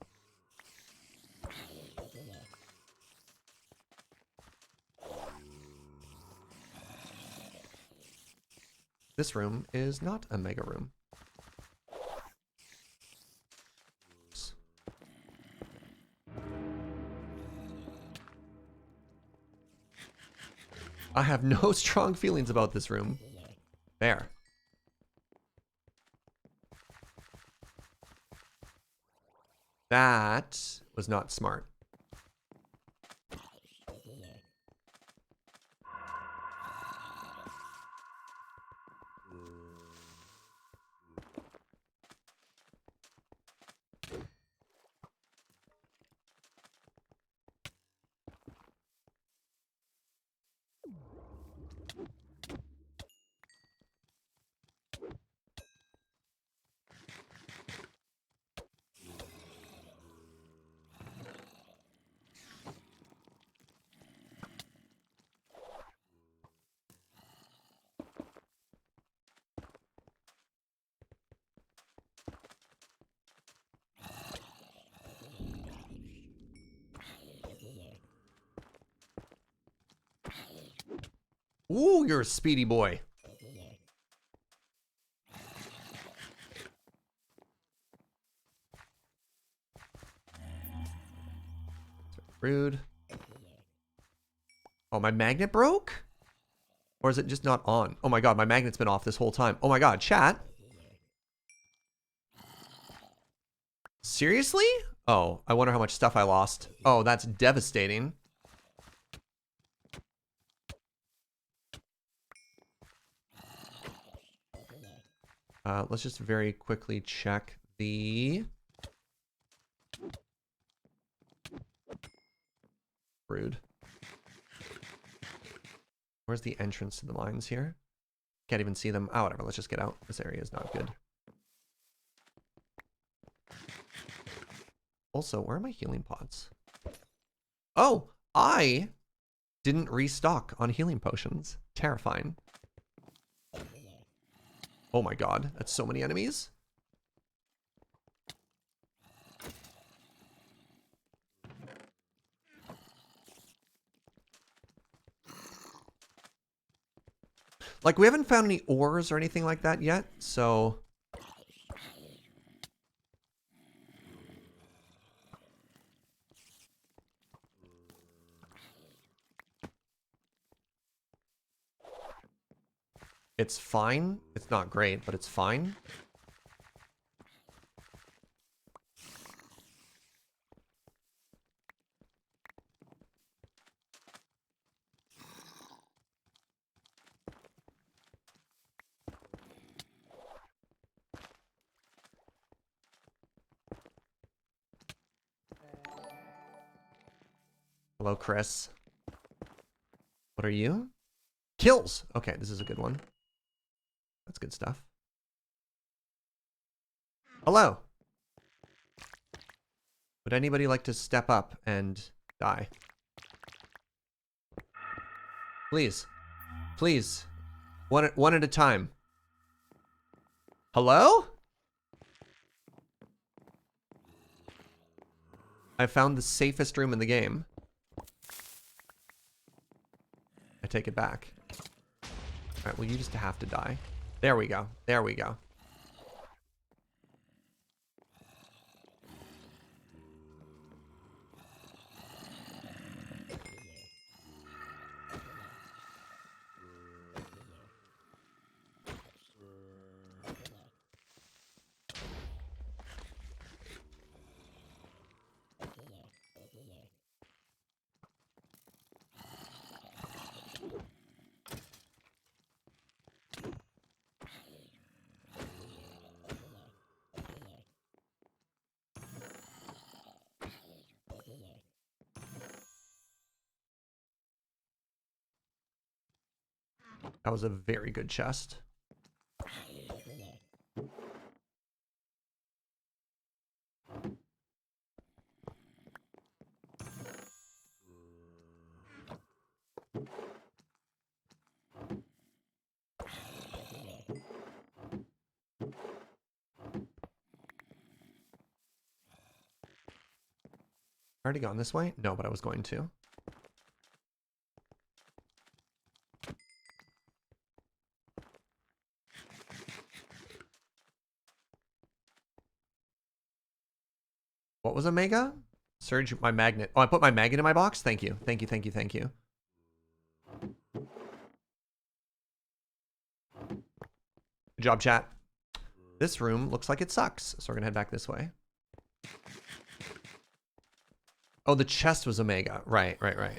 This room is not a mega room. I have no strong feelings about this room. There. That was not smart. Ooh, you're a speedy boy. Rude. Oh, my magnet broke? Or is it just not on? Oh my God, my magnet's been off this whole time. Oh my God, chat. Seriously? Oh, I wonder how much stuff I lost. Oh, that's devastating. Let's just very quickly check the... Rude. Where's the entrance to the mines here? Can't even see them. Oh, whatever. Let's just get out. This area is not good. Also, where are my healing pots? Oh, I didn't restock on healing potions. Terrifying. Oh my God, that's so many enemies. Like, we haven't found any ores or anything like that yet, so... It's fine. It's not great, but it's fine. Hello, Chris. What are you? Kills! Okay, this is a good one. That's good stuff. Hello! Would anybody like to step up and die? Please. Please. One at a time. Hello? I found the safest room in the game. I take it back. Alright, well, you just have to die. There we go. There we go. That was a very good chest. Already gone this way? No, but I was going to. What was Omega? Surge my magnet. Oh, I put my magnet in my box? Thank you. Thank you, thank you, thank you. Good job, chat. This room looks like it sucks, so we're gonna head back this way. Oh, the chest was Omega. Right, right, right.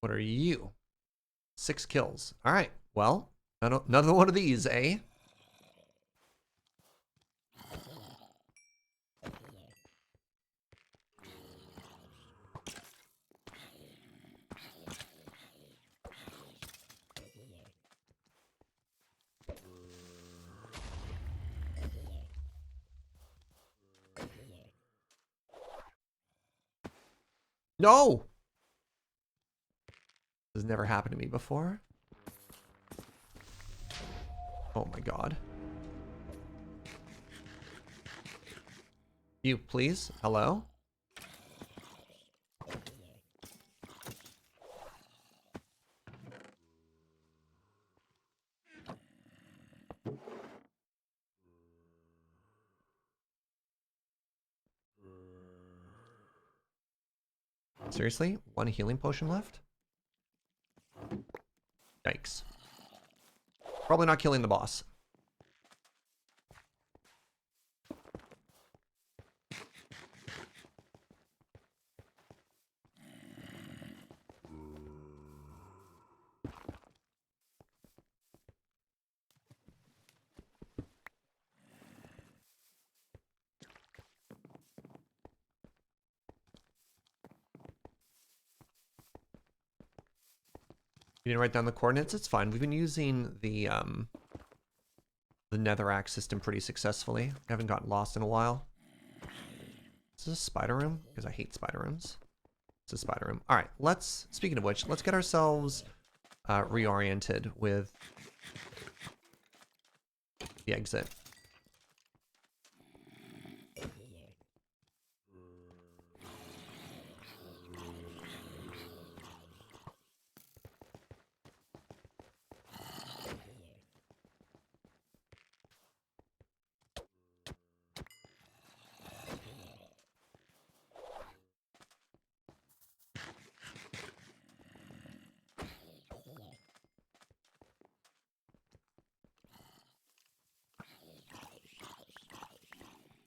What are you? 6 kills. All right. Well, another one of these, eh? No! This has never happened to me before. Oh my god. You, please? Hello? Seriously? 1 healing potion left? Yikes. Probably not killing the boss. You didn't write down the coordinates? It's fine. We've been using the netherrack system pretty successfully. I haven't gotten lost in a while. Is this a spider room? Because I hate spider rooms. It's a spider room. All right, let's, speaking of which, let's get ourselves reoriented with the exit.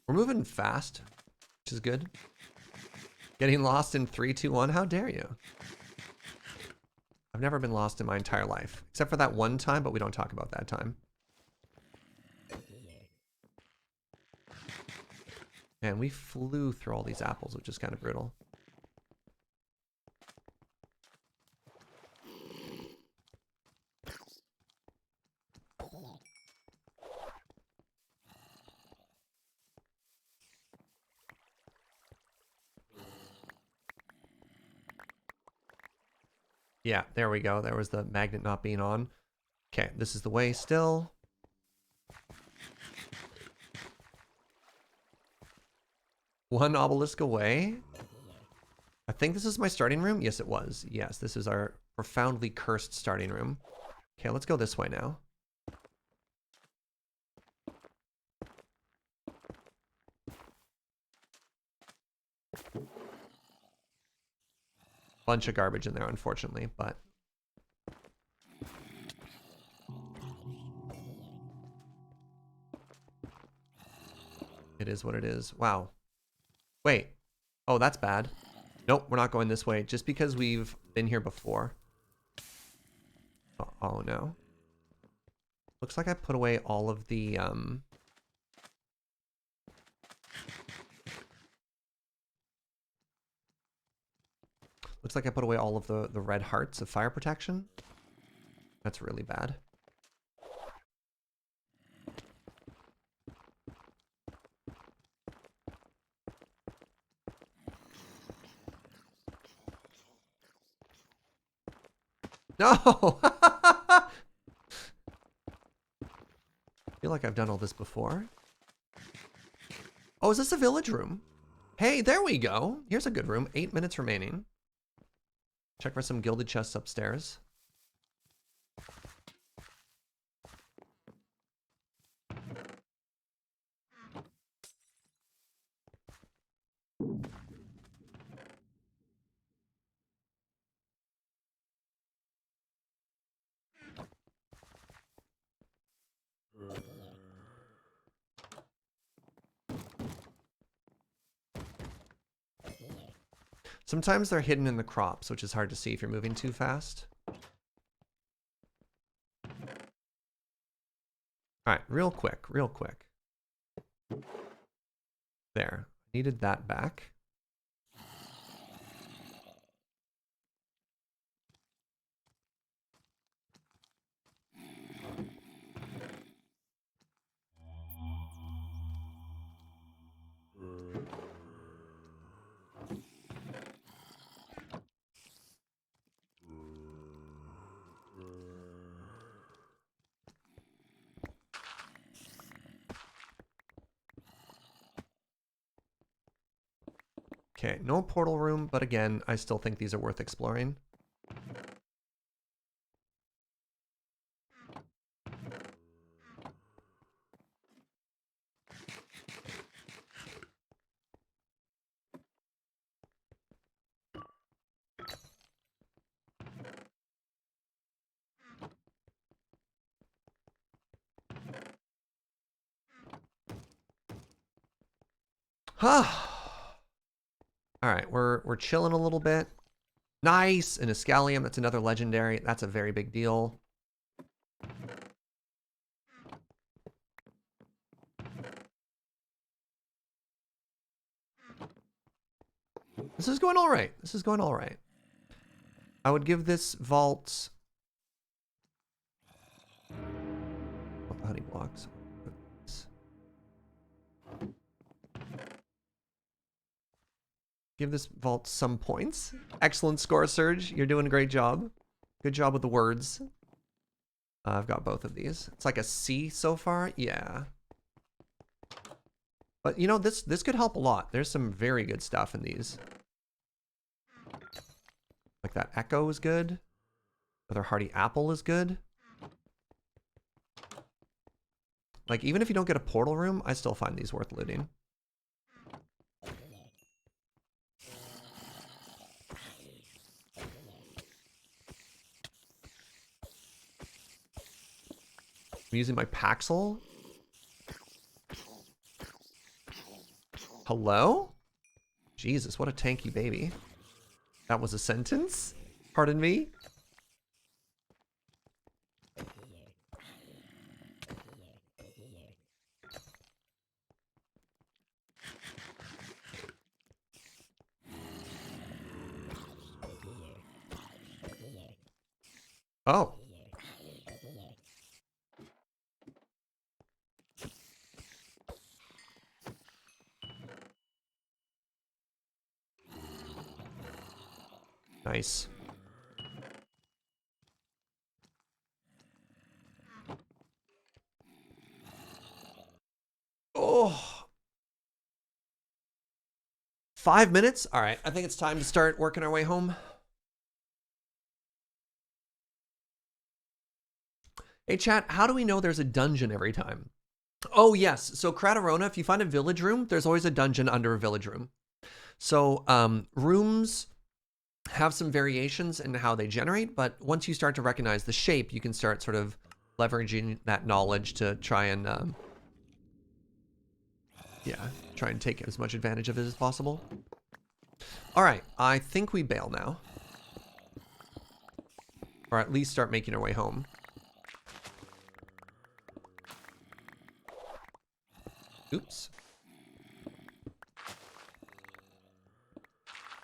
We're moving fast, which is good. Getting lost in 3, 2, 1. How dare you? I've never been lost in my entire life, except for that one time, but we don't talk about that time. Man, we flew through all these apples, which is kind of brutal. Yeah, there we go. There was the magnet not being on. Okay, this is the way still. One obelisk away. I think this is my starting room. Yes, it was. Yes, this is our profoundly cursed starting room. Okay, let's go this way now. Bunch of garbage in there, unfortunately, but it is what it is. Wow. Wait. Oh, that's bad. Nope, we're not going this way just because we've been here before. Oh no. Looks like I put away all of the looks like I put away all of the red hearts of fire protection. That's really bad. No! I feel like I've done all this before. Oh, is this a village room? Hey, there we go. Here's a good room. 8 minutes remaining. Check for some gilded chests upstairs. Sometimes they're hidden in the crops, which is hard to see if you're moving too fast. All right, real quick. There, needed that back. Okay, no portal room, but again, I still think these are worth exploring. Huh. All right, we're chilling a little bit. Nice, an Escalium. That's another legendary. That's a very big deal. This is going all right. This is going all right. I would give this vault. What the honey blocks? Give this vault some points. Excellent score, Surge. You're doing a great job. Good job with the words. I've got both of these. It's like a C so far. Yeah. But you know, this could help a lot. There's some very good stuff in these. Like that echo is good. Another hardy apple is good. Like, even if you don't get a portal room, I still find these worth looting. I'm using my Paxel. Hello? Jesus, what a tanky baby. That was a sentence? Pardon me? Oh. Nice. Oh. 5 minutes? All right, I think it's time to start working our way home. Hey chat, how do we know there's a dungeon every time? Oh yes, so Kratarona, if you find a village room, there's always a dungeon under a village room. So rooms have some variations in how they generate, but once you start to recognize the shape, you can start sort of leveraging that knowledge to try and try and take as much advantage of it as possible. All right, I think we bail now. Or at least start making our way home. Oops.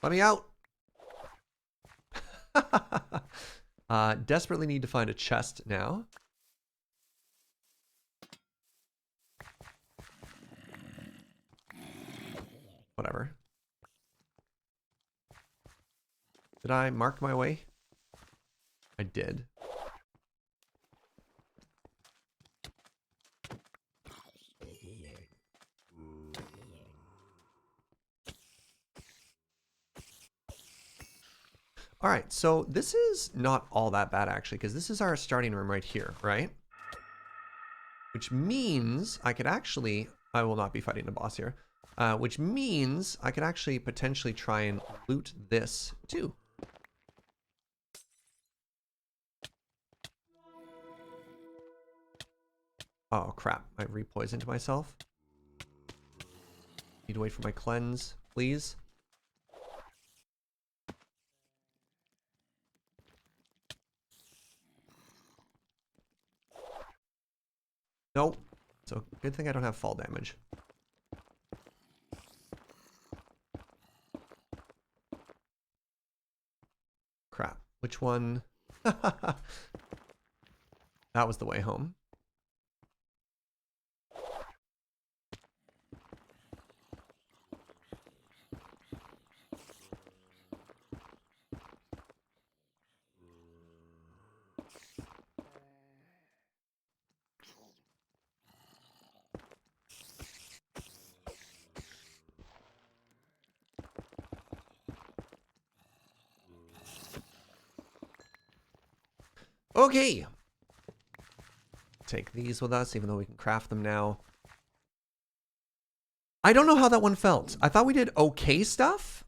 Let me out. Desperately need to find a chest now. Whatever. Did I mark my way? I did. All right, so this is not all that bad actually, because this is our starting room right here, right? Which means I could actually, I will not be fighting the boss here, which means I could actually potentially try and loot this too. Oh crap, I re-poisoned myself. Need to wait for my cleanse, please. Nope. So good thing I don't have fall damage. Crap. Which one? That was the way home. Okay. Take these with us, even though we can craft them now. I don't know how that one felt. I thought we did okay stuff.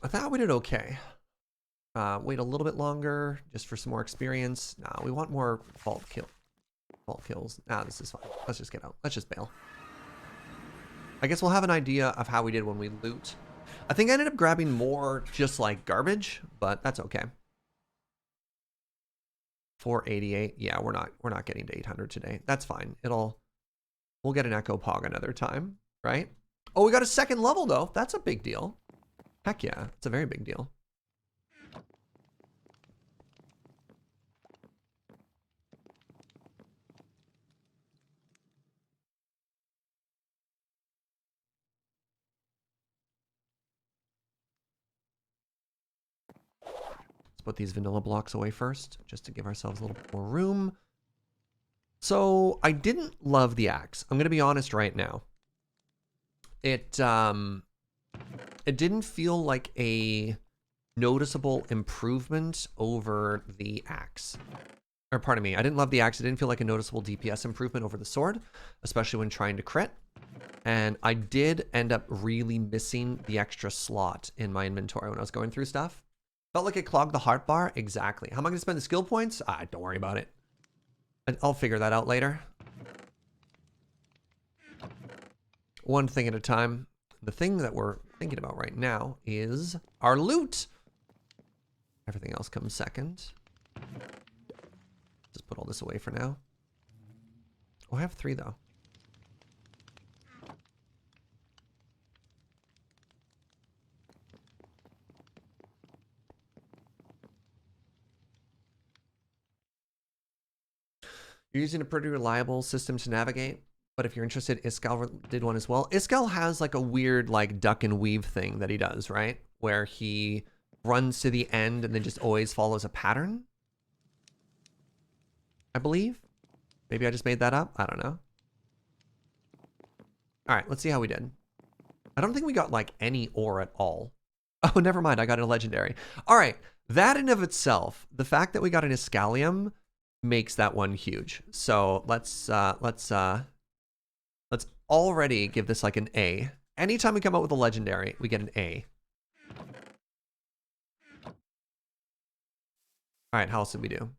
I thought we did okay. Wait a little bit longer, just for some more experience. Nah, we want more vault kills. Nah, this is fine. Let's just get out. Let's just bail. I guess we'll have an idea of how we did when we loot. I think I ended up grabbing more just like garbage, but that's okay. 488. Yeah, we're not getting to 800 today. That's fine. We'll get an Echo Pog another time, right? Oh, we got a second level though. That's a big deal. Heck yeah, it's a very big deal. Put these vanilla blocks away first, just to give ourselves a little bit more room. So I didn't love the axe. I'm going to be honest right now. It didn't feel like a noticeable improvement over the axe. Or pardon me, I didn't love the axe. It didn't feel like a noticeable DPS improvement over the sword, especially when trying to crit. And I did end up really missing the extra slot in my inventory when I was going through stuff. Felt like it clogged the heart bar. Exactly. How am I going to spend the skill points? Don't worry about it. I'll figure that out later. One thing at a time. The thing that we're thinking about right now is our loot. Everything else comes second. Just put all this away for now. Oh, I have 3 though. You're using a pretty reliable system to navigate, but if you're interested, Iscal did one as well. Iscal has like a weird like duck and weave thing that he does, right? Where he runs to the end and then just always follows a pattern. I believe. Maybe I just made that up. I don't know. All right, let's see how we did. I don't think we got like any ore at all. Oh, never mind. I got a legendary. All right. That in of itself, the fact that we got an Iscalium makes that one huge. So let's already give this like an A. Anytime we come out with a legendary, we get an A. All right, how else did we do?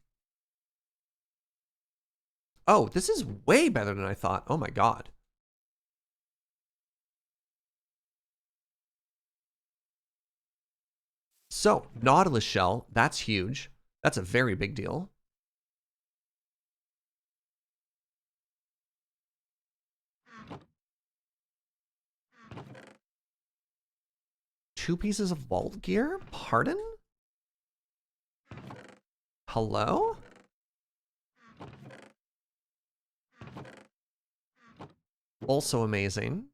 Oh, this is way better than I thought. Oh my god. So, Nautilus shell, that's huge. That's a very big deal. Two pieces of vault gear? Pardon? Hello? Also amazing.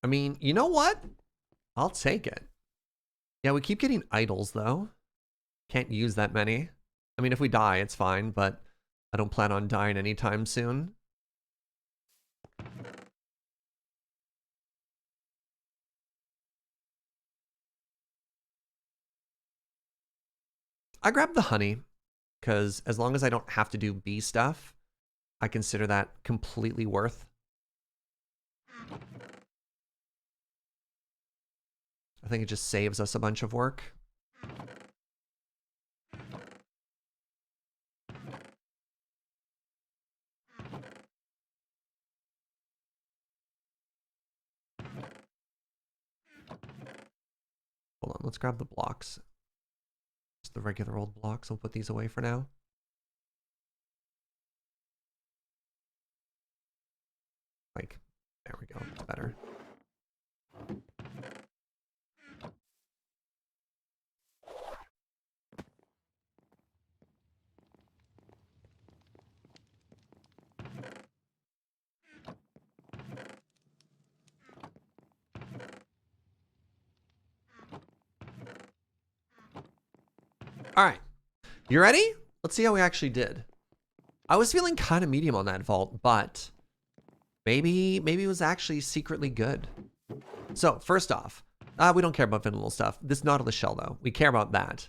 I mean, you know what? I'll take it. Yeah, we keep getting idols, though. Can't use that many. I mean, if we die, it's fine, but I don't plan on dying anytime soon. I grabbed the honey, because as long as I don't have to do bee stuff, I consider that completely worth. I think it just saves us a bunch of work. Hold on, let's grab the blocks. Just the regular old blocks. I'll put these away for now. Like, there we go. It's better. All right, you ready? Let's see how we actually did. I was feeling kind of medium on that vault, but maybe it was actually secretly good. So first off, we don't care about vanilla stuff. This Nautilus shell though, we care about that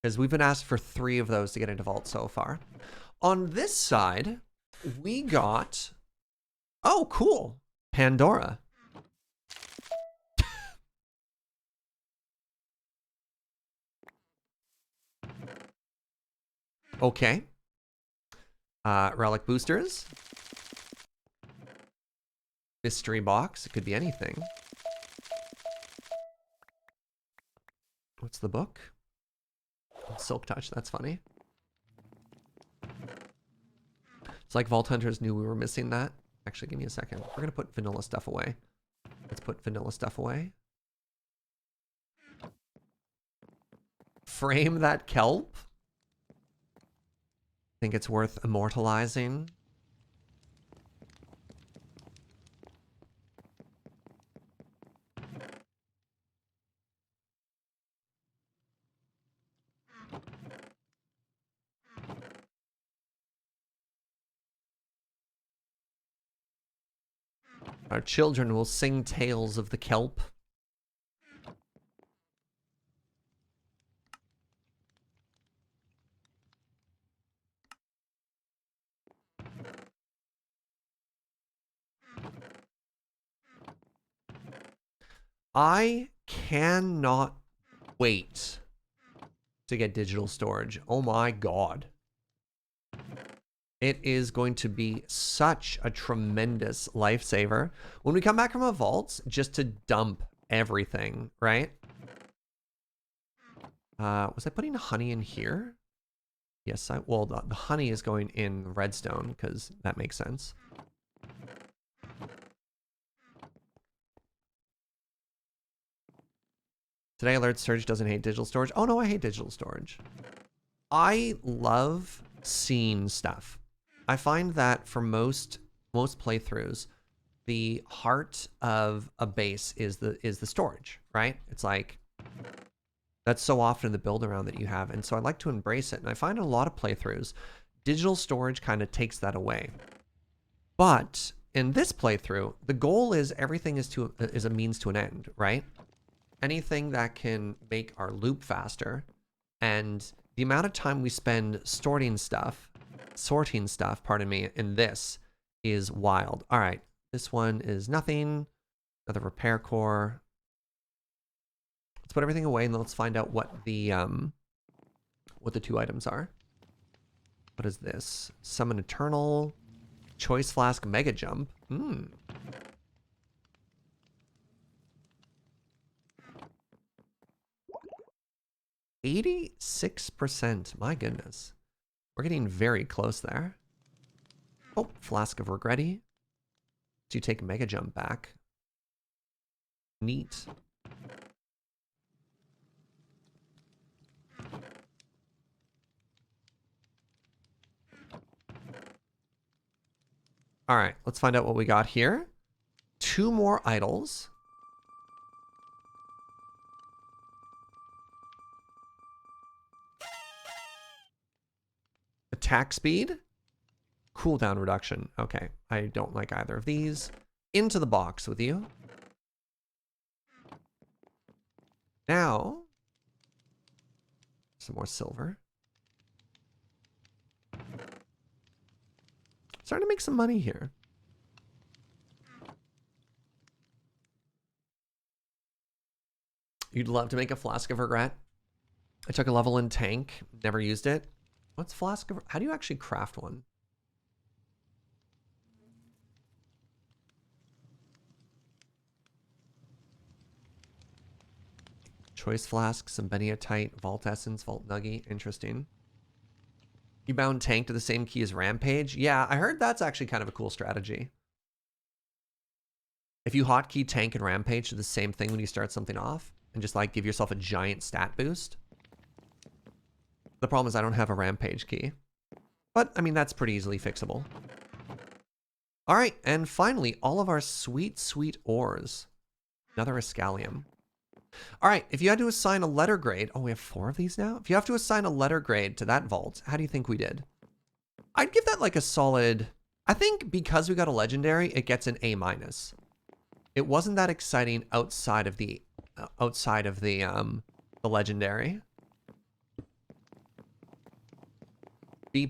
because we've been asked for 3 of those to get into vault so far. On this side, we got, oh cool, Pandora. Okay. Relic boosters. Mystery box. It could be anything. What's the book? Silk Touch. That's funny. It's like Vault Hunters knew we were missing that. Actually, give me a second. We're going to put vanilla stuff away. Let's put vanilla stuff away. Frame that kelp. Think it's worth immortalizing. Our children will sing tales of the kelp. I cannot wait to get digital storage. Oh my god. It is going to be such a tremendous lifesaver. When we come back from a vault, just to dump everything, right? Was I putting honey in here? Yes, well, the honey is going in redstone, because that makes sense. Today, Alert Surge doesn't hate digital storage. Oh no, I hate digital storage. I love seeing stuff. I find that for most playthroughs, the heart of a base is the storage, right? It's like that's so often the build around that you have, and so I like to embrace it. And I find in a lot of playthroughs, digital storage kind of takes that away. But in this playthrough, the goal is everything is a means to an end, right? Anything that can make our loop faster, and the amount of time we spend sorting stuff, pardon me, in this is wild. All right, this one is nothing. Another repair core. Let's put everything away and let's find out what the two items are. What is this? Summon Eternal, Choice Flask, Mega Jump. 86%. My goodness. We're getting very close there. Oh, Flask of Regretty. So you take Mega Jump back. Neat. All right, let's find out what we got here. 2 more idols. Attack speed. Cooldown reduction. Okay, I don't like either of these. Into the box with you. Now, some more silver. Starting to make some money here. You'd love to make a Flask of Regret. I took a level in tank, never used it. What's Flask of... How do you actually craft one? Choice Flask, some Beniatite, Vault Essence, Vault Nugget. Interesting. You bound tank to the same key as Rampage? Yeah, I heard that's actually kind of a cool strategy. If you hotkey tank and Rampage to the same thing when you start something off, and just like give yourself a giant stat boost. The problem is I don't have a Rampage key. But, I mean, that's pretty easily fixable. Alright, and finally, all of our sweet, sweet ores. Another Escalium. Alright, if you had to assign a letter grade... Oh, we have 4 of these now? If you have to assign a letter grade to that vault, how do you think we did? I'd give that like a solid... I think because we got a legendary, it gets an A-. It wasn't that exciting outside of the legendary. B+?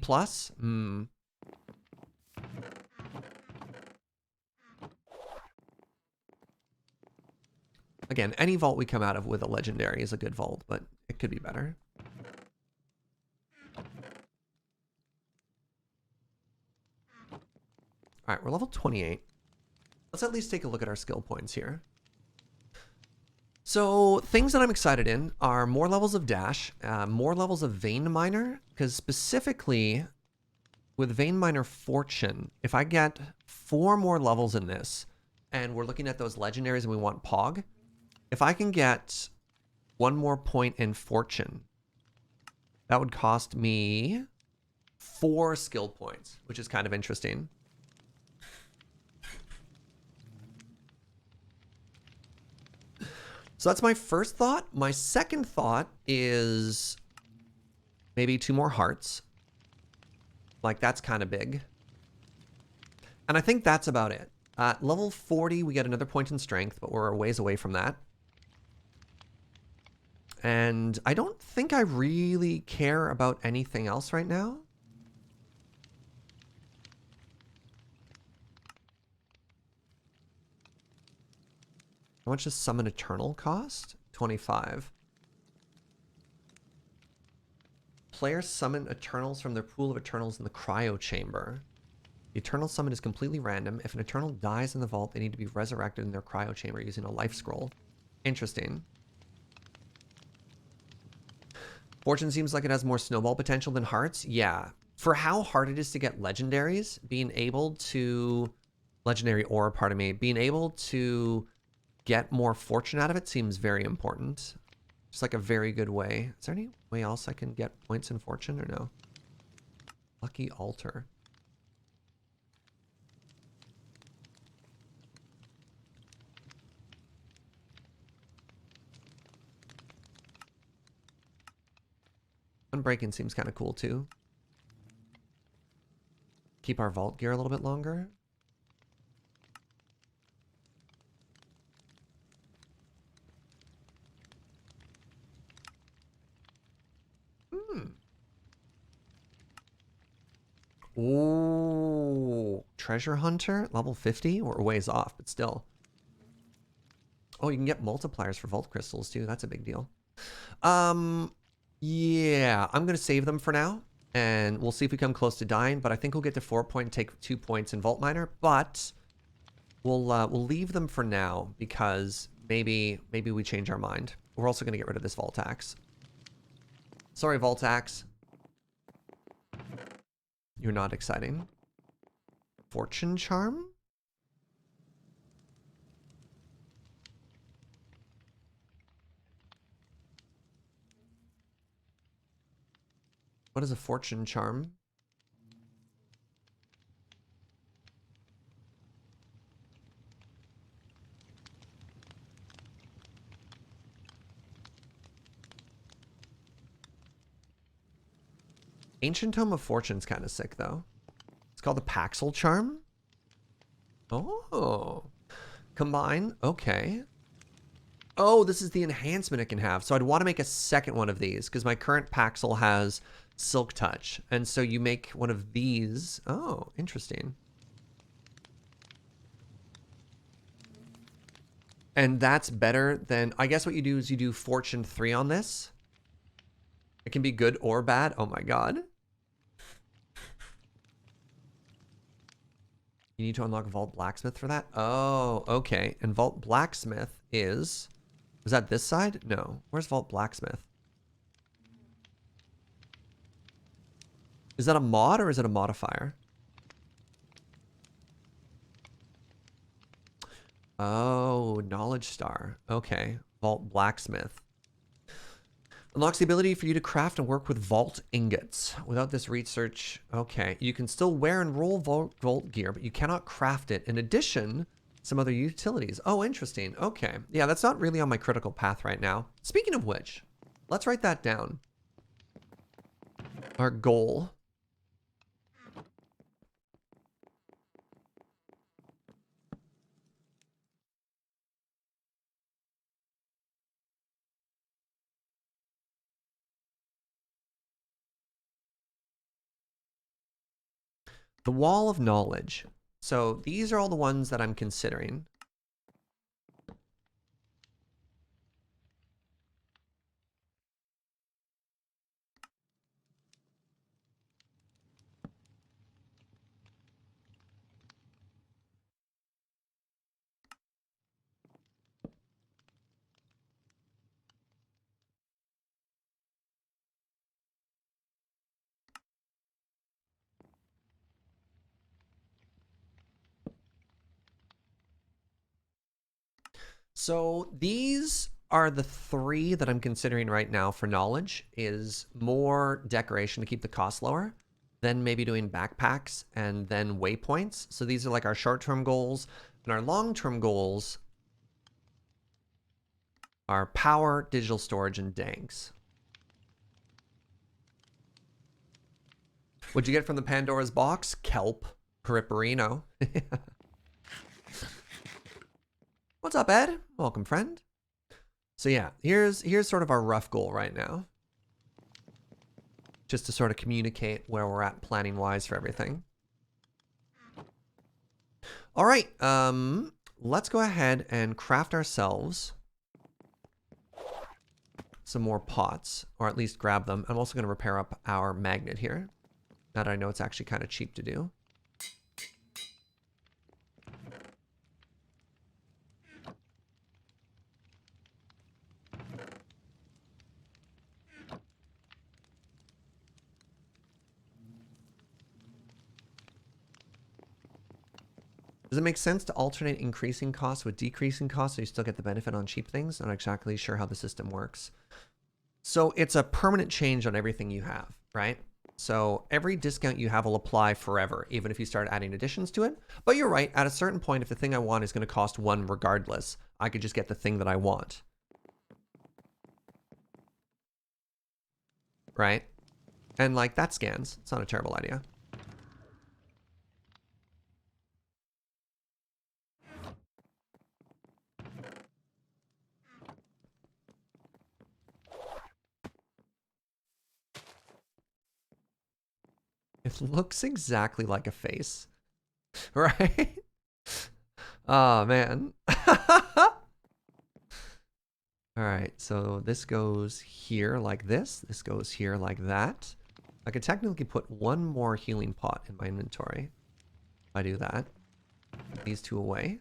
Again, any vault we come out of with a legendary is a good vault, but it could be better. All right, we're level 28. Let's at least take a look at our skill points here. So things that I'm excited in are more levels of dash, more levels of vein miner, because specifically with vein miner fortune, if I get 4 more levels in this, and we're looking at those legendaries and we want Pog, if I can get 1 more point in fortune, That would cost me 4 skill points, which is kind of interesting. So that's my first thought. My second thought is maybe 2 more hearts. Like, that's kind of big. And I think that's about it. At level 40, we get another point in strength, but we're a ways away from that. And I don't think I really care about anything else right now. How much does Summon Eternal cost? 25. Players summon Eternals from their pool of Eternals in the Cryo Chamber. The Eternal summon is completely random. If an Eternal dies in the vault, they need to be resurrected in their Cryo Chamber using a life scroll. Interesting. Fortune seems like it has more snowball potential than Hearts. Yeah. For how hard it is to get legendaries, being able to... Legendary ore, pardon me. Being able to get more fortune out of it seems very important. Just like a very good way. Is there any way else I can get points in fortune or no? Lucky altar. Unbreaking seems kind of cool too. Keep our vault gear a little bit longer. Ooh, treasure hunter, level 50? We're a ways off, but still. Oh, you can get multipliers for vault crystals too. That's a big deal. Yeah, I'm gonna save them for now, and we'll see if we come close to dying. But I think we'll get to 4 point and take 2 points in vault miner. But we'll leave them for now because maybe we change our mind. We're also gonna get rid of this vault axe. Sorry, vault axe. You're not exciting. Fortune charm? What is a fortune charm? Ancient Tome of Fortune's kind of sick, though. It's called the Paxel Charm. Oh. Combine. Okay. Oh, this is the enhancement it can have. So I'd want to make a second one of these because my current Paxel has Silk Touch. And so you make one of these. Oh, interesting. And that's better than... I guess what you do is you do Fortune 3 on this. It can be good or bad. Oh my god. You need to unlock Vault Blacksmith for that? Oh, okay. And Vault Blacksmith is... Was that this side? No. Where's Vault Blacksmith? Is that a mod or is it a modifier? Oh, Knowledge Star. Okay. Vault Blacksmith. Unlocks the ability for you to craft and work with vault ingots. Without this research, okay. You can still wear and roll vault gear, but you cannot craft it. In addition, some other utilities. Oh, interesting. Okay. Yeah, that's not really on my critical path right now. Speaking of which, let's write that down. Our goal. The Wall of Knowledge. So these are all the ones that I'm considering. So these are the three that I'm considering right now for knowledge. Is more decoration to keep the cost lower, then maybe doing backpacks, and then waypoints. So these are like our short-term goals, and our long-term goals are power, digital storage, and danks. What'd you get from the Pandora's box? Kelp. Periperino. What's up, Ed? Welcome, friend. So yeah, here's sort of our rough goal right now. Just to sort of communicate where we're at planning-wise for everything. All right, let's go ahead and craft ourselves some more pots, or at least grab them. I'm also going to repair up our magnet here. Now that I know it's actually kind of cheap to do. Does it make sense to alternate increasing costs with decreasing costs so you still get the benefit on cheap things? I'm not exactly sure how the system works. So it's a permanent change on everything you have, right? So every discount you have will apply forever, even if you start adding additions to it. But you're right, at a certain point, if the thing I want is going to cost 1 regardless, I could just get the thing that I want. Right? And like, that scans. It's not a terrible idea. It looks exactly like a face. Right? Oh, man. All right, so this goes here like this. This goes here like that. I could technically put 1 more healing pot in my inventory. If I do that. Put these 2 away.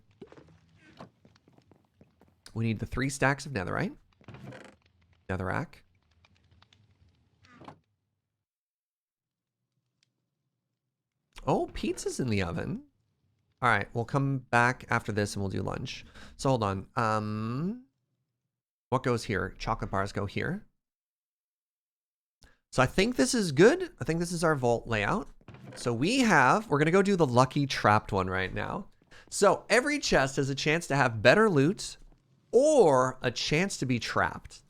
We need the 3 stacks of netherite. Netherrack. Oh, pizza's in the oven. All right, we'll come back after this and we'll do lunch. So hold on. What goes here? Chocolate bars go here. So I think this is good. I think this is our vault layout. So we're going to go do the lucky trapped one right now. So every chest has a chance to have better loot or a chance to be trapped.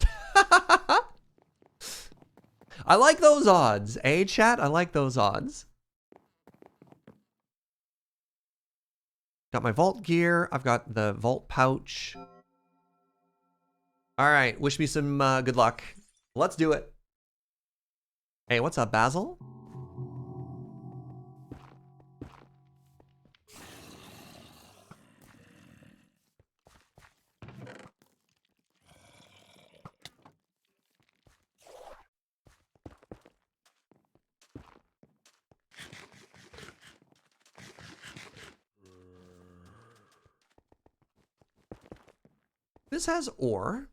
I like those odds, eh, chat? I like those odds. Got my vault gear. I've got the vault pouch. All right, wish me some good luck. Let's do it. Hey, what's up, Basil? This has ore.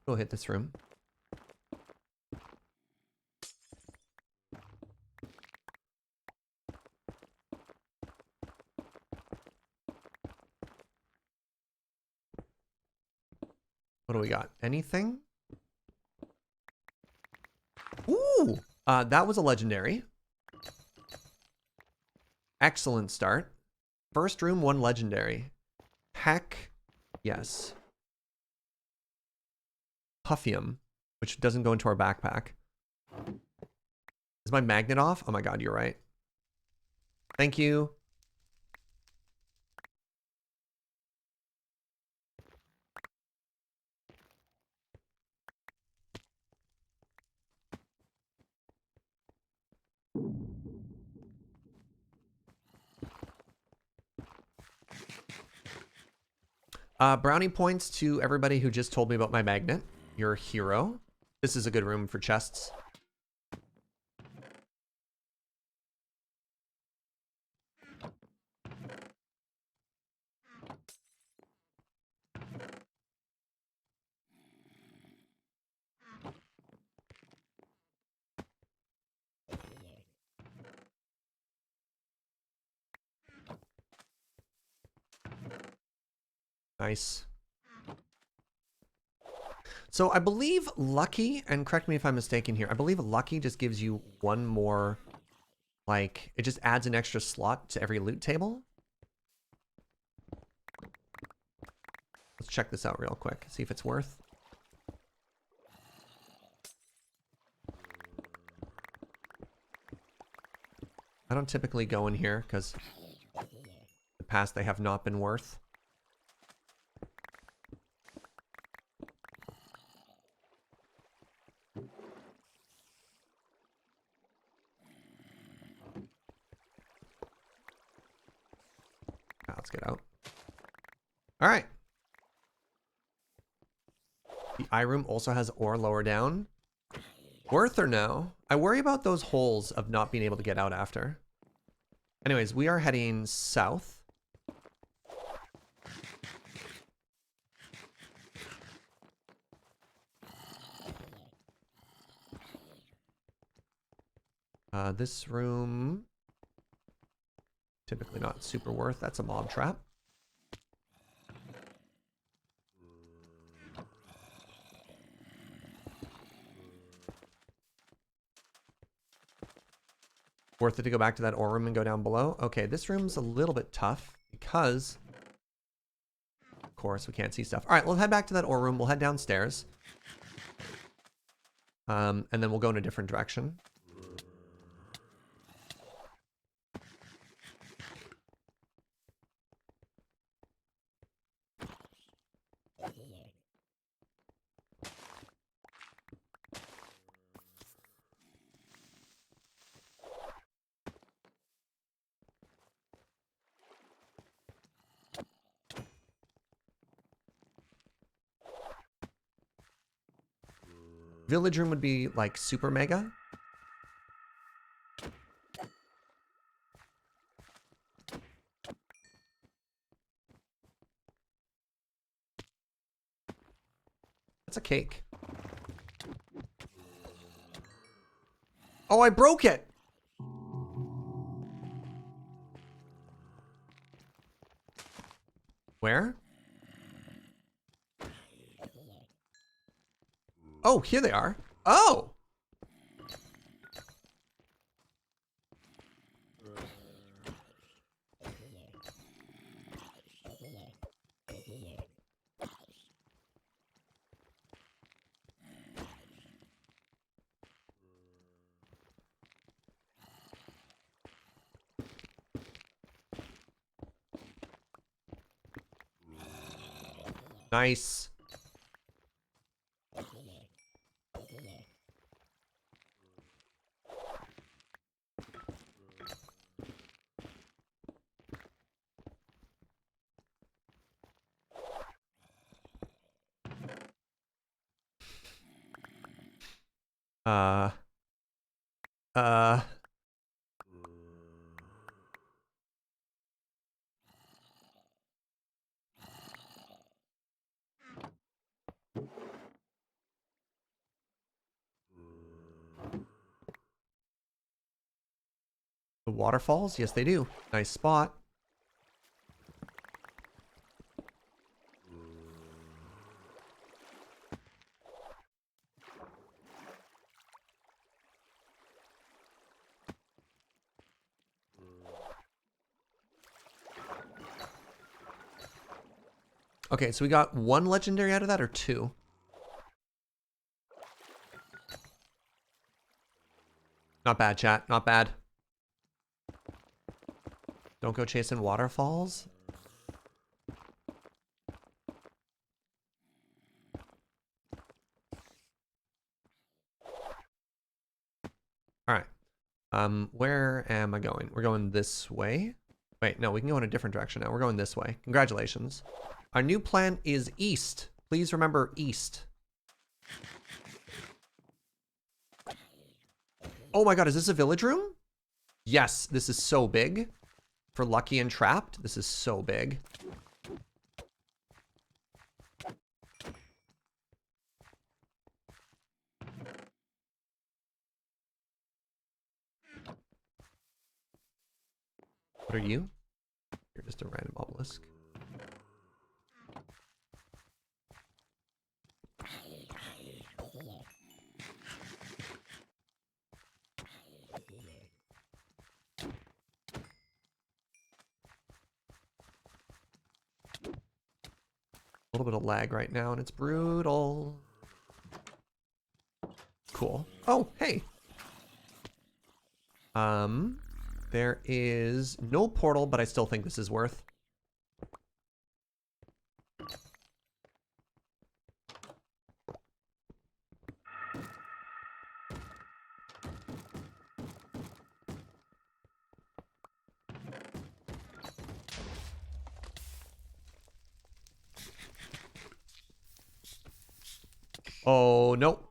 Go hit this room. What do we got? Anything? Ooh! That was a legendary. Excellent start. First room, 1 legendary. Heck yes. Puffium, which doesn't go into our backpack. Is my magnet off? Oh my god, you're right. Thank you. Brownie points to everybody who just told me about my magnet. You're a hero. This is a good room for chests. Nice. So I believe Lucky, and correct me if I'm mistaken here, I believe Lucky just gives you one more, like, it just adds an extra slot to every loot table. Let's check this out real quick, see if it's worth. I don't typically go in here because in the past they have not been worth. Let's get out. All right. The eye room also has ore lower down. Worth or no? I worry about those holes of not being able to get out after. Anyways, we are heading south. This room, typically not super worth. That's a mob trap. Worth it to go back to that ore room and go down below. Okay, this room's a little bit tough because, of course, we can't see stuff. All right, we'll head back to that ore room. We'll head downstairs. And then we'll go in a different direction. Village room would be like super mega. That's a cake. Oh, I broke it. Where? Oh, here they are. Oh! Nice. Uh. The waterfalls? Yes, they do. Nice spot. Okay, so we got one legendary out of that, or two? Not bad, chat. Not bad. Don't go chasing waterfalls. All right. Where am I going? We're going this way. Wait, no, we can go in a different direction now. We're going this way. Congratulations. Our new plan is east. Please remember east. Oh my god, is this a village room? Yes, this is so big. For Lucky and Trapped, this is so big. What are you? You're just a random obelisk. little bit of lag right now, and it's brutal. Cool. Oh, hey. There is no portal, but I still think this is worth. Oh, nope.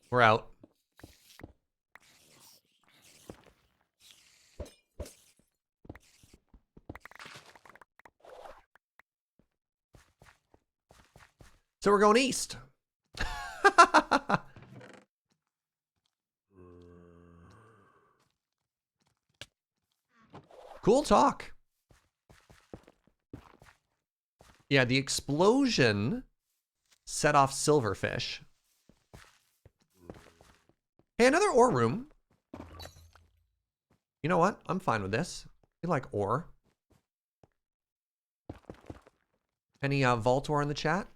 We're out. So we're going east. Cool talk. Yeah, the explosion set off silverfish. Hey, another ore room. You know what? I'm fine with this. We like ore. Any vault ore in the chat?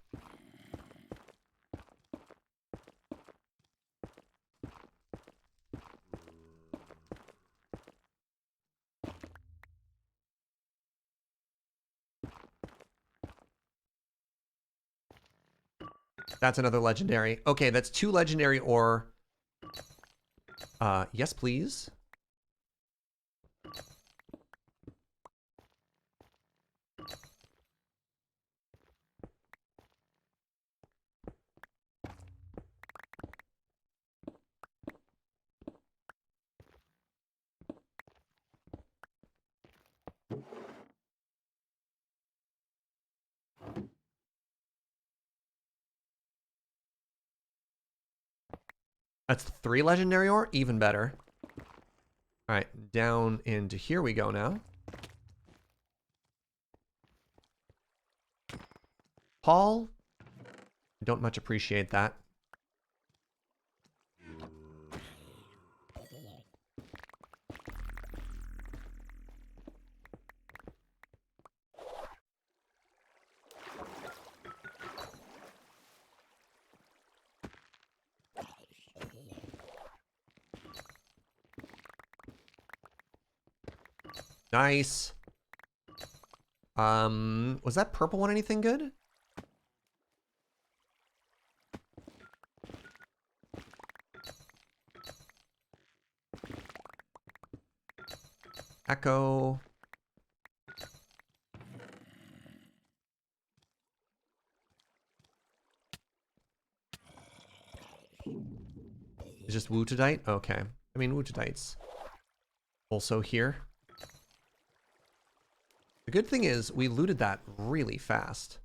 That's another legendary. Okay, that's 2 legendary ore. Yes, please. That's 3 legendary ore? Even better. Alright, down into here we go now. Paul, don't much appreciate that. Nice. Was that purple one anything good? Echo. It's just Wootadite? Okay. I mean, Wootadite's also here. The good thing is we looted that really fast.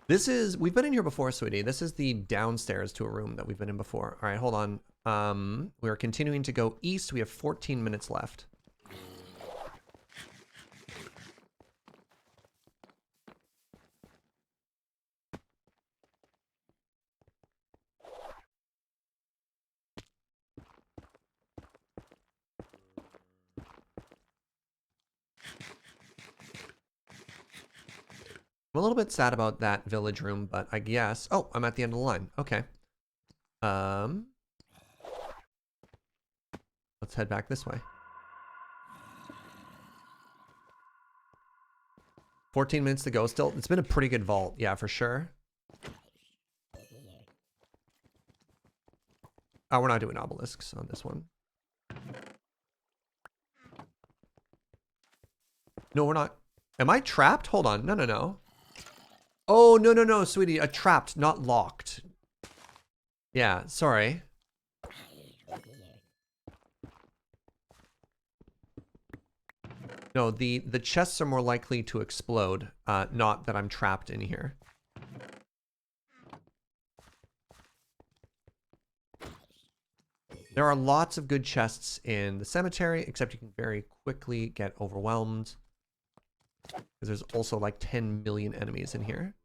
We've been in here before, sweetie. This is the downstairs to a room that we've been in before. All right, hold on. We're continuing to go east. We have 14 minutes left. I'm a little bit sad about that village room, but I guess... Oh, I'm at the end of the line. Okay. Let's head back this way. 14 minutes to go still. It's been a pretty good vault. Yeah, for sure. Oh, we're not doing obelisks on this one. No, we're not. Am I trapped? Hold on. No, no, no. Oh, no, no, no, sweetie. Trapped, not locked. Yeah, sorry. No, the chests are more likely to explode, not that I'm trapped in here. There are lots of good chests in the cemetery, except you can very quickly get overwhelmed. Because there's also like 10 million enemies in here.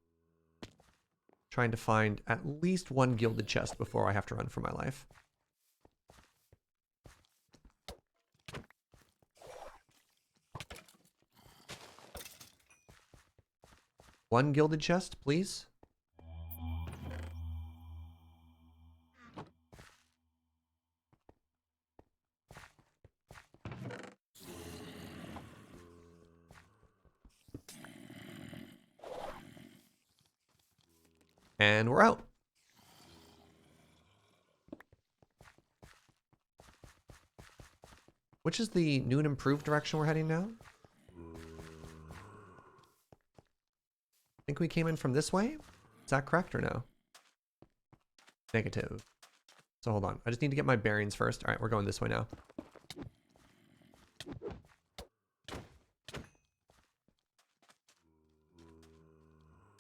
Trying to find at least one gilded chest before I have to run for my life. One gilded chest, please. And we're out. Which is the new and improved direction we're heading now? I think we came in from this way? Is that correct or no? Negative. So hold on. I just need to get my bearings first. All right, we're going this way now.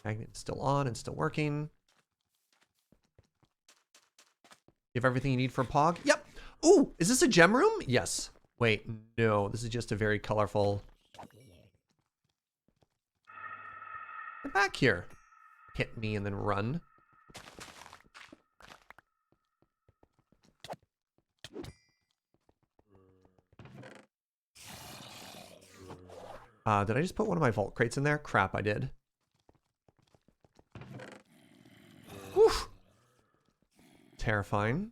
Magnet's still on and still working. You have everything you need for a pog? Yep. Ooh, is this a gem room? Yes. Wait, no. This is just a very colorful... Get back here. Hit me and then run. Did I just put one of my vault crates in there? Crap, I did. Whew. Terrifying.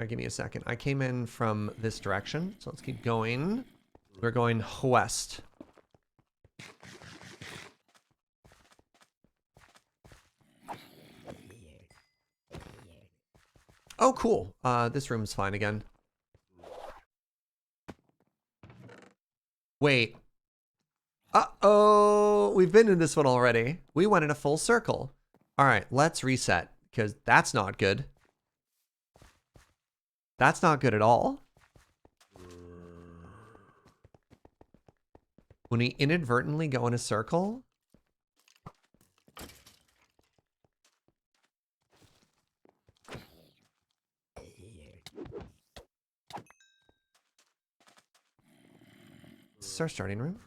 Right, give me a second. I came in from this direction, so let's keep going. We're going west. Oh, cool. This room's fine again. Wait. Uh-oh. We've been in this one already. We went in a full circle. All right, let's reset, because that's not good. That's not good at all. When we inadvertently go in a circle... This is our starting room?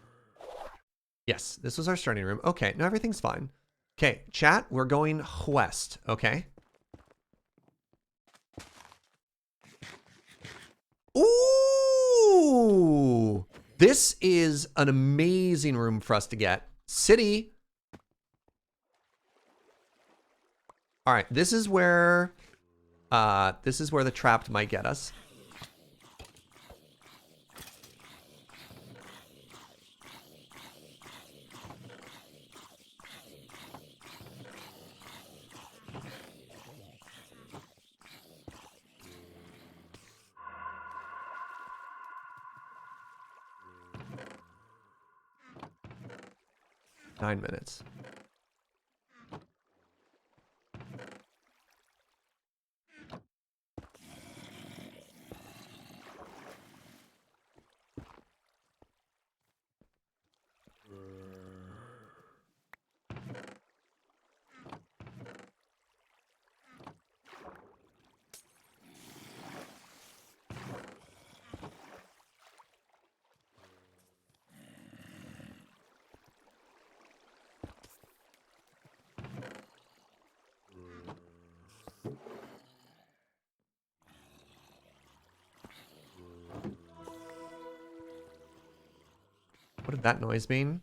Yes, this was our starting room. Okay, now everything's fine. Okay, chat, we're going west, okay? Ooh! This is an amazing room for us to get. City! Alright, this is where the trapped might get us. Nine minutes. What did that noise mean?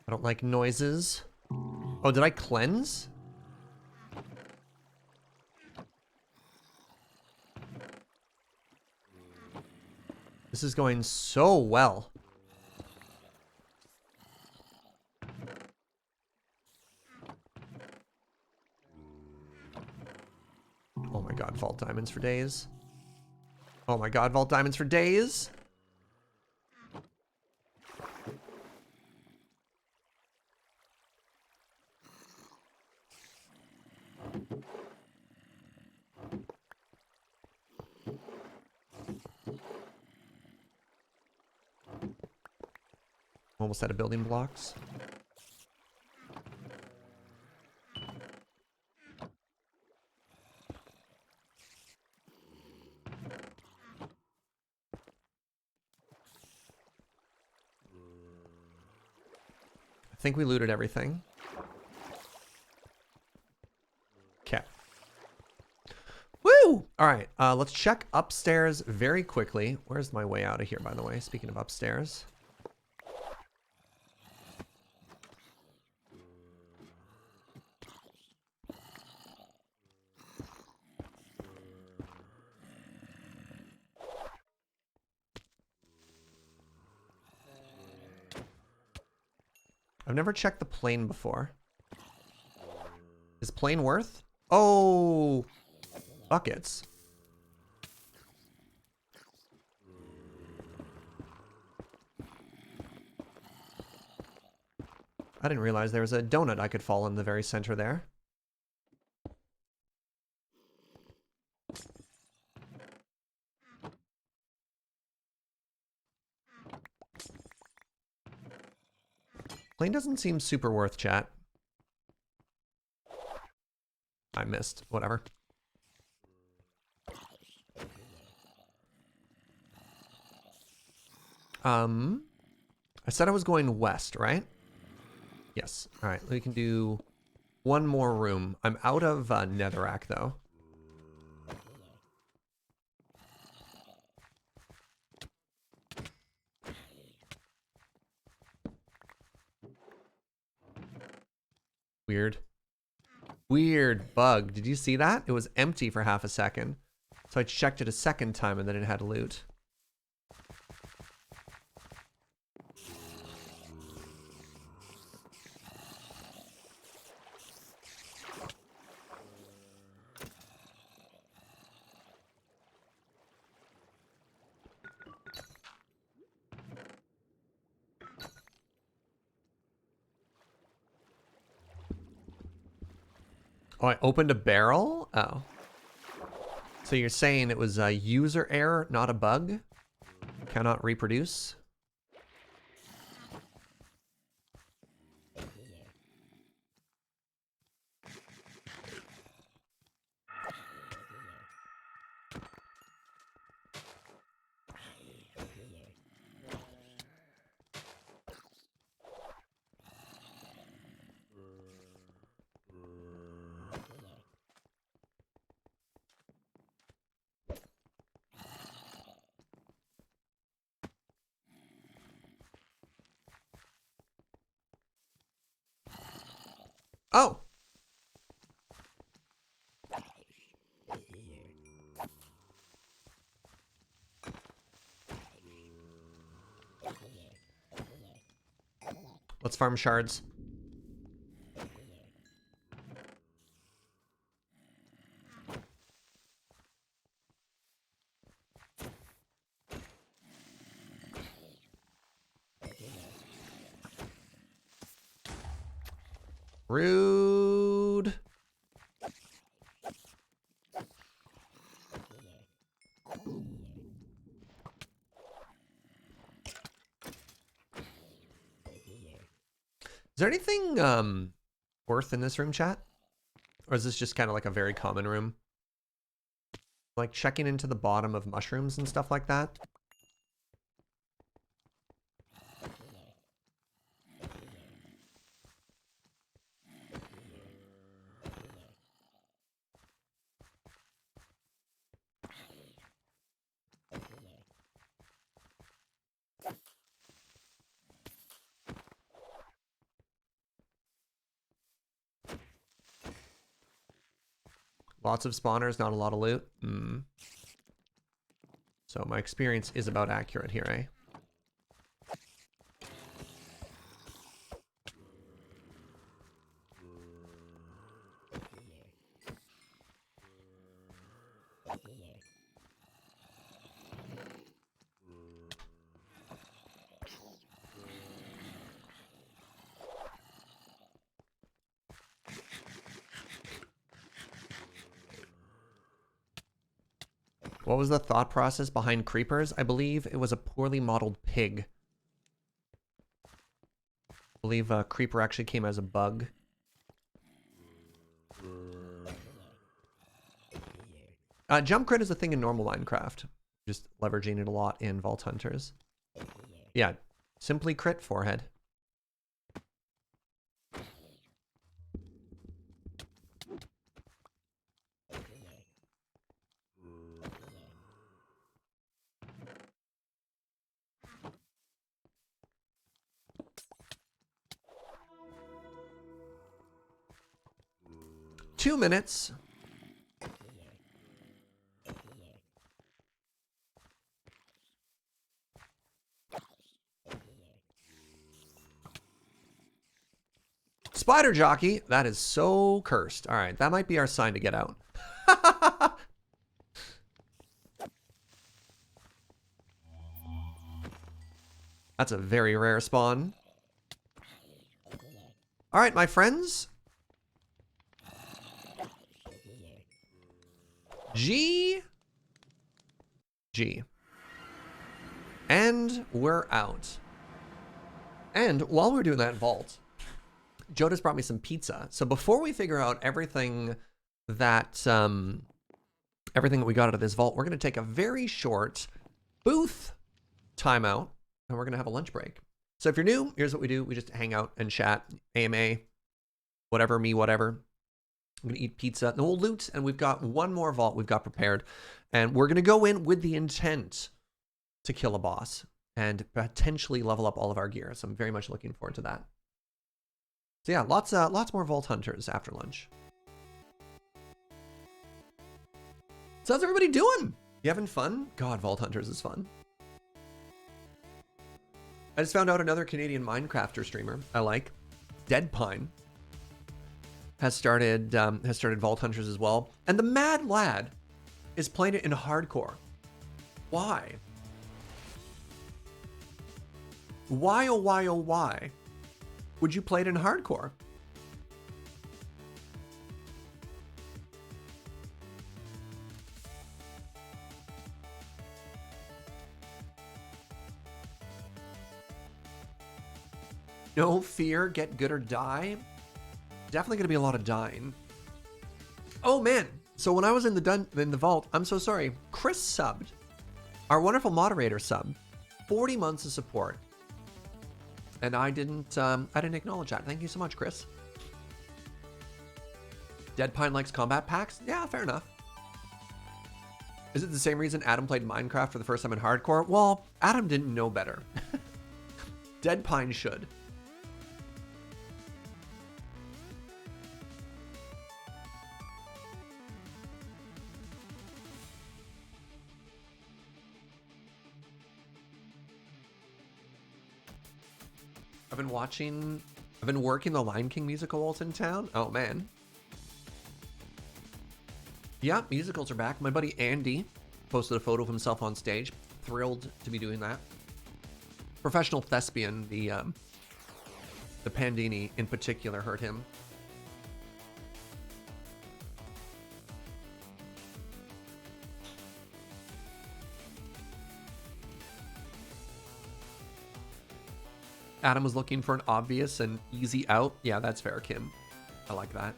I don't like noises. Oh, did I cleanse? This is going so well. Oh my god, vault diamonds for days. Oh my god, vault diamonds for days. Almost out of building blocks. think we looted everything. Okay. Woo! All right, let's check upstairs very quickly. Where's my way out of here, by the way? Speaking of upstairs. I've never checked the plane before. Is plane worth? Oh, buckets. I didn't realize there was a donut I could fall in the very center there. Plane doesn't seem super worth, chat. I missed. Whatever. I said I was going west, right? Yes. All right. We can do one more room. I'm out of netherrack, though. Weird. Weird bug. Did you see that? It was empty for half a second. So I checked it a second time and then it had loot. Oh, I opened a barrel? Oh. So you're saying it was a user error, not a bug? Cannot reproduce? Oh! Let's farm shards. Rude. Is there anything worth in this room, chat? Or is this just kind of like a very common room? Like checking into the bottom of mushrooms and stuff like that? Lots of spawners, not a lot of loot. So my experience is about accurate here, eh? What was the thought process behind creepers? I believe it was a poorly modeled pig. I believe a creeper actually came as a bug. Jump crit is a thing in normal Minecraft. Just leveraging it a lot in Vault Hunters. Yeah, simply crit forehead. 2 minutes. Spider jockey. That is so cursed. All right, that might be our sign to get out. That's a very rare spawn. All right, my friends. G. And we're out. And while we're doing that vault, Joe just brought me some pizza. So before we figure out everything that we got out of this vault, we're going to take a very short booth timeout, and we're going to have a lunch break. So if you're new, here's what we do. We just hang out and chat, AMA, whatever, me, whatever. I'm going to eat pizza, and we'll loot, and we've got one more vault we've got prepared. And we're going to go in with the intent to kill a boss and potentially level up all of our gear. So I'm very much looking forward to that. So yeah, lots more Vault Hunters after lunch. So how's everybody doing? You having fun? God, Vault Hunters is fun. I just found out another Canadian Minecrafter streamer I like, Dead Pine, has started Vault Hunters as well. And the Mad Lad is playing it in hardcore. Why? Why, oh why, oh why would you play it in hardcore? No fear, get good or die. Definitely gonna be a lot of dying. Oh man, so when I was in the vault, I'm so sorry, Chris subbed. Our wonderful moderator subbed. 40 months of support. And I didn't acknowledge that. Thank you so much, Chris. Dead Pine likes combat packs? Yeah, fair enough. Is it the same reason Adam played Minecraft for the first time in hardcore? Well, Adam didn't know better. Dead Pine should. I've been working the Lion King musical while in town. Oh man. Yeah, musicals are back. My buddy Andy posted a photo of himself on stage. Thrilled to be doing that. Professional thespian, the Pandini in particular hurt him. Adam was looking for an obvious and easy out. Yeah, that's fair, Kim. I like that.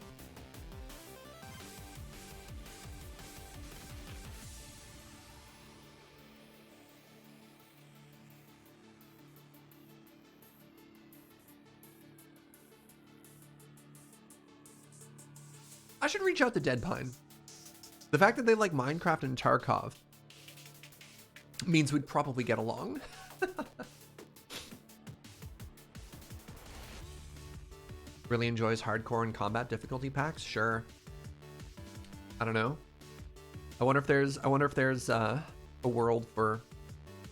I should reach out to Dead Pine. The fact that they like Minecraft and Tarkov means we'd probably get along. Really enjoys hardcore and combat difficulty packs? Sure. I don't know. I wonder if there's a world for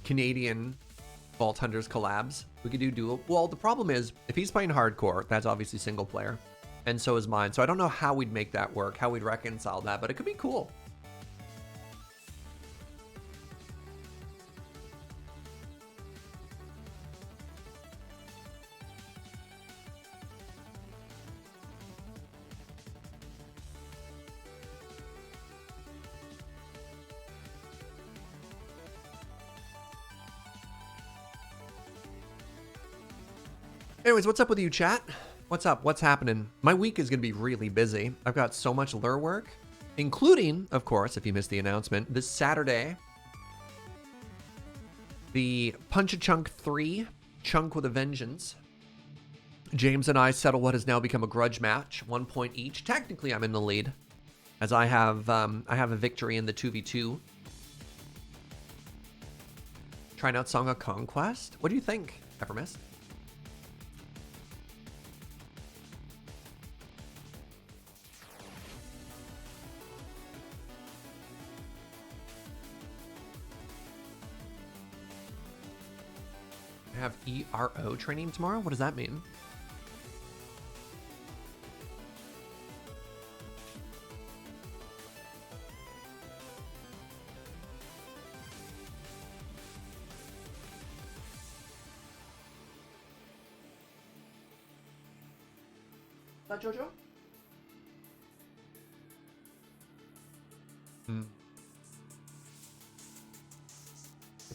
Canadian Vault Hunters collabs. We could do dual. Well, the problem is if he's playing hardcore, that's obviously single player, and so is mine. So I don't know how we'd make that work, how we'd reconcile that, but it could be cool. Anyways, what's up with you, chat? What's up? What's happening? My week is going to be really busy. I've got so much lure work, including, of course, if you missed the announcement, this Saturday, the Punch-a-Chunk 3, Chunk with a Vengeance. James and I settle what has now become a grudge match, 1 point each. Technically, I'm in the lead, as I have a victory in the 2v2. Trying out Song of Conquest? What do you think, Evermist?
have ERO training tomorrow? What does that mean? Is that Jojo?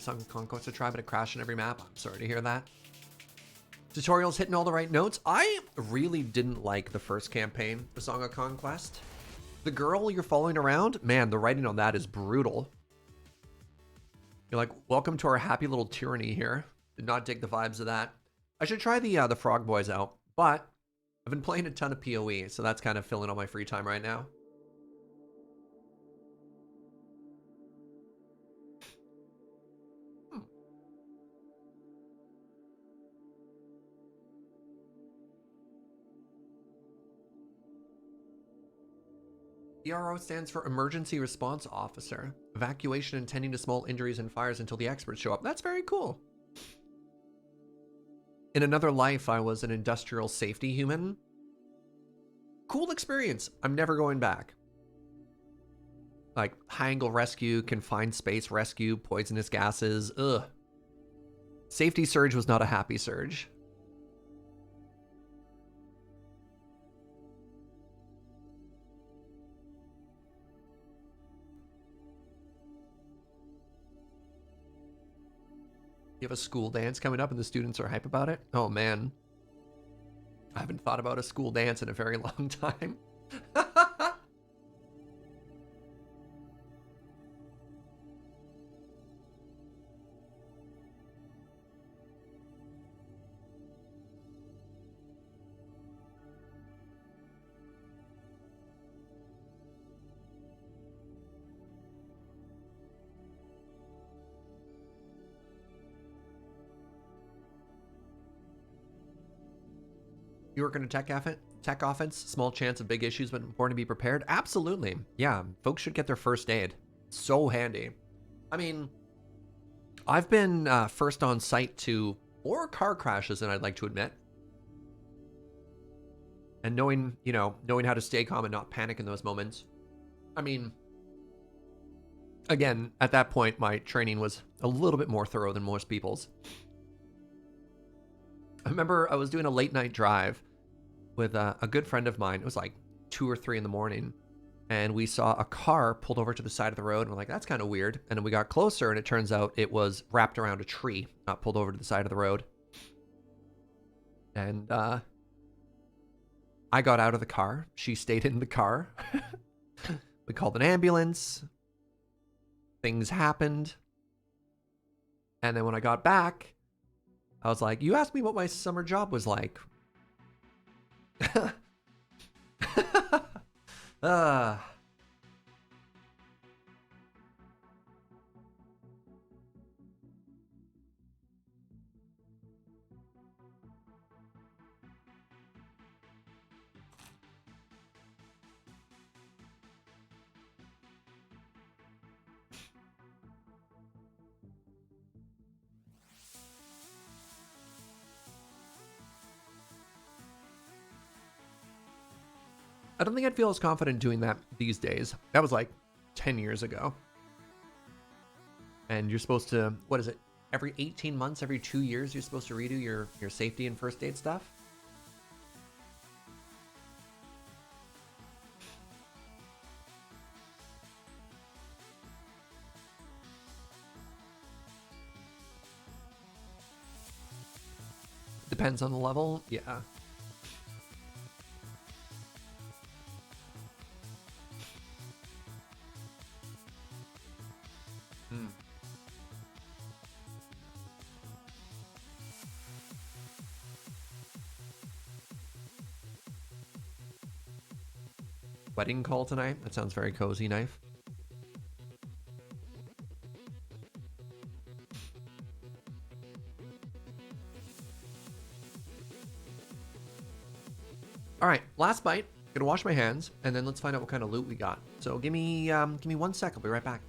Some conquest to try, but it crashed in every map. I'm sorry to hear that. Tutorials hitting all the right notes. I really didn't like the first campaign, the Song of Conquest. The girl you're following around, man, the writing on that is brutal. You're like, welcome to our happy little tyranny here. Did not dig the vibes of that. I should try the Frog Boys out, but I've been playing a ton of PoE, so that's kind of filling all my free time right now. ERO stands for Emergency Response Officer. Evacuation and tending to small injuries and fires until the experts show up. That's very cool. In another life, I was an industrial safety human. Cool experience. I'm never going back. Like high angle rescue, confined space rescue, poisonous gases. Ugh. Safety surge was not a happy surge. You have a school dance coming up and the students are hype about it? Oh man. I haven't thought about a school dance in a very long time. You work in a tech offense, small chance of big issues, but important to be prepared. Absolutely. Yeah, folks should get their first aid. So handy. I mean, I've been first on site to more car crashes than I'd like to admit. And knowing how to stay calm and not panic in those moments. I mean, again, at that point, my training was a little bit more thorough than most people's. I remember I was doing a late night drive with a good friend of mine. It was like 2 or 3 in the morning. And we saw a car pulled over to the side of the road. And we're like, that's kind of weird. And then we got closer and it turns out it was wrapped around a tree, not pulled over to the side of the road. And I got out of the car. She stayed in the car. We called an ambulance. Things happened. And then when I got back, I was like, you asked me what my summer job was like. I don't think I'd feel as confident doing that these days. That was like 10 years ago. And you're supposed to, what is it? Every 18 months, every 2 years, you're supposed to redo your safety and first aid stuff? Depends on the level, yeah. Wedding call tonight? That sounds very cozy, Knife. All right, last bite. Gonna wash my hands, and then let's find out what kind of loot we got. So give me 1 sec. I'll be right back.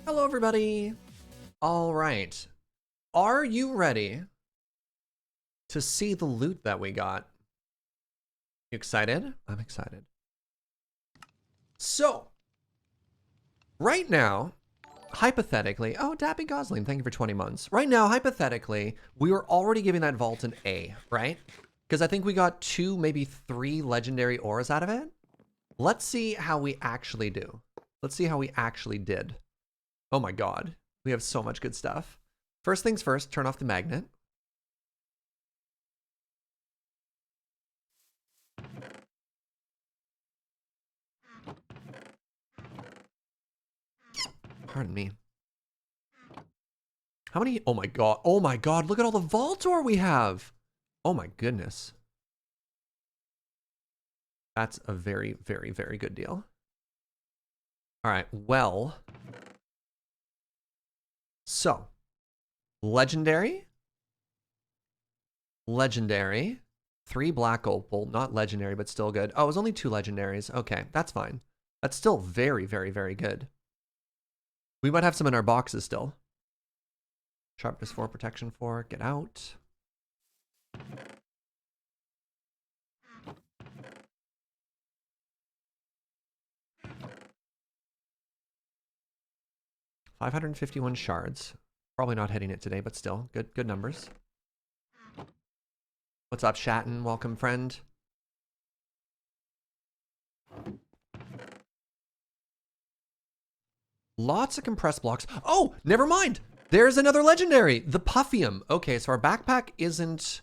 Hello, everybody. All right. Are you ready to see the loot that we got? You excited? I'm excited. So, right now, hypothetically, oh, Dappy Gosling, thank you for 20 months. Right now, hypothetically, we were already giving that vault an A, right? Because I think we got 2, maybe 3 legendary auras out of it. Let's see how we actually do. Let's see how we actually did. Oh my god, we have so much good stuff. First things first, turn off the magnet. Pardon me. How many? Oh my god, look at all the vault ore we have. Oh my goodness. That's a very, very, very good deal. All right, well. So, legendary. Legendary. 3 black opal, not legendary, but still good. Oh, it was only 2 legendaries. Okay, that's fine. That's still very, very, very good. We might have some in our boxes still. Sharpness 4, protection 4, get out. $551 shards. Probably not hitting it today, but still, good numbers. What's up, Shatton? Welcome, friend. Lots of compressed blocks. Oh, never mind. There's another legendary, the Puffium. Okay, so our backpack isn't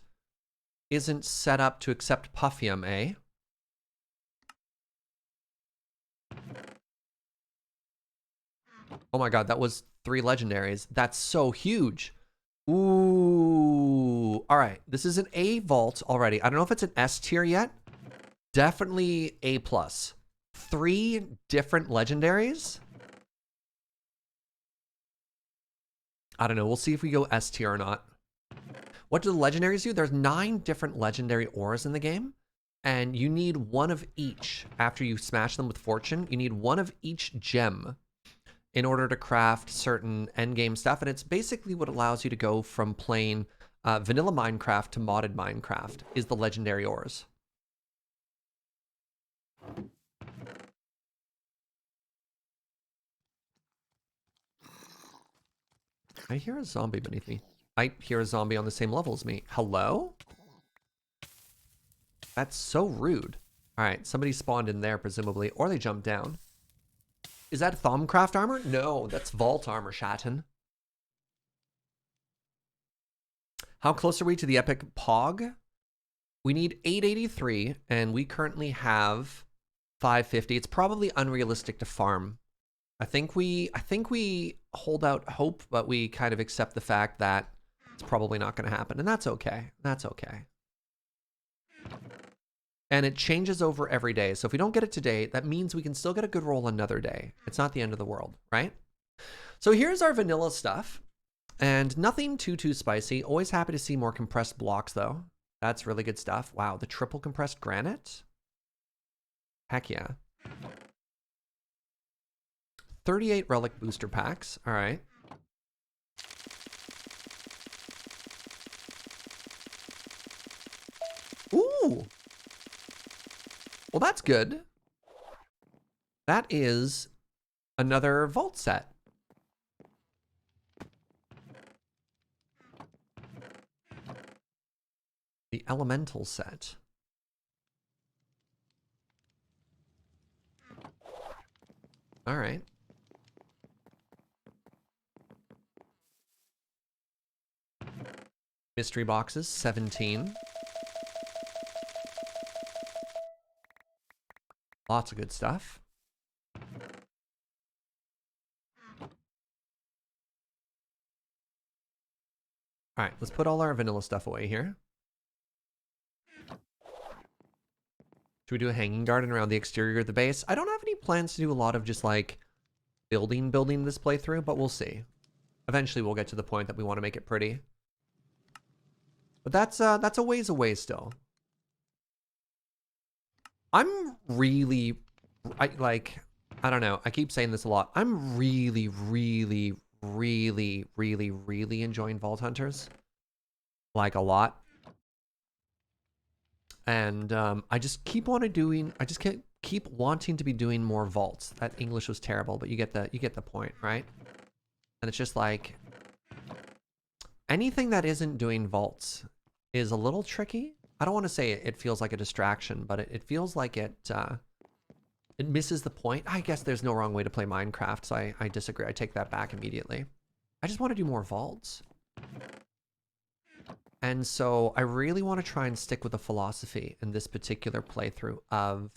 set up to accept Puffium, eh? Oh my god, that was 3 legendaries. That's so huge. Ooh. All right, this is an A vault already. I don't know if it's an S tier yet. Definitely A+. 3 different legendaries. I don't know. We'll see if we go S tier or not. What do the legendaries do? There's 9 different legendary auras in the game, and you need 1 of each. After you smash them with fortune, you need 1 of each gem in order to craft certain endgame stuff, and it's basically what allows you to go from playing vanilla Minecraft to modded Minecraft, is the legendary auras. I hear a zombie beneath me. I hear a zombie on the same level as me. Hello? That's so rude. All right, somebody spawned in there, presumably, or they jumped down. Is that Thaumcraft armor? No, that's Vault armor, Shatton. How close are we to the epic Pog? We need 883, and we currently have 550. It's probably unrealistic to farm. I think we hold out hope, but we kind of accept the fact that it's probably not going to happen, and that's okay. That's okay. And it changes over every day. So if we don't get it today, that means we can still get a good roll another day. It's not the end of the world, right? So here's our vanilla stuff. And nothing too spicy. Always happy to see more compressed blocks, though. That's really good stuff. Wow, the triple compressed granite? Heck yeah. 38 relic booster packs. All right. Ooh. Well, that's good. That is another vault set. The elemental set. All right. Mystery boxes, 17. Lots of good stuff. All right, let's put all our vanilla stuff away here. Should we do a hanging garden around the exterior of the base? I don't have any plans to do a lot of just like building this playthrough, but we'll see. Eventually we'll get to the point that we want to make it pretty. But that's a ways away still. I'm really, I don't know. I keep saying this a lot. I'm really, really, really, really, really enjoying Vault Hunters. Like a lot. And I just keep keep wanting to be doing more vaults. That English was terrible, but you get the point, right? And it's just like anything that isn't doing vaults is a little tricky. I don't want to say it feels like a distraction, but it feels like it misses the point. I guess there's no wrong way to play Minecraft, so I disagree. I take that back immediately. I just want to do more vaults. And so I really want to try and stick with the philosophy in this particular playthrough of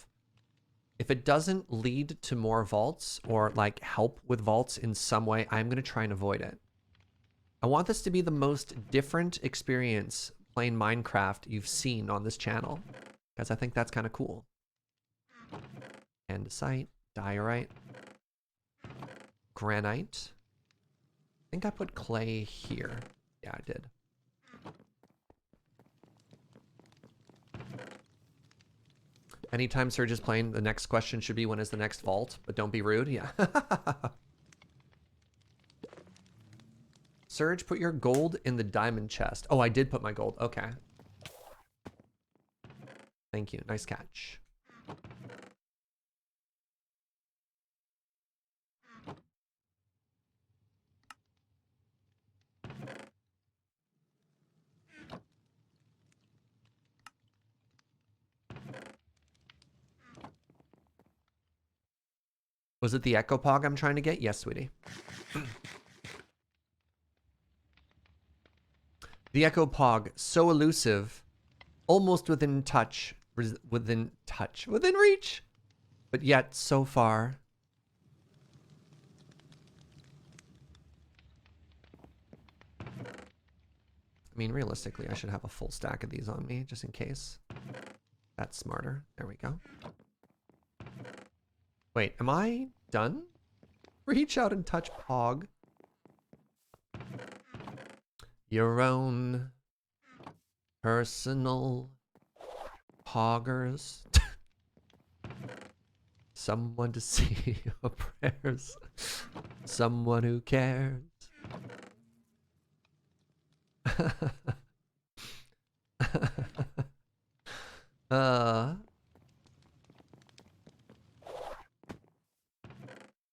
if it doesn't lead to more vaults or like help with vaults in some way, I'm going to try and avoid it. I want this to be the most different experience playing Minecraft you've seen on this channel, because I think that's kind of cool. Andesite, diorite, granite. I think I put clay here. Yeah, I did. Anytime Surge is playing, the next question should be when is the next vault, but don't be rude. Yeah. Surge, put your gold in the diamond chest. Oh, I did put my gold. Okay. Thank you. Nice catch. Was it the Echo Pog I'm trying to get? Yes, sweetie. The Echo Pog, so elusive, almost within reach, but yet so far. I mean, realistically, I should have a full stack of these on me, just in case. That's smarter. There we go. Wait, am I done? Reach out and touch Pog. Your own personal Poggers. Someone to see your prayers. Someone who cares.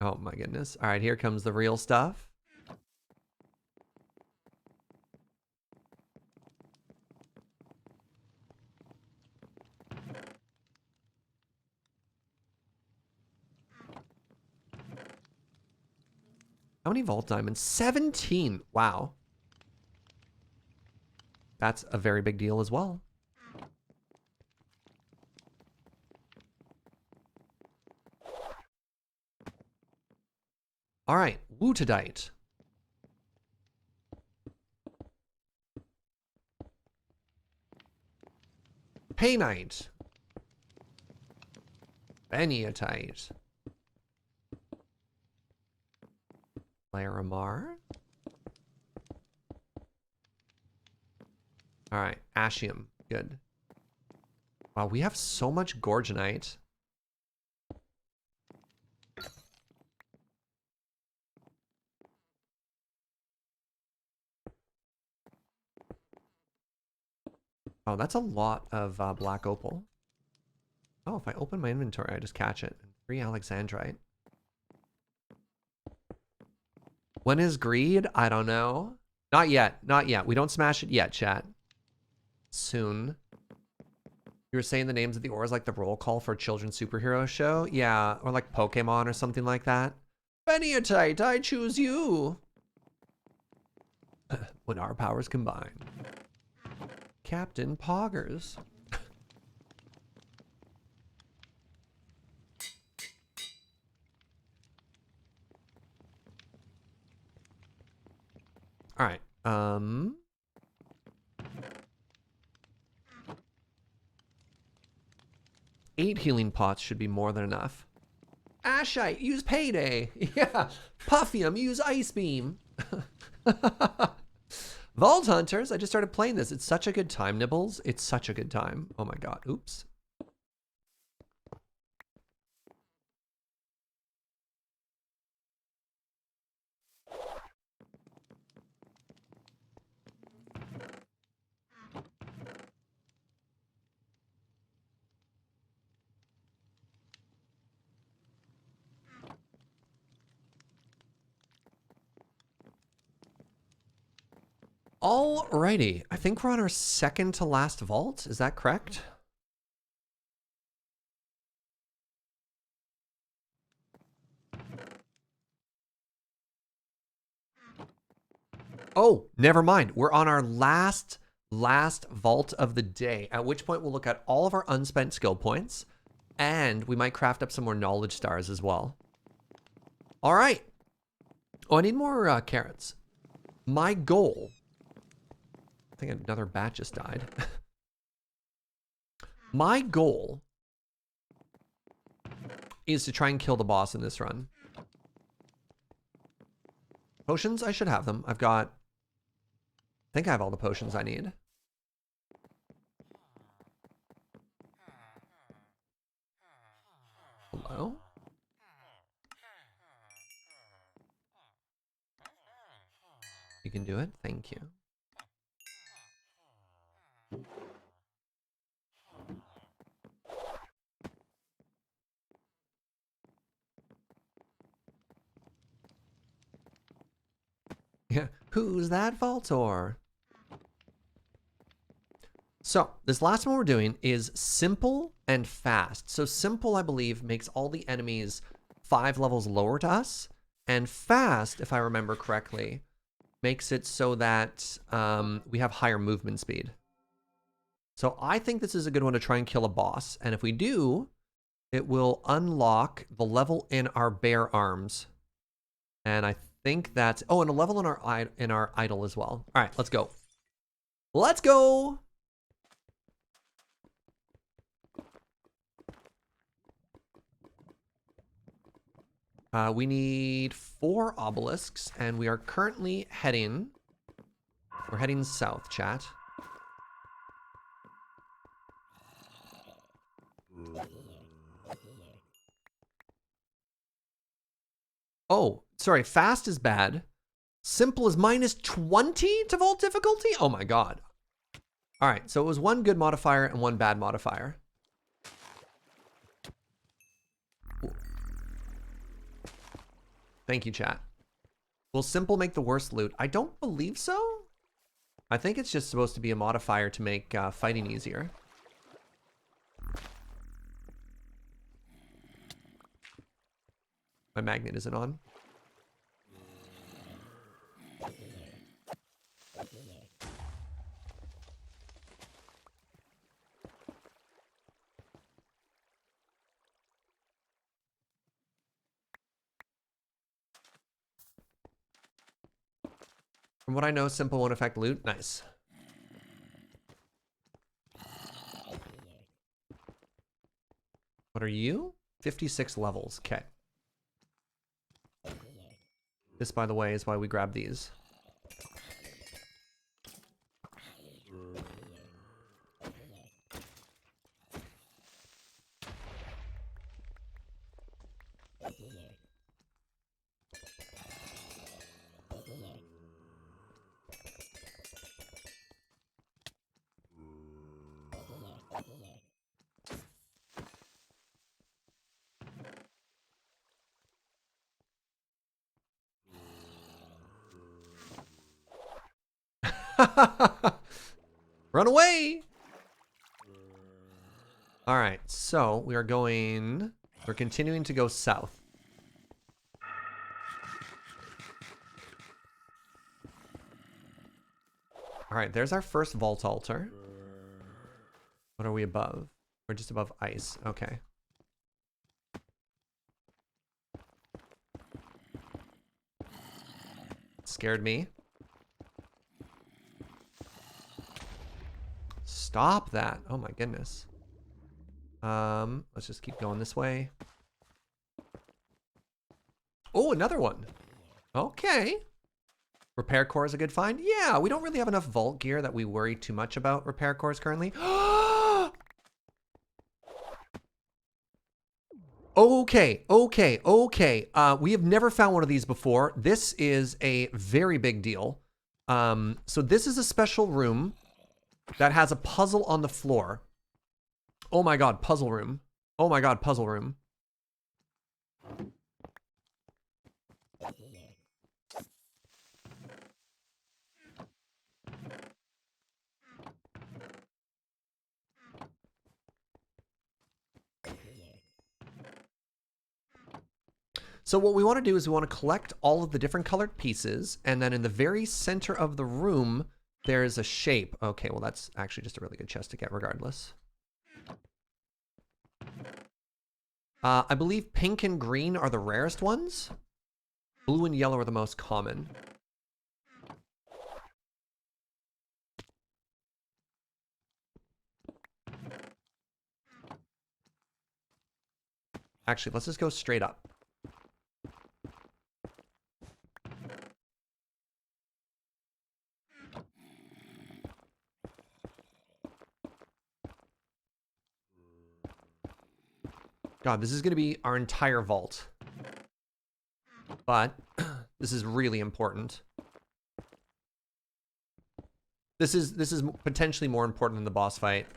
Oh my goodness. All right, here comes the real stuff. How many vault diamonds? 17. Wow. That's a very big deal as well. All right, Wootadite. Painite. Beniatite. Laramar. All right, Ashium. Good. Wow, we have so much Gorgonite. Oh, that's a lot of black opal. Oh, if I open my inventory, I just catch it. 3 Alexandrite. When is greed? I don't know. Not yet. Not yet. We don't smash it yet, chat. Soon. You were saying the names of the ores like the roll call for a children's superhero show? Yeah, or like Pokemon or something like that. Beniatite, I choose you. When our powers combine. Captain Poggers. All right. 8 healing pots should be more than enough. Ashite, use Payday. Yeah. Puffium, use Ice Beam. Vault Hunters, I just started playing this. It's such a good time, Nibbles. It's such a good time. Oh my god. Oops. Alrighty, I think we're on our second to last vault. Is that correct? Oh, never mind. We're on our last vault of the day, at which point we'll look at all of our unspent skill points, and we might craft up some more knowledge stars as well. All right. Oh, I need more carrots. My goal... I think another bat just died. My goal is to try and kill the boss in this run. Potions, I should have them. I think I have all the potions I need. Hello? You can do it? Thank you. Yeah, who's that Voltor? So, this last one we're doing is simple and fast. So simple, I believe, makes all the enemies 5 levels lower to us. And fast, if I remember correctly, makes it so that we have higher movement speed. So I think this is a good one to try and kill a boss. And if we do, it will unlock the level in our bear arms. And I think that's... Oh, and a level in our idol as well. All right, let's go. Let's go! We need 4 obelisks, and we are currently heading... We're heading south, chat. Oh, sorry, fast is bad. Simple is -20 to vault difficulty? Oh my god. All right, so it was 1 good modifier and 1 bad modifier. Thank you, chat. Will simple make the worst loot? I don't believe so. I think it's just supposed to be a modifier to make fighting easier. My magnet isn't on. From what I know, simple won't affect loot. Nice. What are you? 56 levels. Okay. This, by the way, is why we grab these. Run away! All right, so we're continuing to go south. All right, there's our first vault altar. What are we above? We're just above ice. Okay. Scared me. Stop that. Oh my goodness. Let's just keep going this way. Oh, another one. Okay. Repair core is a good find. Yeah, we don't really have enough vault gear that we worry too much about repair cores currently. Okay. We have never found one of these before. This is a very big deal. So this is a special room that has a puzzle on the floor. Oh my god, puzzle room. Oh my god, puzzle room. So what we want to do is we want to collect all of the different colored pieces, and then in the very center of the room, there's a shape. Okay, well that's actually just a really good chest to get regardless. I believe pink and green are the rarest ones. Blue and yellow are the most common. Actually, let's just go straight up. God, this is going to be our entire vault. But this is really important. This is potentially more important than the boss fight.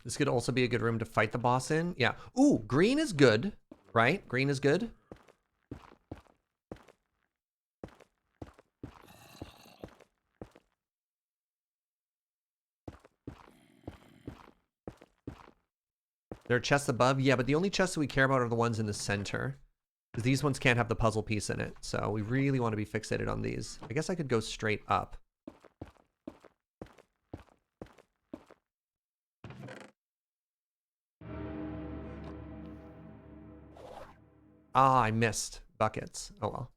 This could also be a good room to fight the boss in. Yeah. Ooh, green is good, right? Green is good. There are chests above. Yeah, but the only chests that we care about are the ones in the center. Because these ones can't have the puzzle piece in it. So we really want to be fixated on these. I guess I could go straight up. Ah, I missed buckets. Oh well.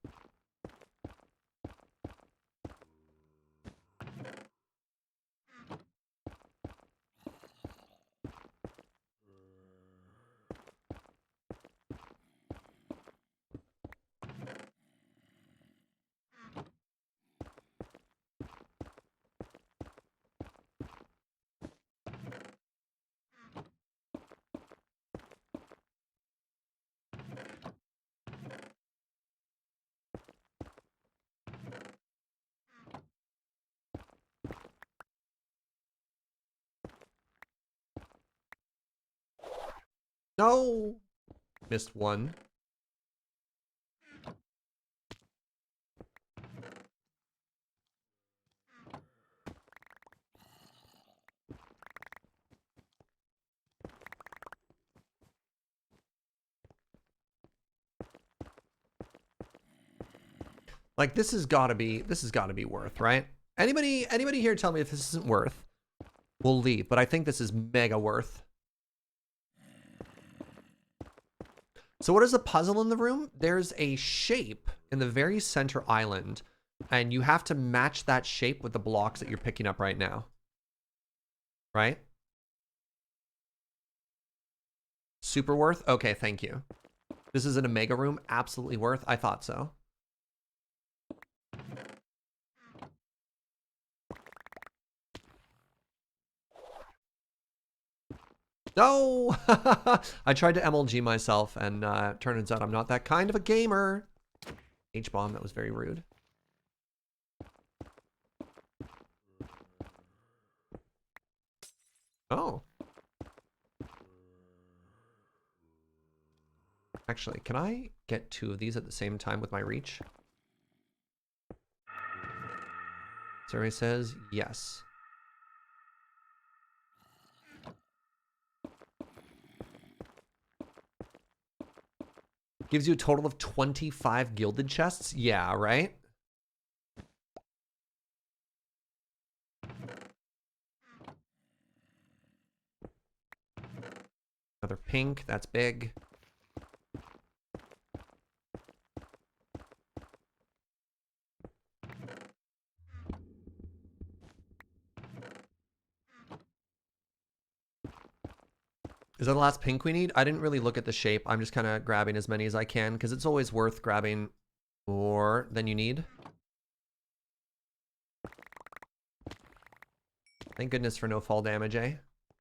No! Missed one. Like this has got to be worth, right? Anybody here tell me if this isn't worth? We'll leave, but I think this is mega worth. So what is the puzzle in the room? There's a shape in the very center island, and you have to match that shape with the blocks that you're picking up right now. Right? Super worth? Okay, thank you. This is an Omega room, absolutely worth. I thought so. No! I tried to MLG myself, and turns out I'm not that kind of a gamer. H-bomb, that was very rude. Oh. Actually, can I get 2 of these at the same time with my reach? Survey says yes. Gives you a total of 25 gilded chests? Yeah, right? Another pink, that's big. Is that the last pink we need? I didn't really look at the shape. I'm just kind of grabbing as many as I can because it's always worth grabbing more than you need. Thank goodness for no fall damage, eh?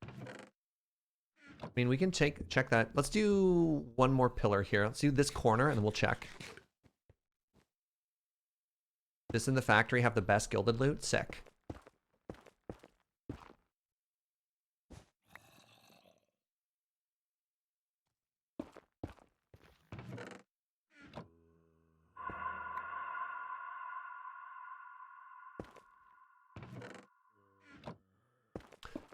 I mean, we can check that. Let's do one more pillar here. Let's do this corner and then we'll check. This and the factory have the best gilded loot? Sick.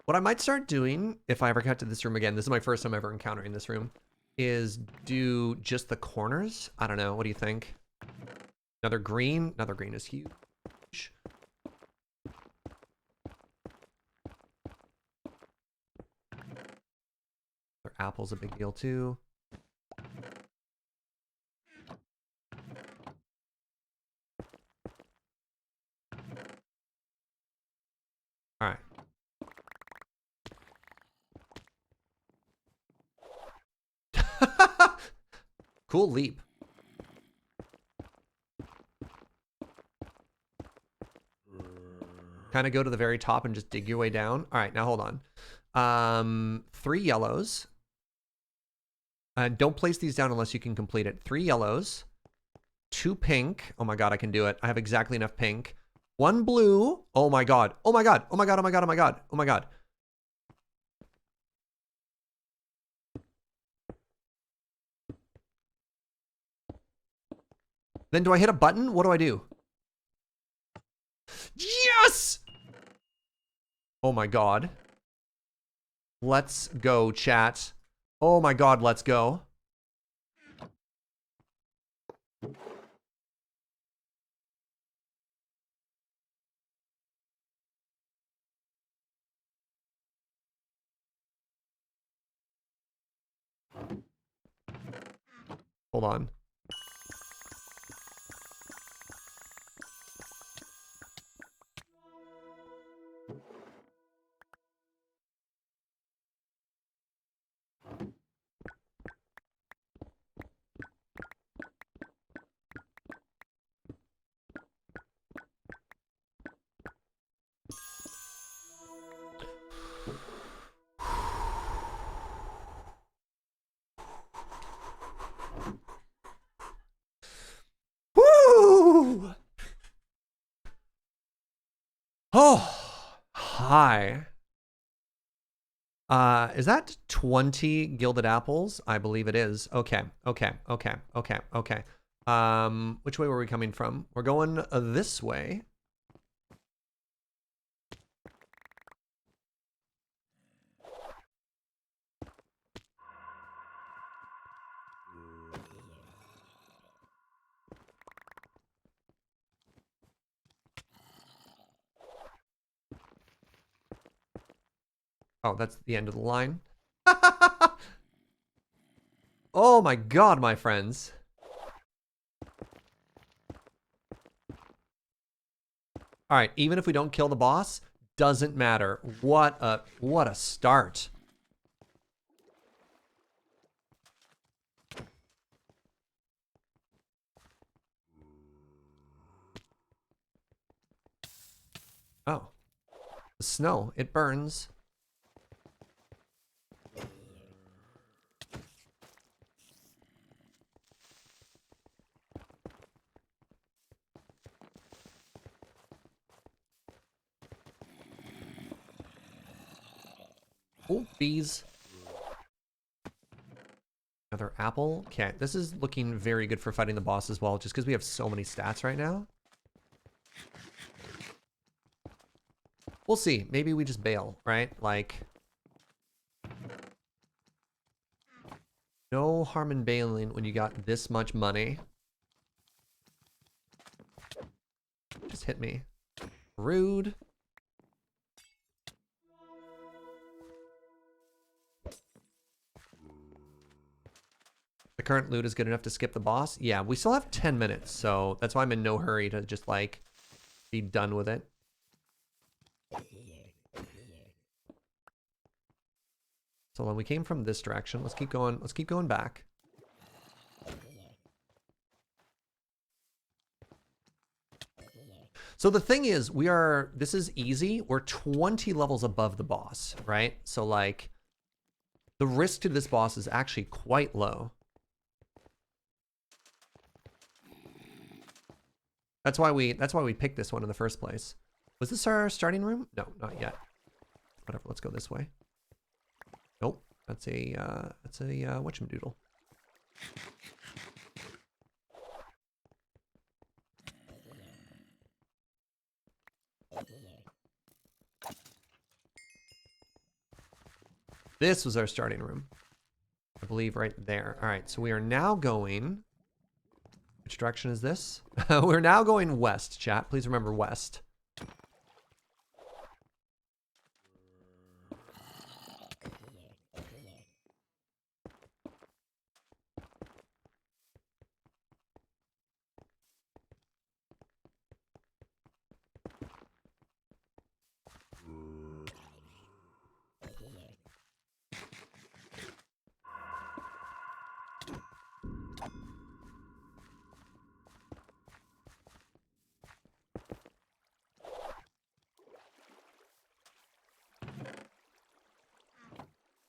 What I might start doing, if I ever got to this room again, this is my first time ever encountering this room, is do just the corners. I don't know. What do you think? Another green. Another green is huge. Another apple's a big deal too. All right. Cool leap. Kind of go to the very top and just dig your way down. All right, now hold on. 3 yellows. And don't place these down unless you can complete it. 3 yellows. 2 pink. Oh my god, I can do it. I have exactly enough pink. 1 blue. Oh my god. Oh my god. Oh my god. Oh my god. Oh my god. Oh my god. Then do I hit a button? What do I do? Yes! Oh my god. Let's go, chat. Oh my god, let's go. Hold on. Woo! Oh, hi. Is that 20 gilded apples? I believe it is. Okay, okay, okay, okay, okay. Which way were we coming from? We're going this way. Oh, that's the end of the line. Oh my god, my friends. All right, even if we don't kill the boss, doesn't matter. What a start. Oh. The snow, it burns. Oh, bees. Another apple. Okay, this is looking very good for fighting the boss as well, just because we have so many stats right now. We'll see. Maybe we just bail, right? Like, no harm in bailing when you got this much money. Just hit me. Rude. The current loot is good enough to skip the boss. Yeah, we still have 10 minutes, so that's why I'm in no hurry to just, like, be done with it. So when we came from this direction, let's keep going. Let's keep going back. So the thing is, this is easy. We're 20 levels above the boss, right? So like, the risk to this boss is actually quite low. That's why we picked this one in the first place. Was this our starting room? No, not yet. Whatever, let's go this way. Nope, that's a whatchamadoodle. This was our starting room. I believe right there. All right, so we are now going... Which direction is this? We're now going west, chat. Please remember west.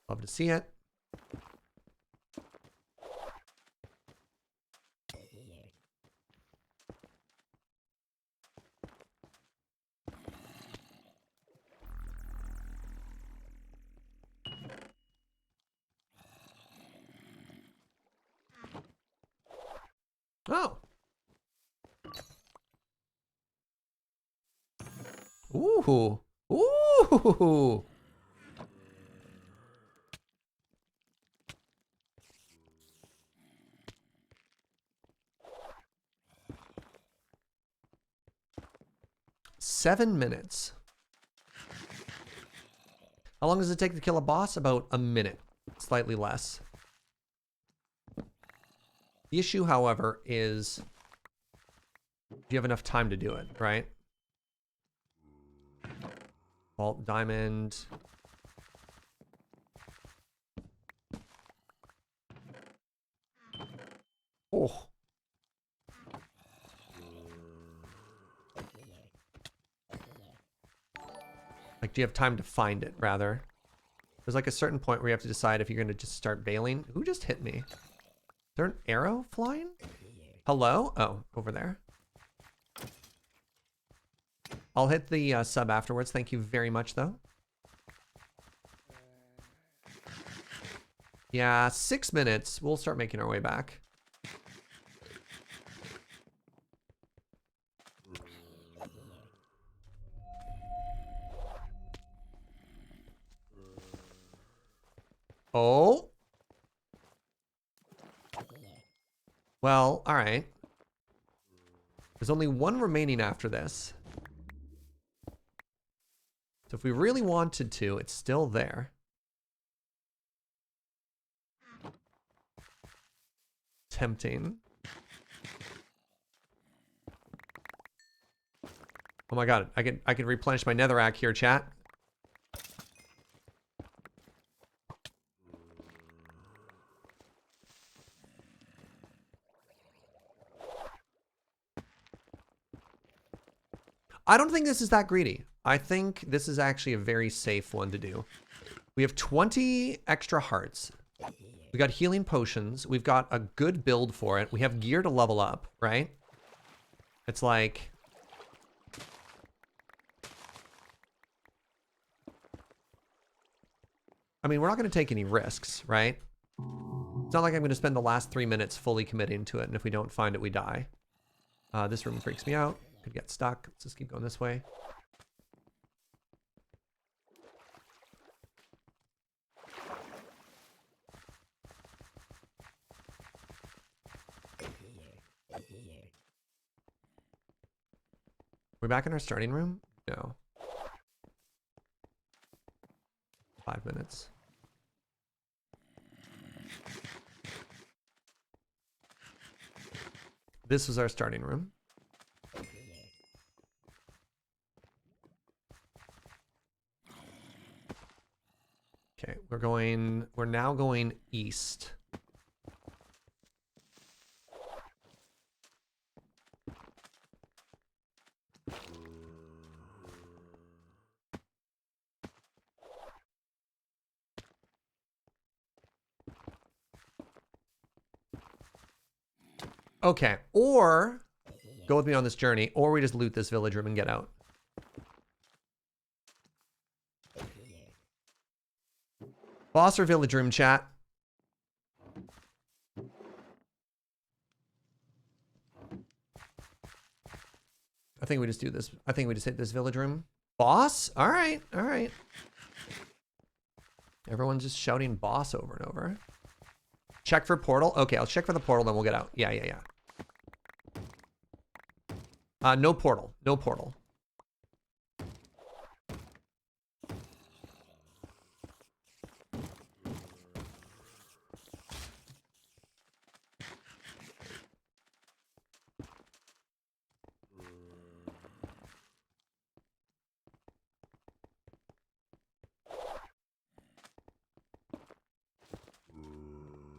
Love to see it. Oh. Ooh. Ooh. Seven minutes. How long does it take to kill a boss? About a minute. Slightly less. The issue, however, is do you have enough time to do it, right? Vault, diamond. Oh. Like, do you have time to find it, rather? There's like a certain point where you have to decide if you're going to just start bailing. Who just hit me? Is there an arrow flying? Hello? Oh, over there. I'll hit the sub afterwards. Thank you very much, though. Yeah, 6 minutes. We'll start making our way back. Oh. Well, all right. There's only one remaining after this. So if we really wanted to, it's still there. Tempting. Oh my god, I can replenish my netherrack here, chat. I don't think this is that greedy. I think this is actually a very safe one to do. We have 20 extra hearts. We got healing potions. We've got a good build for it. We have gear to level up, right? It's like... I mean, we're not going to take any risks, right? It's not like I'm going to spend the last 3 minutes fully committing to it, and if we don't find it, we die. This room freaks me out. Could get stuck. Let's just keep going this way. We're back in our starting room? No. 5 minutes. This was our starting room. Okay, we're now going east. Okay, or go with me on this journey, or we just loot this village room and get out. Boss or village room, chat? I think we just do this. I think we just hit this village room. Boss? All right, all right. Everyone's just shouting boss over and over. Check for portal. Okay, I'll check for the portal, then we'll get out. Yeah. No portal. No portal.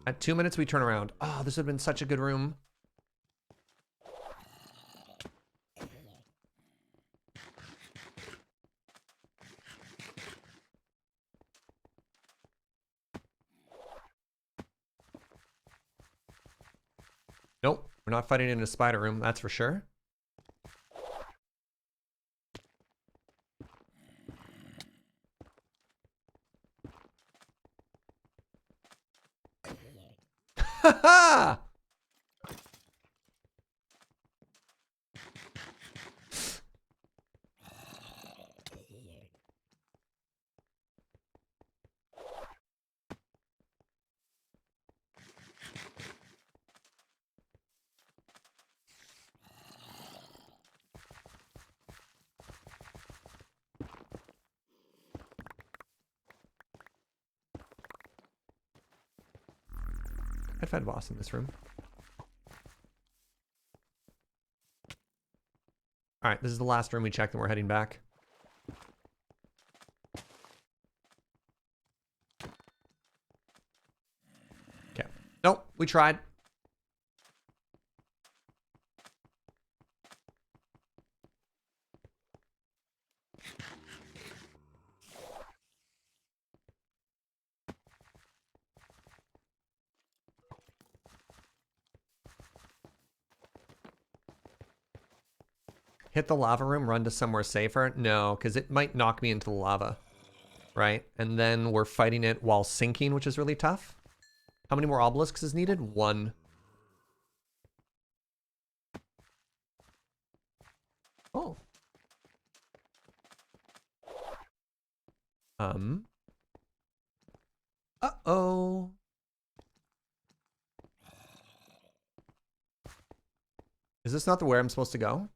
At 2 minutes, we turn around. Oh, this would have been such a good room. Nope, we're not fighting in a spider room, that's for sure. Ha ha! I'd fight a boss in this room. All right, this is the last room we checked and we're heading back. Okay. Nope, we tried. Hit the lava room, run to somewhere safer? No, because it might knock me into the lava, right? And then we're fighting it while sinking, which is really tough. How many more obelisks is needed? 1. Oh. Uh-oh. Is this not the where I'm supposed to go?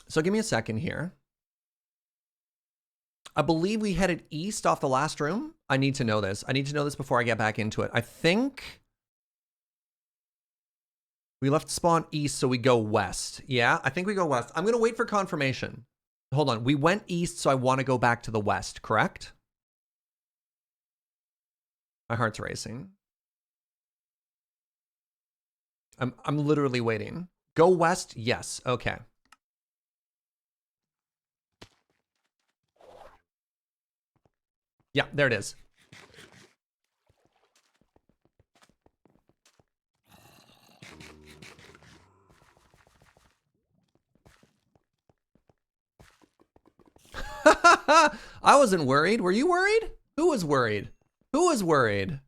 So give me a second here. I believe we headed east off the last room. I need to know this. I need to know this before I get back into it. I think we left spawn east, so we go west. Yeah, I think we go west. I'm going to wait for confirmation. Hold on. We went east, so I want to go back to the west, correct? My heart's racing. I'm literally waiting. Go west? Yes. Okay. Yeah, there it is. I wasn't worried. Were you worried? Who was worried? Who was worried?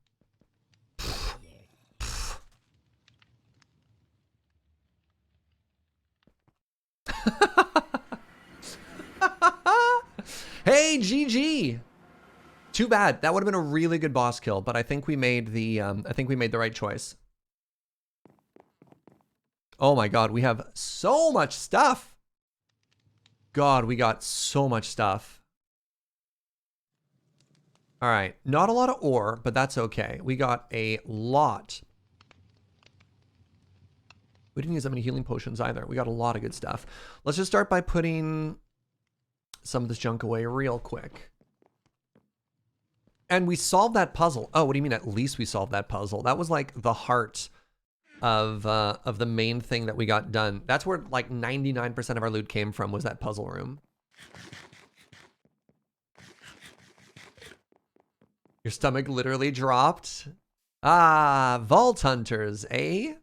Hey, GG. Too bad. That would have been a really good boss kill, but I think we made the right choice. Oh my god, we have so much stuff. God, we got so much stuff. All right, not a lot of ore, but that's okay. We got a lot. We didn't use that many healing potions either. We got a lot of good stuff. Let's just start by putting some of this junk away real quick. And we solved that puzzle. Oh, what do you mean at least we solved that puzzle? That was like the heart of the main thing that we got done. That's where like 99% of our loot came from, was that puzzle room. Your stomach literally dropped. Ah, Vault Hunters, eh?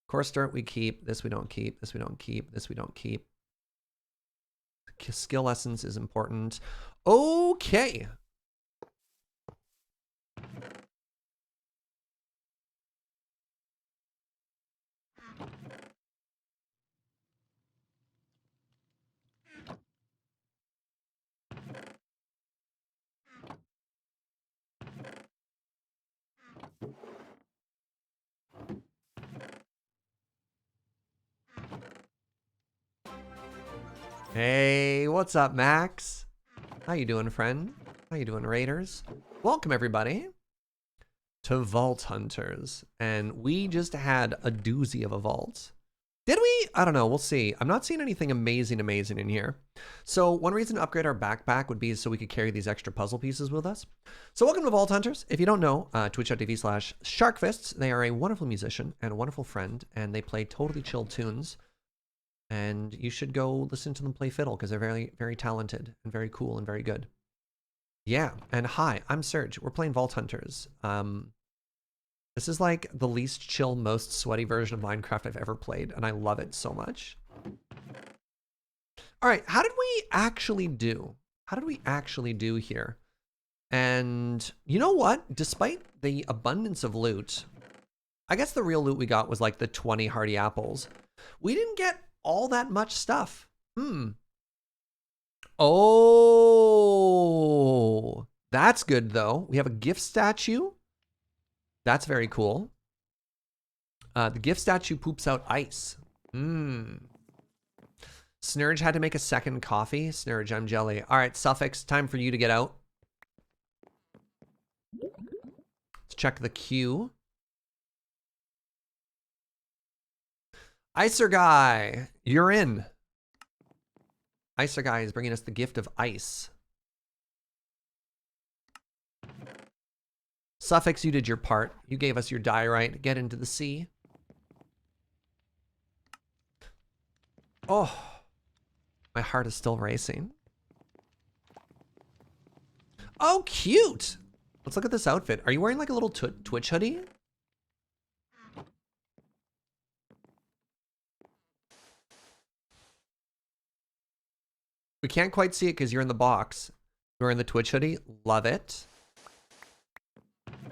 Course dirt we keep. This we don't keep. This we don't keep. This we don't keep. skill essence is important. Okay. Hey, what's up, Max? How you doing, friend? How you doing, Raiders? Welcome, everybody, to Vault Hunters. And we just had a doozy of a vault. Did we? I don't know. We'll see. I'm not seeing anything amazing in here. So one reason to upgrade our backpack would be so we could carry these extra puzzle pieces with us. So welcome to Vault Hunters. If you don't know, twitch.tv/sharkfists. They are a wonderful musician and a wonderful friend, and they play totally chill tunes. And you should go listen to them play fiddle because they're very, very talented and very cool and very good. Yeah, and hi, I'm Serge. We're playing Vault Hunters. This is like the least chill, most sweaty version of Minecraft I've ever played, and I love it so much. All right, how did we actually do? How did we actually do here? And you know what? Despite the abundance of loot, I guess the real loot we got was like the 20 hardy apples. We didn't get all that much stuff. Oh, that's good though. We have a gift statue. That's very cool. The gift statue poops out ice. Snurge had to make a second coffee. Snurge, I'm jelly. All right, Suffix, time for you to get out. Let's check the queue. Icer Guy, you're in. Icer Guy is bringing us the gift of ice. Suffix, you did your part. You gave us your diorite. Get into the sea. Oh, my heart is still racing. Oh, cute. Let's look at this outfit. Are you wearing like a little Twitch hoodie? We can't quite see it because you're in the box. You're in the Twitch hoodie. Love it.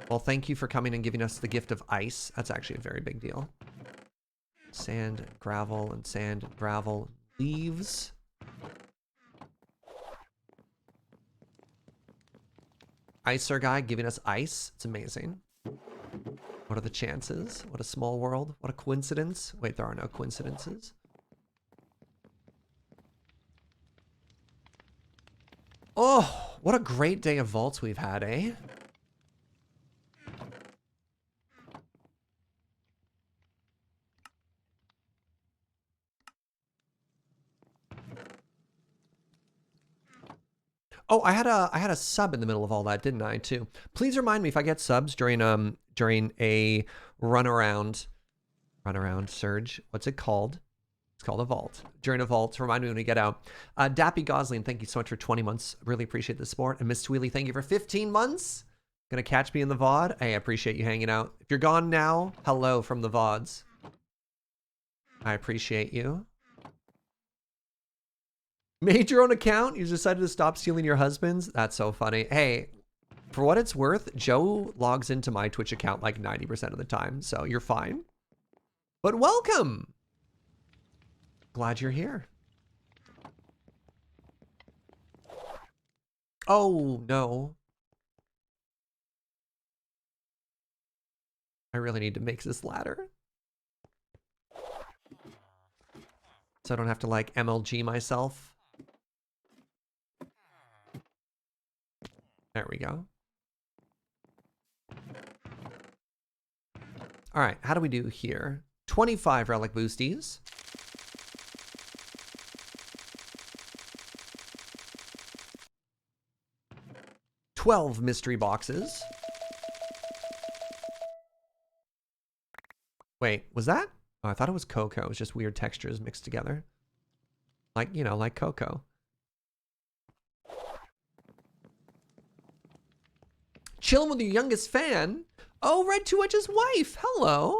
Well, thank you for coming and giving us the gift of ice. That's actually a very big deal. Sand, gravel, and sand, gravel, leaves. Icer Guy giving us ice. It's amazing. What are the chances? What a small world. What a coincidence. Wait, there are no coincidences. Oh, what a great day of vaults we've had, eh? Oh, I had a sub in the middle of all that, didn't I, too? Please remind me if I get subs during a runaround, Surge. What's it called? It's called a vault. During a vault, remind me when we get out. Dappy Gosling, thank you so much for 20 months. Really appreciate the support. And Miss Tweely, thank you for 15 months. Gonna catch me in the VOD. Hey, I appreciate you hanging out. If you're gone now, hello from the VODs. I appreciate you. Made your own account? You decided to stop stealing your husband's? That's so funny. Hey, for what it's worth, Joe logs into my Twitch account like 90% of the time, so you're fine. But welcome! Glad you're here. Oh, no. I really need to make this ladder. So I don't have to like MLG myself. There we go. All right, how do we do here? 25 relic boosties. $12 mystery boxes. Wait, was that? Oh, I thought it was cocoa. It was just weird textures mixed together. Like, you know, like cocoa. Chilling with your youngest fan. Oh, Red 2 Edge's wife. Hello.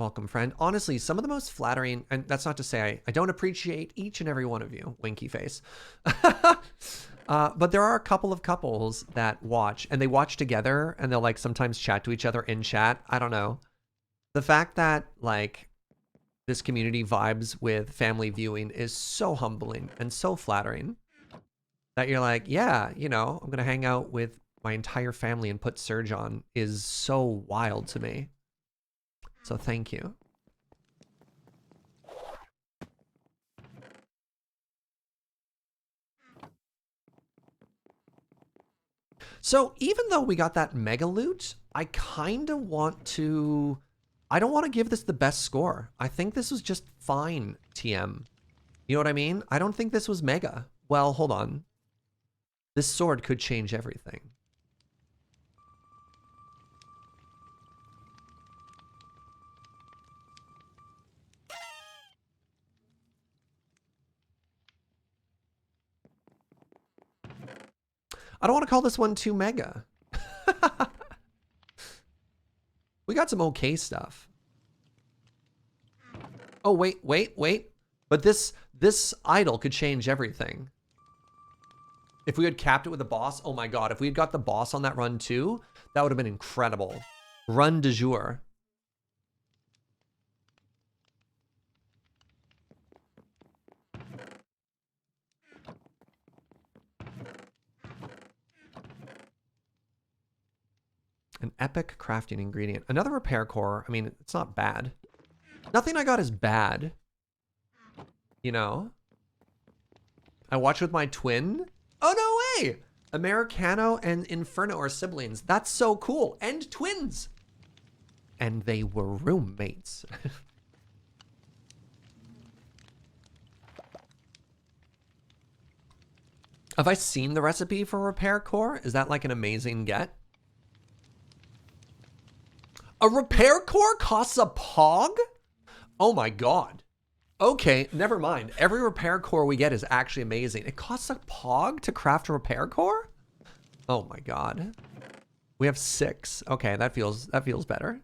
Welcome, friend. Honestly, some of the most flattering, and that's not to say I don't appreciate each and every one of you, winky face. But there are a couple of couples that watch, and they watch together, and they'll like sometimes chat to each other in chat. I don't know. The fact that like this community vibes with family viewing is so humbling and so flattering that you're like, yeah, you know, I'm going to hang out with my entire family and put Surge on is so wild to me. So thank you. So even though we got that mega loot, I kind of want to... I don't want to give this the best score. I think this was just fine, TM. You know what I mean? I don't think this was mega. Well, hold on. This sword could change everything. I don't want to call this one too mega. We got some okay stuff. Oh, wait. But this idol could change everything. If we had capped it with a boss, oh my god, if we had got the boss on that run too, that would have been incredible. Run de jour. An epic crafting ingredient. Another repair core. I mean, it's not bad. Nothing I got is bad. You know? I watched with my twin. Oh, no way! Americano and Inferno are siblings. That's so cool. And twins. And they were roommates. Have I seen the recipe for repair core? Is that like an amazing get? A repair core costs a pog? Oh my god. Okay, never mind. Every repair core we get is actually amazing. It costs a pog to craft a repair core? Oh my god. We have 6. Okay, that feels better.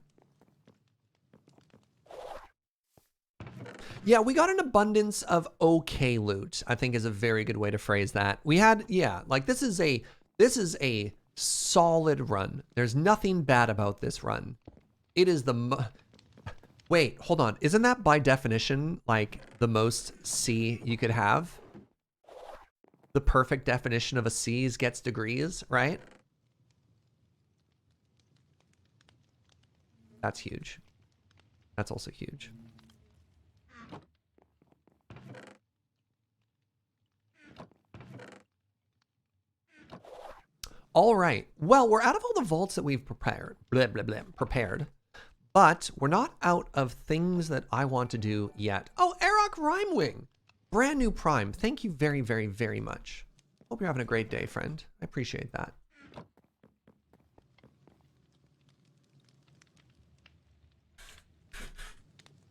Yeah, we got an abundance of okay loot, I think is a very good way to phrase that. We had, yeah, like this is a solid run. There's nothing bad about this run. It is the wait, hold on. Isn't that by definition like the most C you could have? The perfect definition of a C is gets degrees, right? That's huge. That's also huge. All right. Well, we're out of all the vaults that we've prepared. But we're not out of things that I want to do yet. Oh, Arok Rhymewing. Brand new Prime. Thank you very, very, very much. Hope you're having a great day, friend. I appreciate that.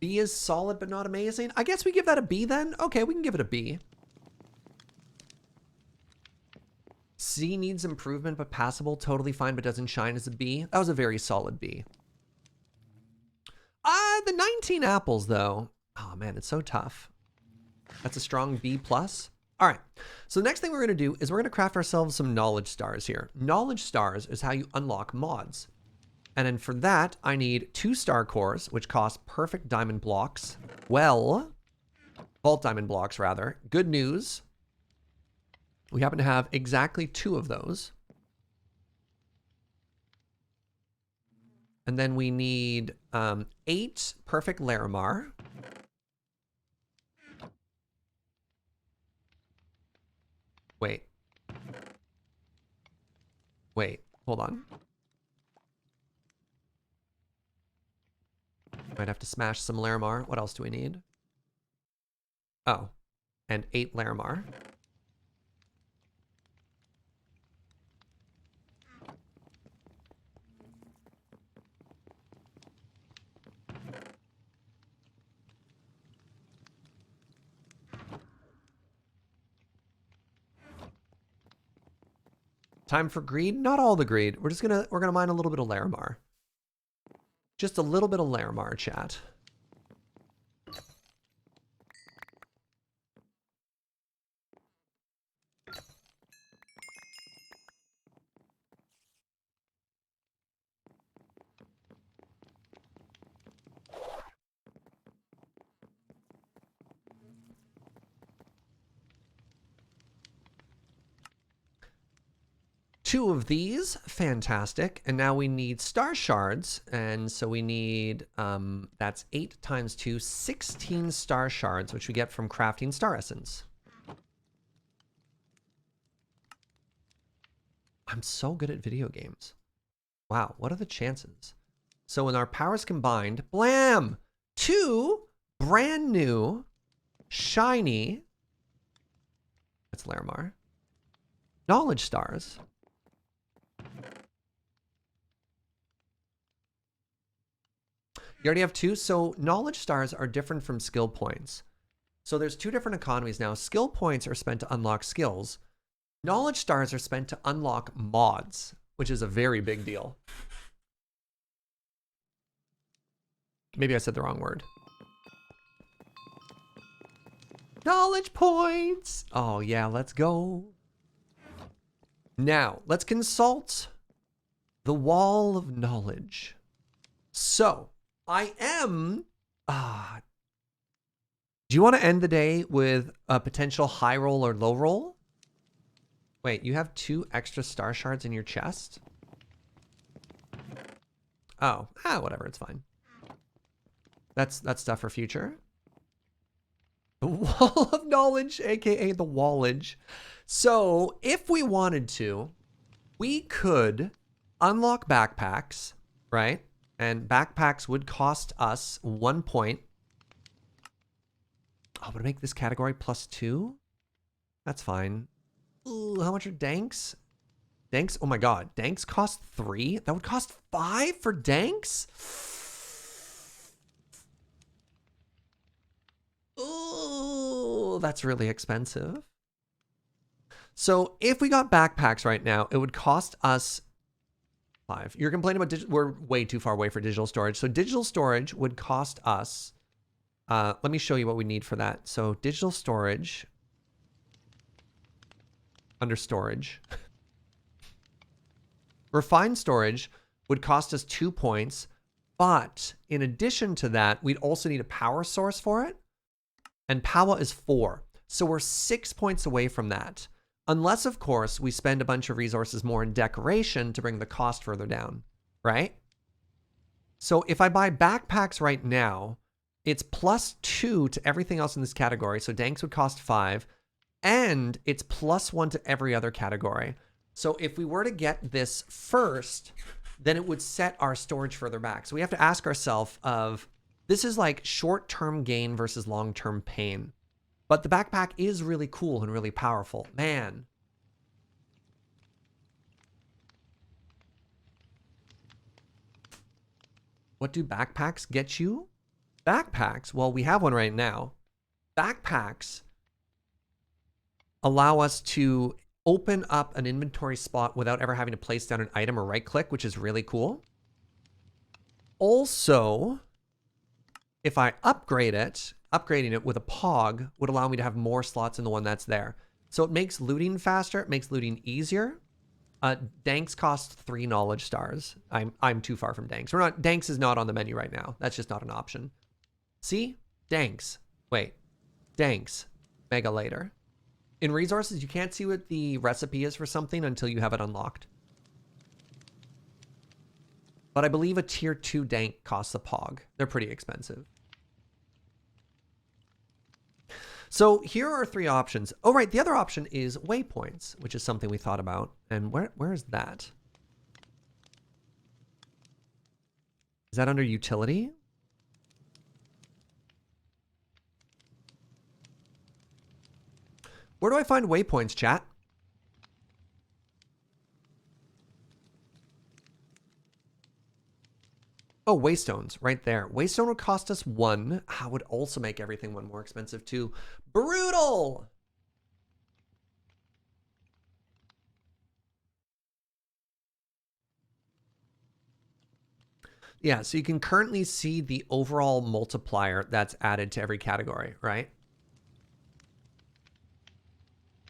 B is solid but not amazing. I guess we give that a B then. Okay, we can give it a B. C needs improvement but passable. Totally fine but doesn't shine as a B. That was a very solid B. The 19 apples though. Oh man, it's so tough. That's a strong B+. All right, so the next thing we're gonna do is we're gonna craft ourselves some knowledge stars here. Knowledge stars is how you unlock mods. And then for that, I need 2 star cores, which cost perfect diamond blocks. Well, vault diamond blocks rather. Good news. We happen to have exactly 2 of those. And then we need 8 perfect Larimar. Wait, hold on. Might have to smash some Larimar. What else do we need? Oh, and 8 Larimar. Time for greed? Not all the greed. We're gonna mine a little bit of Larimar. Just a little bit of Larimar, chat. 2 of these. Fantastic. And now we need star shards. And so we need, that's 8 times 2, 16 star shards, which we get from crafting star essence. I'm so good at video games. Wow, what are the chances? So when our powers combined, blam! 2 brand new, shiny, that's Larimar, knowledge stars. You already have 2, so knowledge stars are different from skill points. So there's 2 different economies now. Skill points are spent to unlock skills. Knowledge stars are spent to unlock mods, which is a very big deal. Maybe I said the wrong word. Knowledge points. Oh yeah, let's go. Now, let's consult the wall of knowledge. So, I am... do you want to end the day with a potential high roll or low roll? Wait, you have 2 extra star shards in your chest? Oh, whatever, it's fine. That's stuff for future. The wall of knowledge, aka the wallage. So, if we wanted to, we could unlock backpacks, right? And backpacks would cost us 1 point. Oh, but to make this category +2? That's fine. Ooh, how much are danks? Danks, oh my god, danks cost 3? That would cost 5 for danks? Ooh, that's really expensive. So if we got backpacks right now, it would cost us 5. You're complaining about we're way too far away for digital storage. So digital storage would cost us, let me show you what we need for that. So digital storage, under storage. Refined storage would cost us 2 points, but in addition to that, we'd also need a power source for it, and power is 4. So we're 6 points away from that. Unless, of course, we spend a bunch of resources more in decoration to bring the cost further down, right? So if I buy backpacks right now, it's +2 to everything else in this category. So danks would cost 5. And it's +1 to every other category. So if we were to get this first, then it would set our storage further back. So we have to ask ourselves of, this is like short-term gain versus long-term pain. But the backpack is really cool and really powerful. Man. What do backpacks get you? Backpacks, well, we have one right now. Backpacks allow us to open up an inventory spot without ever having to place down an item or right click, which is really cool. Also, if I upgrade it, upgrading it with a pog would allow me to have more slots in the one that's there. So it makes looting faster, it makes looting easier. Danks cost 3 knowledge stars. I'm too far from Danks. Danks is not on the menu right now. That's just not an option. See? Danks. Wait. Danks. Mega later. In resources, you can't see what the recipe is for something until you have it unlocked. But I believe a tier 2 dank costs a pog. They're pretty expensive. So here are 3 options. Oh, right. The other option is waypoints, which is something we thought about. And where is that? Is that under utility? Where do I find waypoints, chat? Oh, waystones, right there. Waystone would cost us 1. Would also make everything 1 more expensive too. Brutal! Yeah, so you can currently see the overall multiplier that's added to every category, right?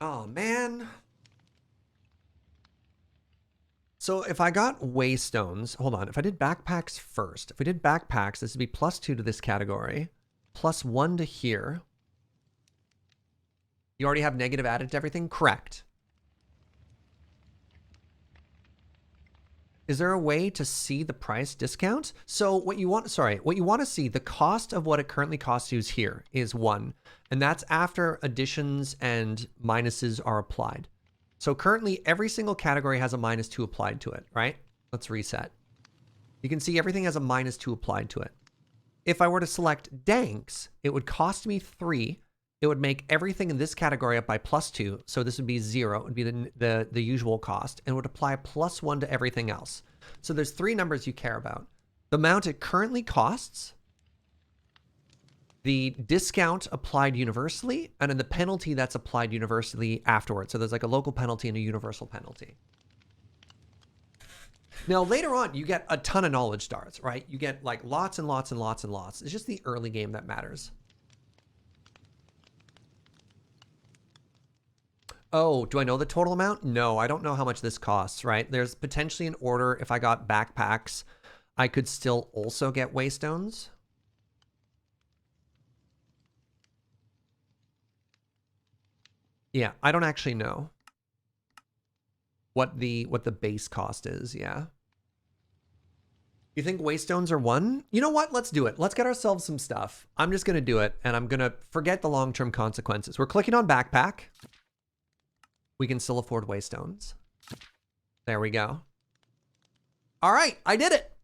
Oh, man. So if I got waystones, hold on. If I did backpacks first, if we did backpacks, this would be +2 to this category, +1 to here. You already have negative added to everything? Correct. Is there a way to see the price discount? So what you want to see, the cost of what it currently costs you is here, is 1. And that's after additions and minuses are applied. So currently every single category has a -2 applied to it, right? Let's reset. You can see everything has a -2 applied to it. If I were to select Danks, it would cost me 3. It would make everything in this category up by +2. So this would be 0. It would be the usual cost, and it would apply +1 to everything else. So there's 3 numbers you care about. The amount it currently costs, the discount applied universally, and then the penalty that's applied universally afterwards. So there's like a local penalty and a universal penalty. Now, later on, you get a ton of knowledge stars, right? You get like lots and lots and lots and lots. It's just the early game that matters. Oh, do I know the total amount? No, I don't know how much this costs, right? There's potentially an order. If I got backpacks, I could still also get waystones. Yeah, I don't actually know what the base cost is. Yeah. You think waystones are 1? You know what? Let's do it. Let's get ourselves some stuff. I'm just going to do it, and I'm going to forget the long-term consequences. We're clicking on backpack. We can still afford waystones. There we go. All right, I did it.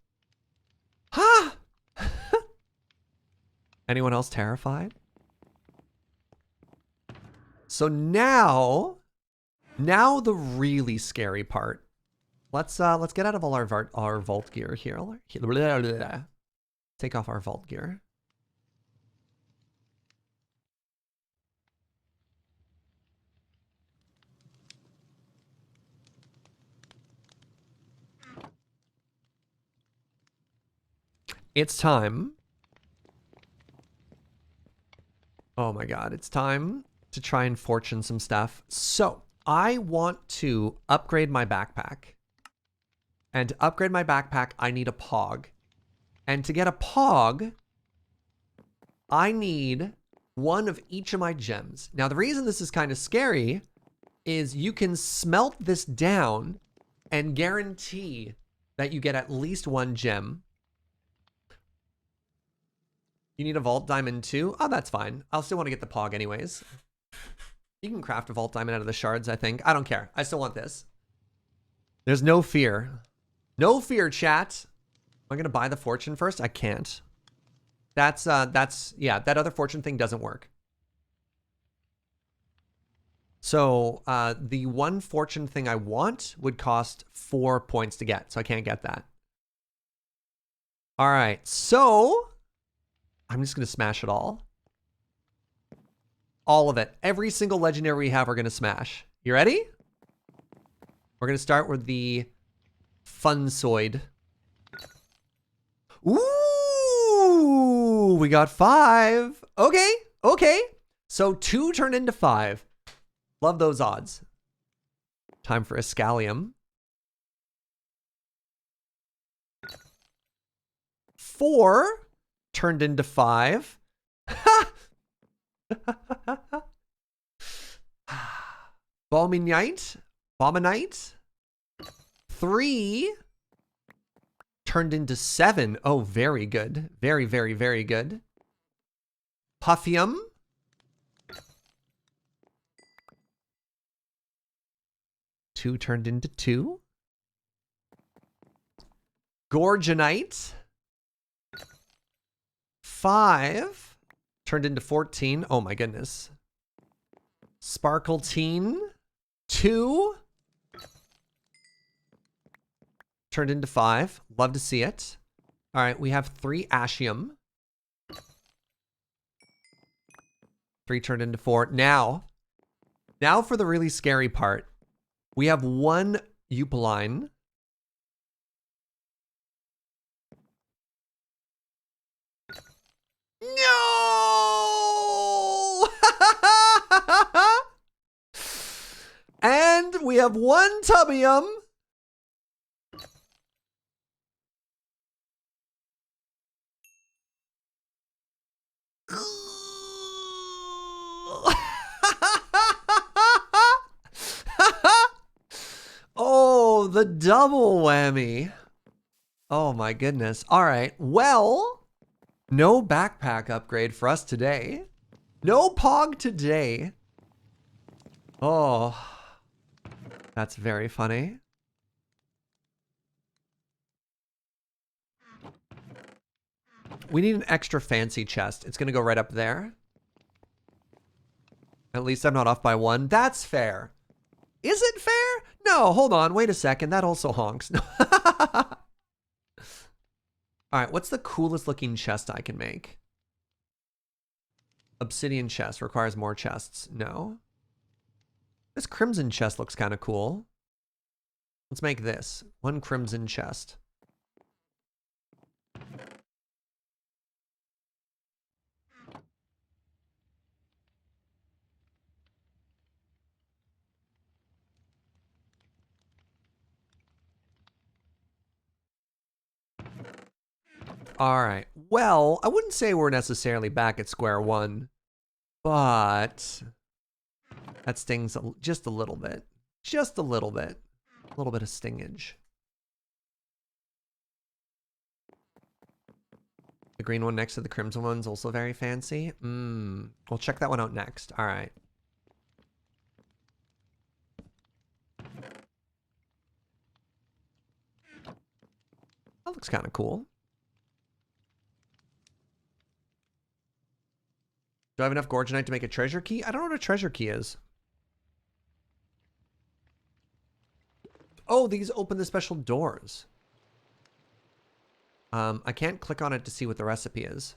Ha! Anyone else terrified? So now the really scary part. Let's get out of all our vault gear here. Take off our vault gear. It's time. Oh my god, it's time to try and fortune some stuff. So, I want to upgrade my backpack. And to upgrade my backpack, I need a pog. And to get a pog, I need 1 of each of my gems. Now, the reason this is kind of scary is you can smelt this down and guarantee that you get at least 1 gem. You need a vault diamond too? Oh, that's fine. I'll still want to get the pog anyways. You can craft a vault diamond out of the shards, I think. I don't care. I still want this. There's no fear. No fear, chat. Am I going to buy the fortune first? I can't. Yeah, that other fortune thing doesn't work. So, the 1 fortune thing I want would cost 4 points to get, so I can't get that. All right, so I'm just going to smash it all. All of it. Every single legendary we have, we're going to smash. You ready? We're going to start with the Funsoid. Ooh, we got 5. Okay, okay. So 2 turned into 5. Love those odds. Time for a Scallium. 4 turned into 5. Bominite. 3 turned into 7. Oh, very good. Very, very, very good. Puffium. 2 turned into 2. Gorgonite. 5 turned into 14. Oh my goodness. Sparkletine. 2 turned into 5. Love to see it. All right, we have 3 Ashium. 3 turned into 4. Now for the really scary part. We have 1 Eupaline. No! And we have 1 Tubium. Oh, the double whammy. Oh my goodness. All right. Well, no backpack upgrade for us today. No pog today. Oh, that's very funny. We need an extra fancy chest. It's going to go right up there. At least I'm not off by one. That's fair. Is it fair? No, hold on. Wait a second. That also honks. All right, what's the coolest looking chest I can make? Obsidian chest requires more chests. No. This crimson chest looks kind of cool. Let's make this. One crimson chest. All right. Well, I wouldn't say we're necessarily back at square one, but that stings just a little bit. Just a little bit. A little bit of stingage. The green one next to the crimson one's also very fancy. We'll check that one out next. All right. That looks kind of cool. Do I have enough Gorgonite to make a treasure key? I don't know what a treasure key is. Oh, these open the special doors. I can't click on it to see what the recipe is.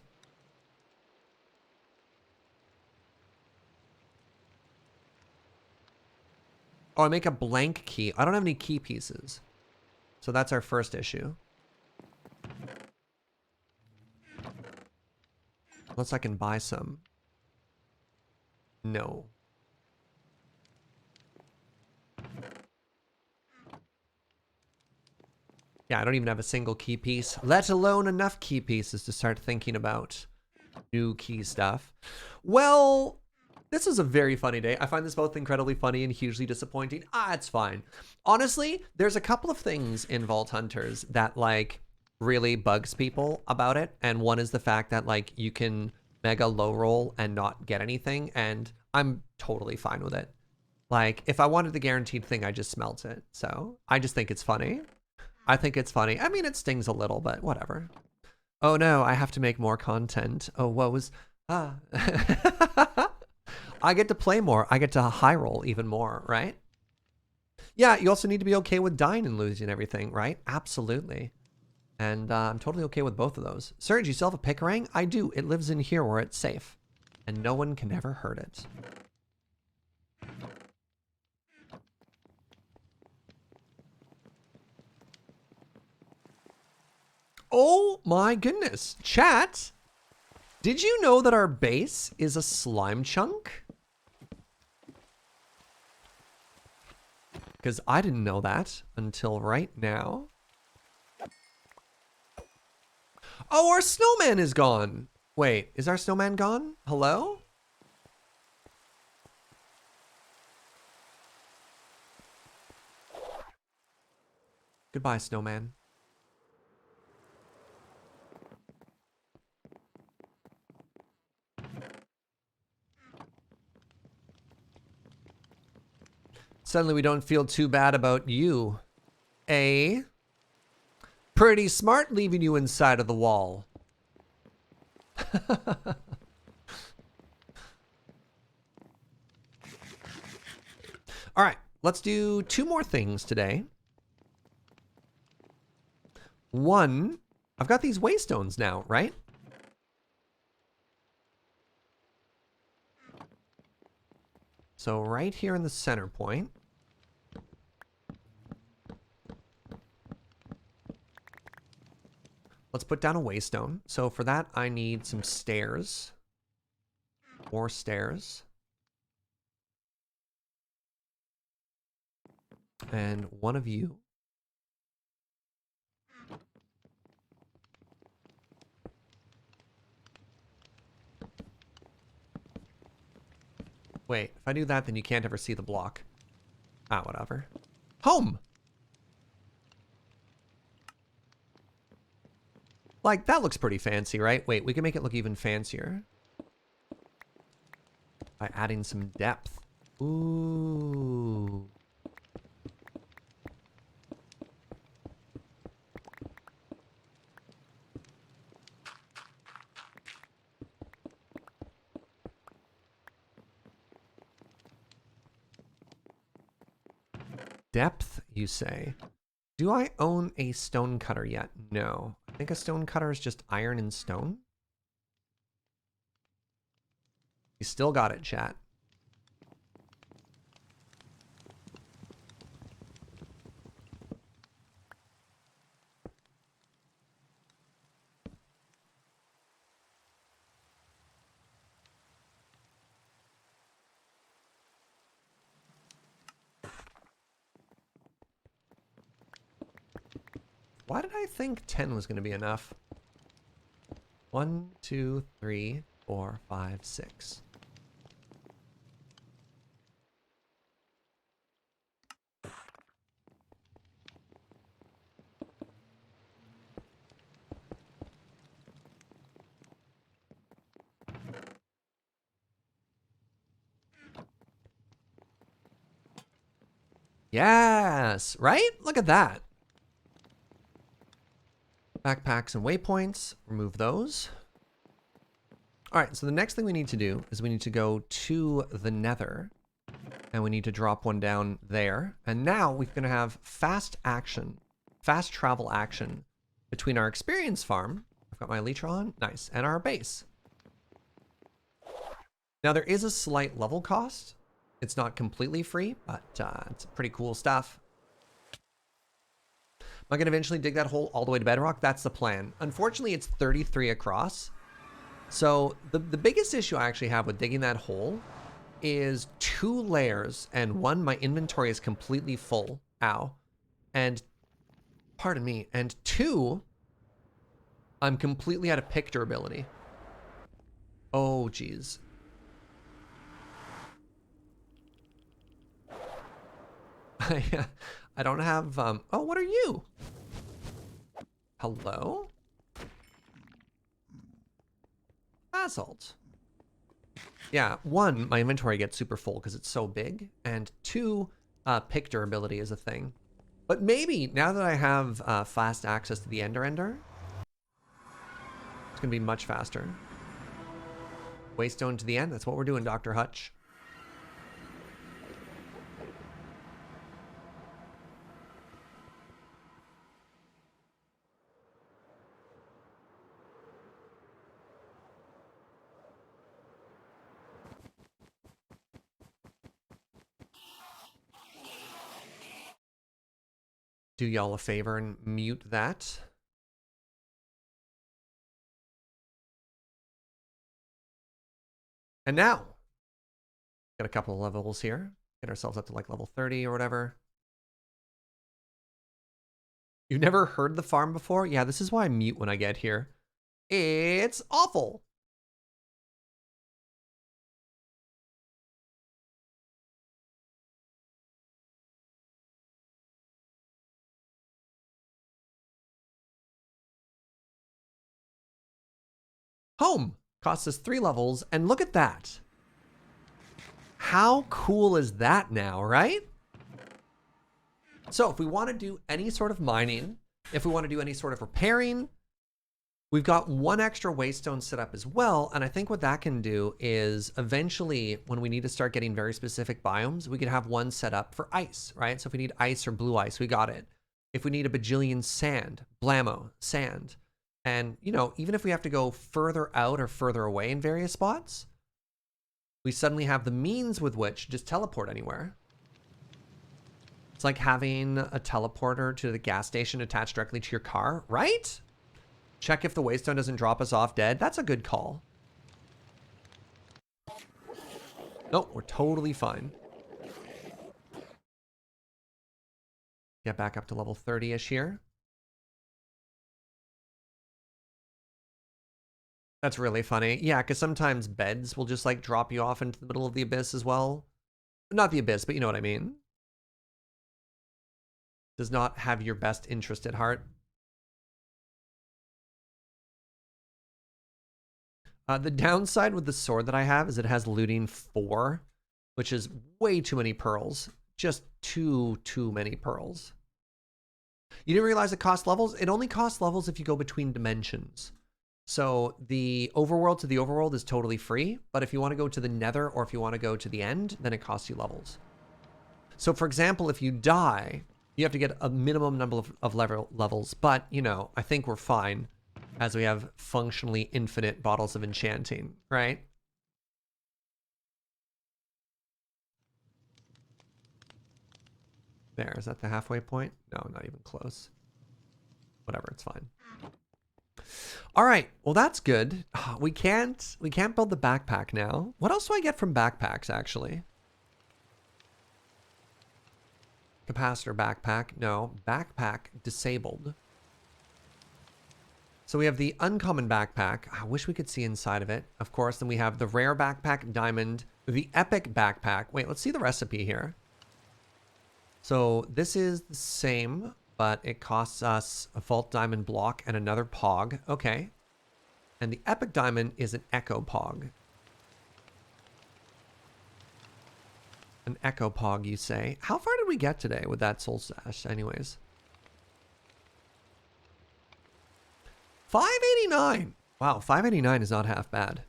Oh, I make a blank key. I don't have any key pieces. So that's our first issue. Unless I can buy some. No. Yeah, I don't even have a single key piece, let alone enough key pieces to start thinking about new key stuff. Well, this is a very funny day. I find this both incredibly funny and hugely disappointing. It's fine. Honestly, there's a couple of things in Vault Hunters that like really bugs people about it. And one is the fact that like you can mega low roll and not get anything. And I'm totally fine with it. Like if I wanted the guaranteed thing, I just smelt it. So I just think it's funny. I think it's funny. I mean, it stings a little, but whatever. Oh no, I have to make more content. Oh, what was... I get to play more. I get to high roll even more, right? Yeah, you also need to be okay with dying and losing everything, right? Absolutely. And I'm totally okay with both of those. Serge, you still have a Picarang? I do. It lives in here where it's safe. And no one can ever hurt it. Oh my goodness. Chat, did you know that our base is a slime chunk? Because I didn't know that until right now. Oh, our snowman is gone. Wait, is our snowman gone? Hello? Goodbye, snowman. Suddenly we don't feel too bad about you. Pretty smart leaving you inside of the wall. All right, let's do 2 more things today. One, I've got these waystones now, right? So right here in the center point. Let's put down a waystone. So for that, I need some stairs. More stairs. And one of you. Wait, if I do that, then you can't ever see the block. Whatever. Home! Like, that looks pretty fancy, right? Wait, we can make it look even fancier by adding some depth. Ooh. Depth, you say? Do I own a stone cutter yet? No. I think a stone cutter is just iron and stone. You still got it, chat. Why did I think 10 was going to be enough? 1, 2, 3, 4, 5, 6. Yes, right? Look at that. Backpacks and waypoints, remove those. All right, so the next thing we need to do is we need to go to the nether and we need to drop one down there. And now we're gonna have fast travel action between our experience farm. I've got my elytra on, nice, and our base. Now there is a slight level cost. It's not completely free, but it's pretty cool stuff. Am I going to eventually dig that hole all the way to bedrock? That's the plan. Unfortunately, it's 33 across. So the biggest issue I actually have with digging that hole is 2 layers, and 1, my inventory is completely full. Ow. And, pardon me, and 2, I'm completely out of pick durability. Oh, geez. I don't have, oh, what are you? Hello? Basalt. Yeah, 1, my inventory gets super full because it's so big, and 2, pick durability is a thing. But maybe, now that I have fast access to the Ender, it's gonna be much faster. Waystone to the end, that's what we're doing, Dr. Hutch. Do y'all a favor and mute that. And now, got a couple of levels here. Get ourselves up to like level 30 or whatever. You've never heard the farm before? Yeah, this is why I mute when I get here. It's awful. Home costs us 3 levels, and look at that. How cool is that now, right? So if we want to do any sort of mining, if we want to do any sort of repairing, we've got 1 extra waystone set up as well. And I think what that can do is eventually, when we need to start getting very specific biomes, we could have 1 set up for ice, right? So if we need ice or blue ice, we got it. If we need a bajillion sand, blammo, sand. And, you know, even if we have to go further out or further away in various spots, we suddenly have the means with which to just teleport anywhere. It's like having a teleporter to the gas station attached directly to your car, right? Check if the waystone doesn't drop us off dead. That's a good call. Nope, we're totally fine. Get back up to level 30-ish here. That's really funny. Yeah, because sometimes beds will just like drop you off into the middle of the abyss as well. Not the abyss, but you know what I mean. Does not have your best interest at heart. The downside with the sword that I have is it has looting 4, which is way too many pearls. Just too many pearls. You didn't realize it costs levels? It only costs levels if you go between dimensions. So the overworld to the overworld is totally free, but if you want to go to the nether or if you want to go to the end, then it costs you levels. So for example, if you die, you have to get a minimum number of levels, but you know, I think we're fine as we have functionally infinite bottles of enchanting, right? There, is that the halfway point? No, not even close. Whatever, it's fine. All right, well that's good. We can't build the backpack now. What else do I get from backpacks actually? Capacitor backpack, no. Backpack disabled. So we have the uncommon backpack. I wish we could see inside of it. Of course, then we have the rare backpack, diamond, the epic backpack. Wait, let's see the recipe here. So this is the same, but it costs us a vault diamond block and another pog. Okay. And the epic diamond is an echo pog. An echo pog, you say. How far did we get today with that soul stash anyways? 589. Wow, 589 is not half bad.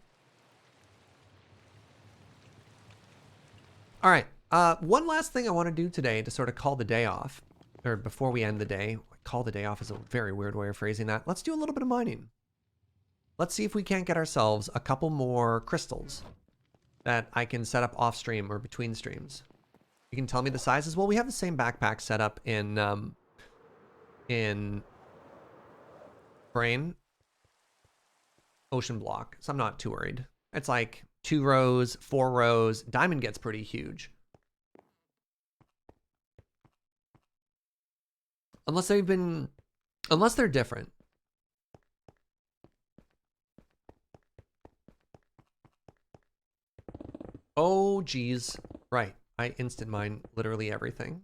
All right. One last thing I want to do today to sort of call the day off, or before we end the day. Call the day off is a very weird way of phrasing that. Let's do a little bit of mining. Let's see if we can't get ourselves a couple more crystals that I can set up off stream or between streams. You can tell me the sizes. Well, we have the same backpack set up in Brain Ocean Block, so I'm not too worried. It's like 2 rows, 4 rows. Diamond gets pretty huge. Unless they're different. Oh, geez. Right. I instant mine literally everything.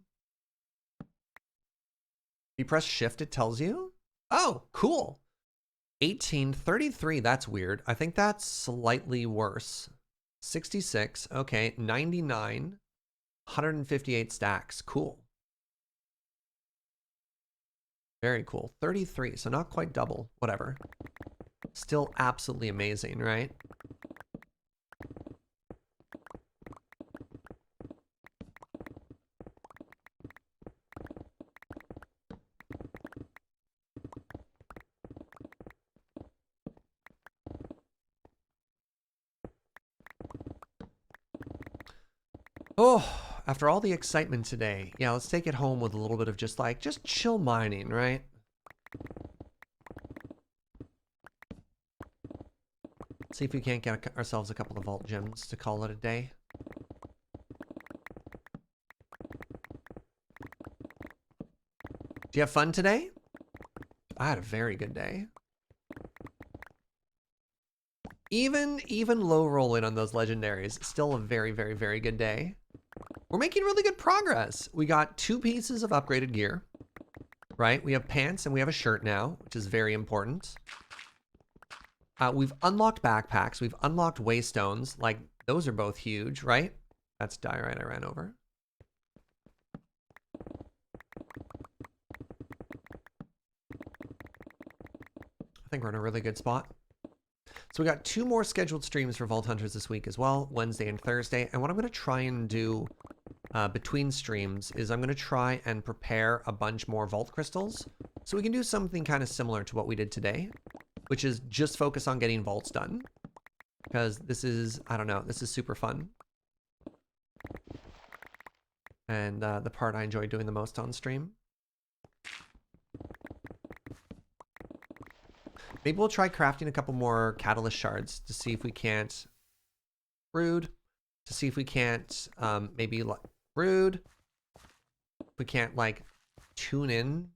You press shift, it tells you? Oh, cool. 1833, that's weird. I think that's slightly worse. 66, okay. 99, 158 stacks. Cool. Very cool. 33, so not quite double. Whatever. Still absolutely amazing, right? Oh, after all the excitement today, yeah, let's take it home with a little bit of just chill mining, right? See if we can't get ourselves a couple of vault gems to call it a day. Do you have fun today? I had a very good day. Even low rolling on those legendaries, still a very, very, very good day. We're making really good progress. We got 2 pieces of upgraded gear, right? We have pants and we have a shirt now, which is very important. We've unlocked backpacks. We've unlocked waystones. Like, those are both huge, right? That's diorite I ran over. I think we're in a really good spot. So we got 2 more scheduled streams for Vault Hunters this week as well, Wednesday and Thursday. And what I'm going to try and do between streams is I'm going to try and prepare a bunch more vault crystals so we can do something kind of similar to what we did today, which is just focus on getting vaults done, because this is, I don't know, this is super fun. And the part I enjoy doing the most on stream. Maybe we'll try crafting a couple more catalyst shards to see if we can't rude, to see if we can't maybe rude. If we can't like tune in.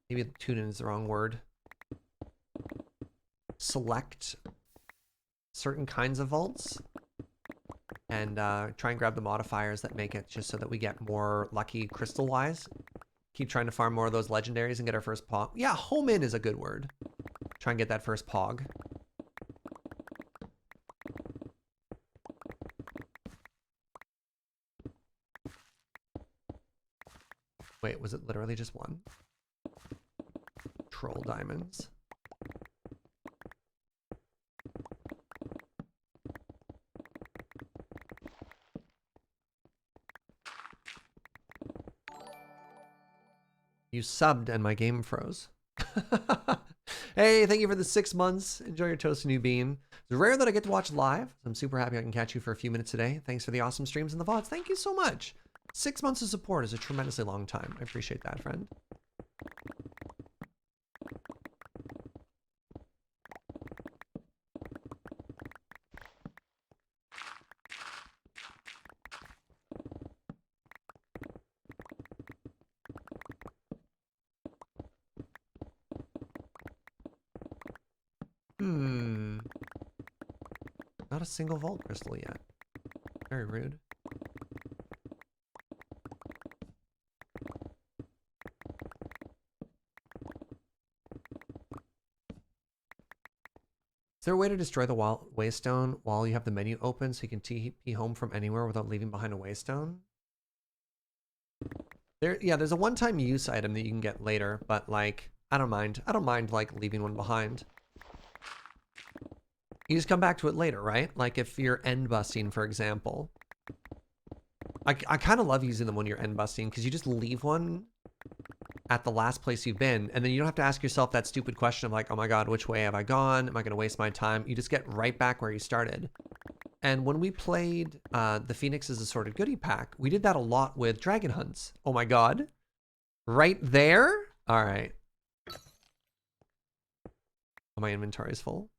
Maybe tune in is the wrong word. Select certain kinds of vaults and try and grab the modifiers that make it just so that we get more lucky crystal wise. Keep trying to farm more of those legendaries and get our first pog. Yeah, home in is a good word. Try and get that first pog. Wait, was it literally just one? Troll diamonds. You subbed and my game froze. Hey, thank you for the 6 months. Enjoy your toast and new bean. It's rare that I get to watch live. I'm super happy I can catch you for a few minutes today. Thanks for the awesome streams and the VODs. Thank you so much. 6 months of support is a tremendously long time. I appreciate that, friend. Not a single vault crystal yet. Very rude. Is there a way to destroy the waystone while you have the menu open so you can TP home from anywhere without leaving behind a waystone? Yeah, there's a one-time use item that you can get later, but like, I don't mind. I don't mind like leaving one behind. You just come back to it later, right? Like if you're end busting, for example. I kind of love using them when you're end busting because you just leave one at the last place you've been, and then you don't have to ask yourself that stupid question of like, oh my god, which way have I gone? Am I going to waste my time? You just get right back where you started. And when we played the Phoenix's Assorted Goodie Pack, we did that a lot with Dragon Hunts. Oh my god. Right there? All right. Oh, my inventory is full.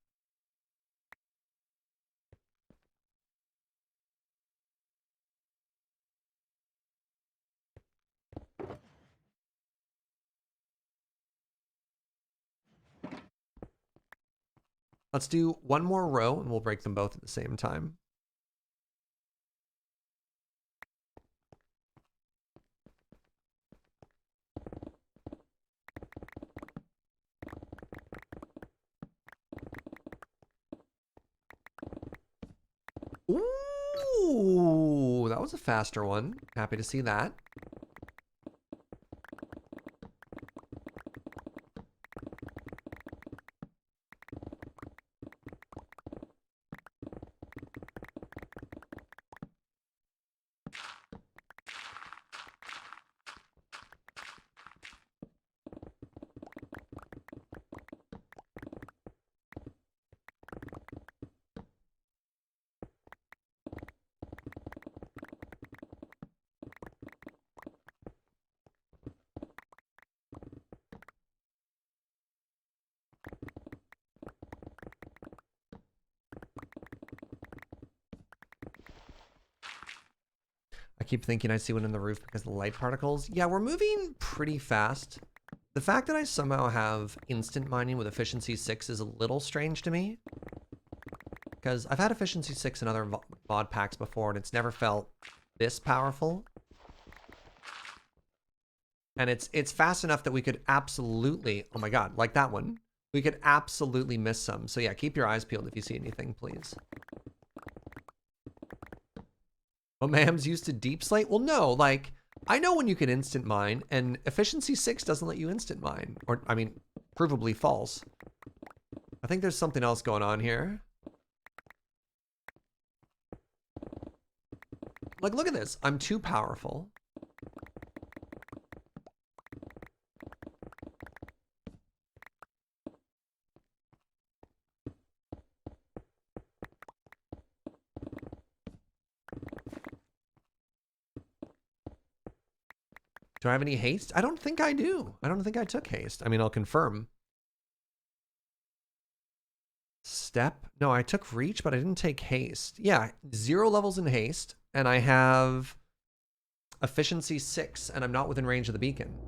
Let's do one more row and we'll break them both at the same time. Ooh, that was a faster one. Happy to see that. I keep thinking I see one in the roof because of the light particles. Yeah, we're moving pretty fast. The fact that I somehow have instant mining with efficiency 6 is a little strange to me. Because I've had efficiency 6 in other mod packs before and it's never felt this powerful. And it's fast enough that we could absolutely, oh my god, like that one. We could absolutely miss some. So yeah, keep your eyes peeled if you see anything, please. Oh, ma'am's used to deep slate? Well, no, like, I know when you can instant mine, and efficiency 6 doesn't let you instant mine. Or, I mean, provably false. I think there's something else going on here. Like, look at this. I'm too powerful. Do I have any haste? I don't think I do. I don't think I took haste. I mean, I'll confirm. Step? No, I took reach, but I didn't take haste. Yeah, 0 levels in haste, and I have efficiency 6, and I'm not within range of the beacon.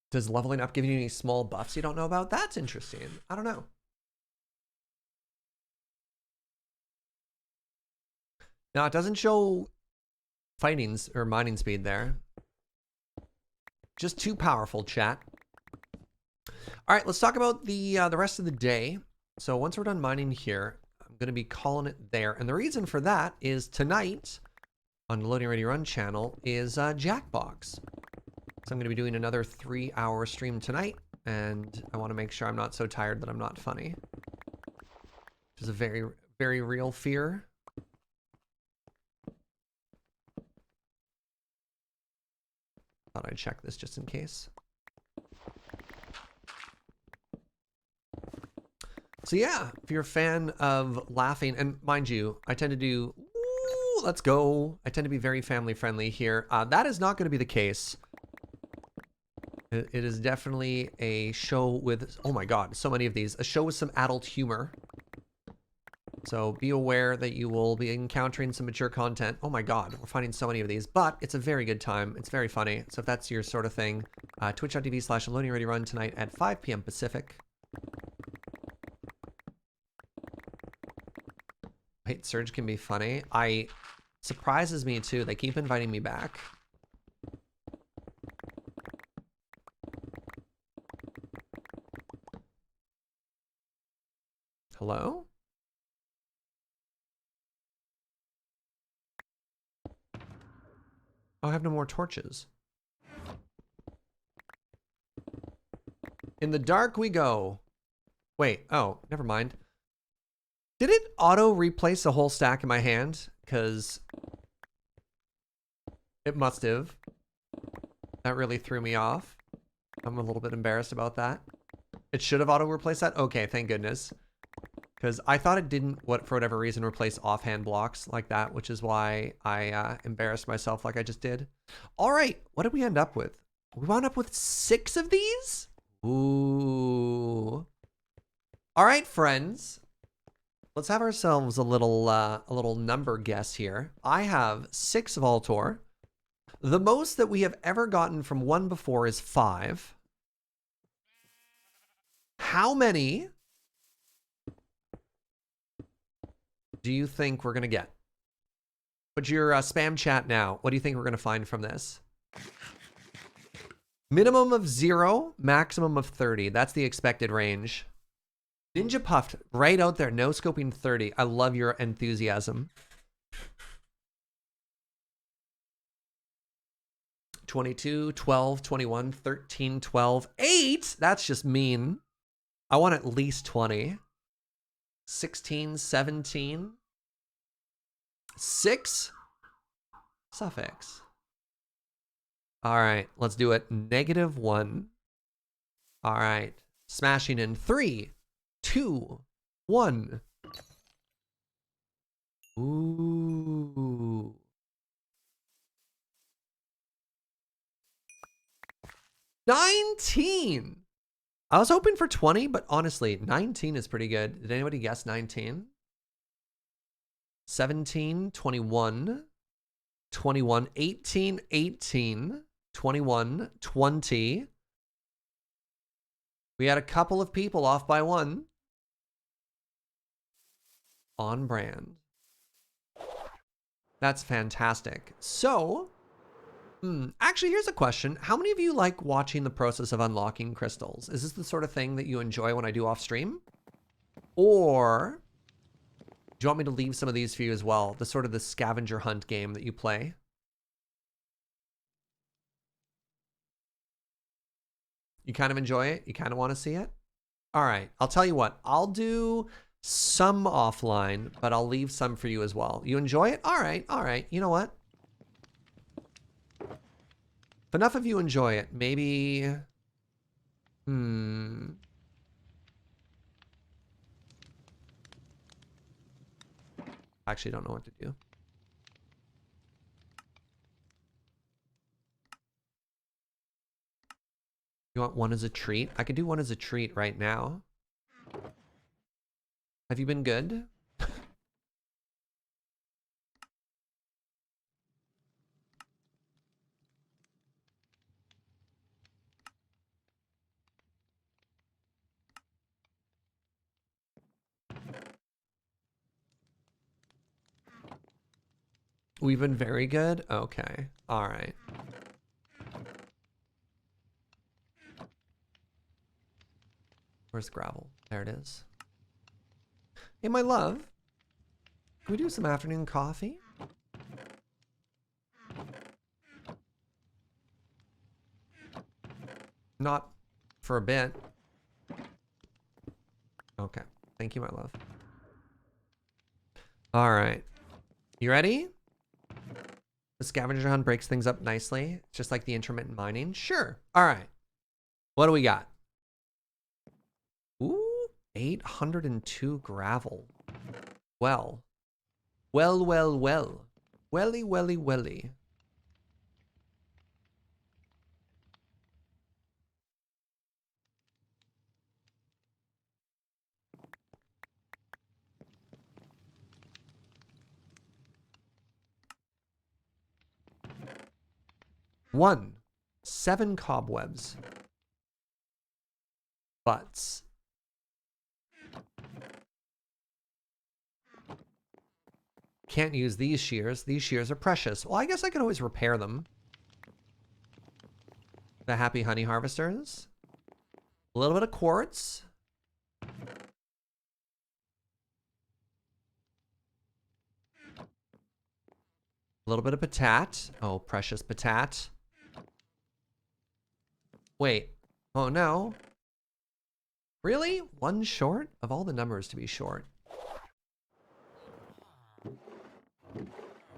Does leveling up give you any small buffs you don't know about? That's interesting. I don't know. Now, it doesn't show fighting or mining speed there. Just too powerful, chat. All right, let's talk about the rest of the day. So once we're done mining here, I'm going to be calling it there. And the reason for that is tonight on the Loading Ready Run channel is Jackbox. So I'm going to be doing another 3-hour stream tonight, and I want to make sure I'm not so tired that I'm not funny. Which is a very, very real fear. Thought I'd check this just in case. So yeah, if you're a fan of laughing, and mind you, I tend to do, ooh, let's go. I tend to be very family friendly here. That is not going to be the case. It is definitely a show with, oh my god, so many of these. A show with some adult humor. So be aware that you will be encountering some mature content. Oh my god, we're finding so many of these, but it's a very good time. It's very funny. So if that's your sort of thing, twitch.tv/loadingreadyrun tonight at 5 p.m. Pacific. Wait, Surge can be funny. Surprises me too. They keep inviting me back. Hello? Oh, I have no more torches. In the dark we go. Wait, oh, never mind. Did it auto replace a whole stack in my hand? Because it must have. That really threw me off. I'm a little bit embarrassed about that. It should have auto replaced that? Okay, thank goodness. Because I thought it didn't, for whatever reason, replace offhand blocks like that, which is why I embarrassed myself like I just did. All right, what did we end up with? We wound up with 6 of these? Ooh. All right, friends. Let's have ourselves a little number guess here. I have 6 Voltor. The most that we have ever gotten from one before is 5. How many do you think we're going to get? Put your spam chat now. What do you think we're going to find from this? Minimum of 0, maximum of 30. That's the expected range. Ninja Puffed, right out there. No scoping 30. I love your enthusiasm. 22, 12, 21, 13, 12, 8. That's just mean. I want at least 20. 16, 17, 6 suffix. All right, let's do it. -1. All right, smashing in 3, 2, 1. Ooh. 19. I was hoping for 20, but honestly, 19 is pretty good. Did anybody guess 19? 17, 21, 21, 18, 18, 21, 20. We had a couple of people off by 1. On brand. That's fantastic. So, actually, here's a question. How many of you like watching the process of unlocking crystals? Is this the sort of thing that you enjoy when I do off stream? Or do you want me to leave some of these for you as well? The sort of the scavenger hunt game that you play? You kind of enjoy it? You kind of want to see it? All right, I'll tell you what. I'll do some offline, but I'll leave some for you as well. You enjoy it? All right, all right. You know what? If enough of you enjoy it, maybe... I actually don't know what to do. You want one as a treat? I could do one as a treat right now. Have you been good? We've been very good? Okay. All right. Where's gravel? There it is. Hey, my love. Can we do some afternoon coffee? Not for a bit. Okay. Thank you, my love. All right. You ready? The scavenger hunt breaks things up nicely. It's just like the intermittent mining. Sure. All right. What do we got? Ooh, 802 gravel. Well. Well, well, well. Welly, welly, welly. One. 7 cobwebs. Butts. Can't use these shears. These shears are precious. Well, I guess I could always repair them. The happy honey harvesters. A little bit of quartz. A little bit of patat. Oh, precious patat. Wait. Oh, no. Really? One short? Of all the numbers to be short.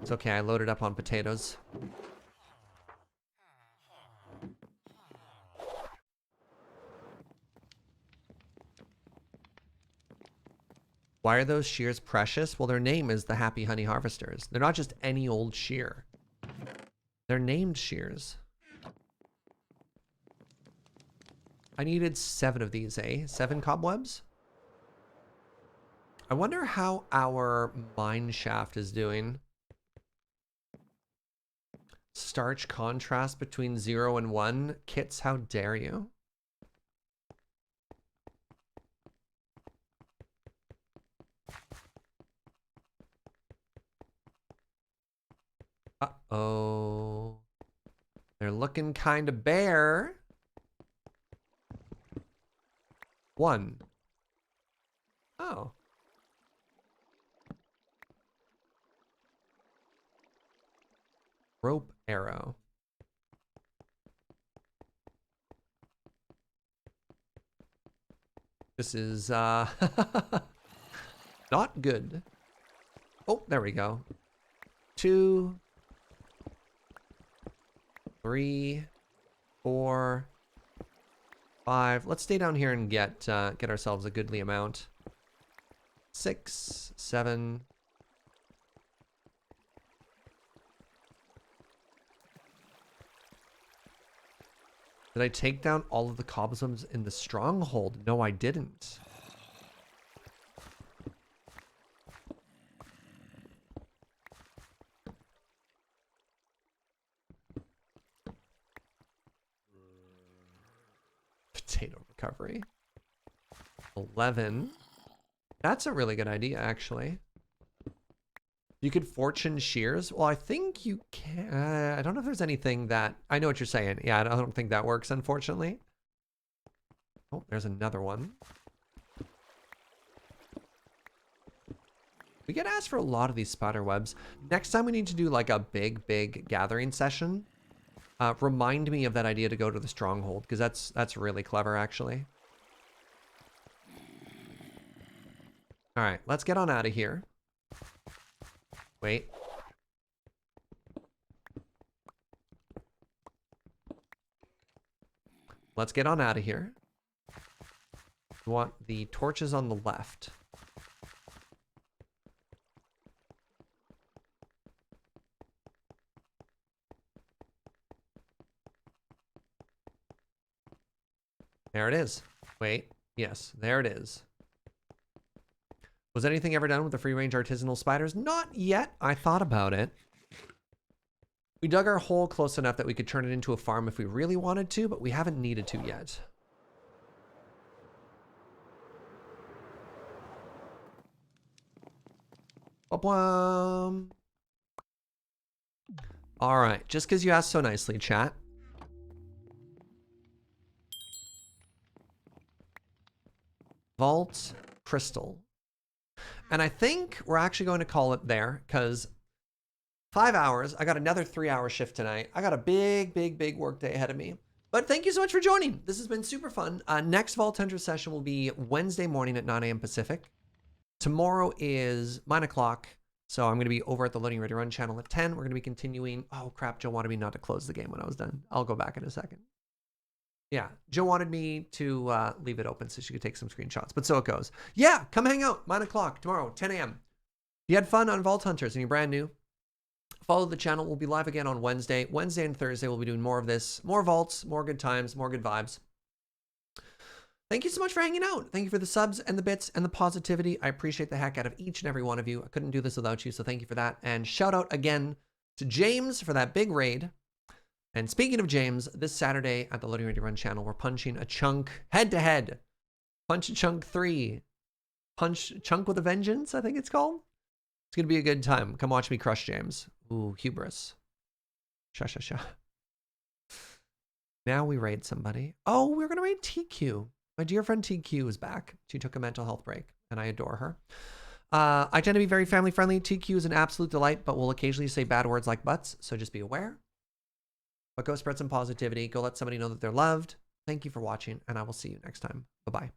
It's okay, I loaded up on potatoes. Why are those shears precious? Well, their name is the Happy Honey Harvesters. They're not just any old shear. They're named shears. I needed 7 of these, eh? 7 cobwebs? I wonder how our mine shaft is doing. Starch contrast between 0 and 1. Kits, how dare you? Uh-oh. They're looking kind of bare. 1. Oh. Rope arrow. This is not good. Oh, there we go. 2, 3, 4, 5. Let's stay down here and get ourselves a goodly amount. 6, 7. Did I take down all of the cobwebs in the stronghold? No, I didn't. Potato recovery. 11. That's a really good idea, actually. You could fortune shears. Well, I think you can. I don't know if there's anything that... I know what you're saying. Yeah, I don't think that works, unfortunately. Oh, there's another one. We get asked for a lot of these spider webs. Next time we need to do like a big gathering session. Remind me of that idea to go to the stronghold, because that's really clever, actually. All right, let's get on out of here. Wait. Let's get on out of here. We want the torches on the left. There it is. Wait. Yes, there it is. Was anything ever done with the free-range artisanal spiders? Not yet. I thought about it. We dug our hole close enough that we could turn it into a farm if we really wanted to, but we haven't needed to yet. Ba-bwam. All right, just because you asked so nicely, chat. Vault crystal. And I think we're actually going to call it there because 5 hours. I got another 3-hour shift tonight. I got a big work day ahead of me. But thank you so much for joining. This has been super fun. Next Vault Hunter session will be Wednesday morning at 9 a.m. Pacific. Tomorrow is 9 o'clock. So I'm going to be over at the Loading Ready Run channel at 10. We're going to be continuing. Oh, crap. Joe wanted me not to close the game when I was done. I'll go back in a second. Yeah, Joe wanted me to leave it open so she could take some screenshots. But so it goes. Yeah, come hang out. 9 o'clock tomorrow, 10 a.m. If you had fun on Vault Hunters and you're brand new, follow the channel. We'll be live again on Wednesday. Wednesday and Thursday, we'll be doing more of this. More vaults, more good times, more good vibes. Thank you so much for hanging out. Thank you for the subs and the bits and the positivity. I appreciate the heck out of each and every one of you. I couldn't do this without you, so thank you for that. And shout out again to James for that big raid. And speaking of James, this Saturday at the Loading Ready Run channel, we're punching a chunk head-to-head. Punch a Chunk 3. Punch Chunk with a Vengeance, I think it's called. It's going to be a good time. Come watch me crush James. Ooh, Hubris. Sha. Now we raid somebody. Oh, we're going to raid TQ. My dear friend TQ is back. She took a mental health break, and I adore her. I tend to be very family-friendly. TQ is an absolute delight, but will occasionally say bad words like butts, so just be aware. But go spread some positivity. Go let somebody know that they're loved. Thank you for watching, and I will see you next time. Bye-bye.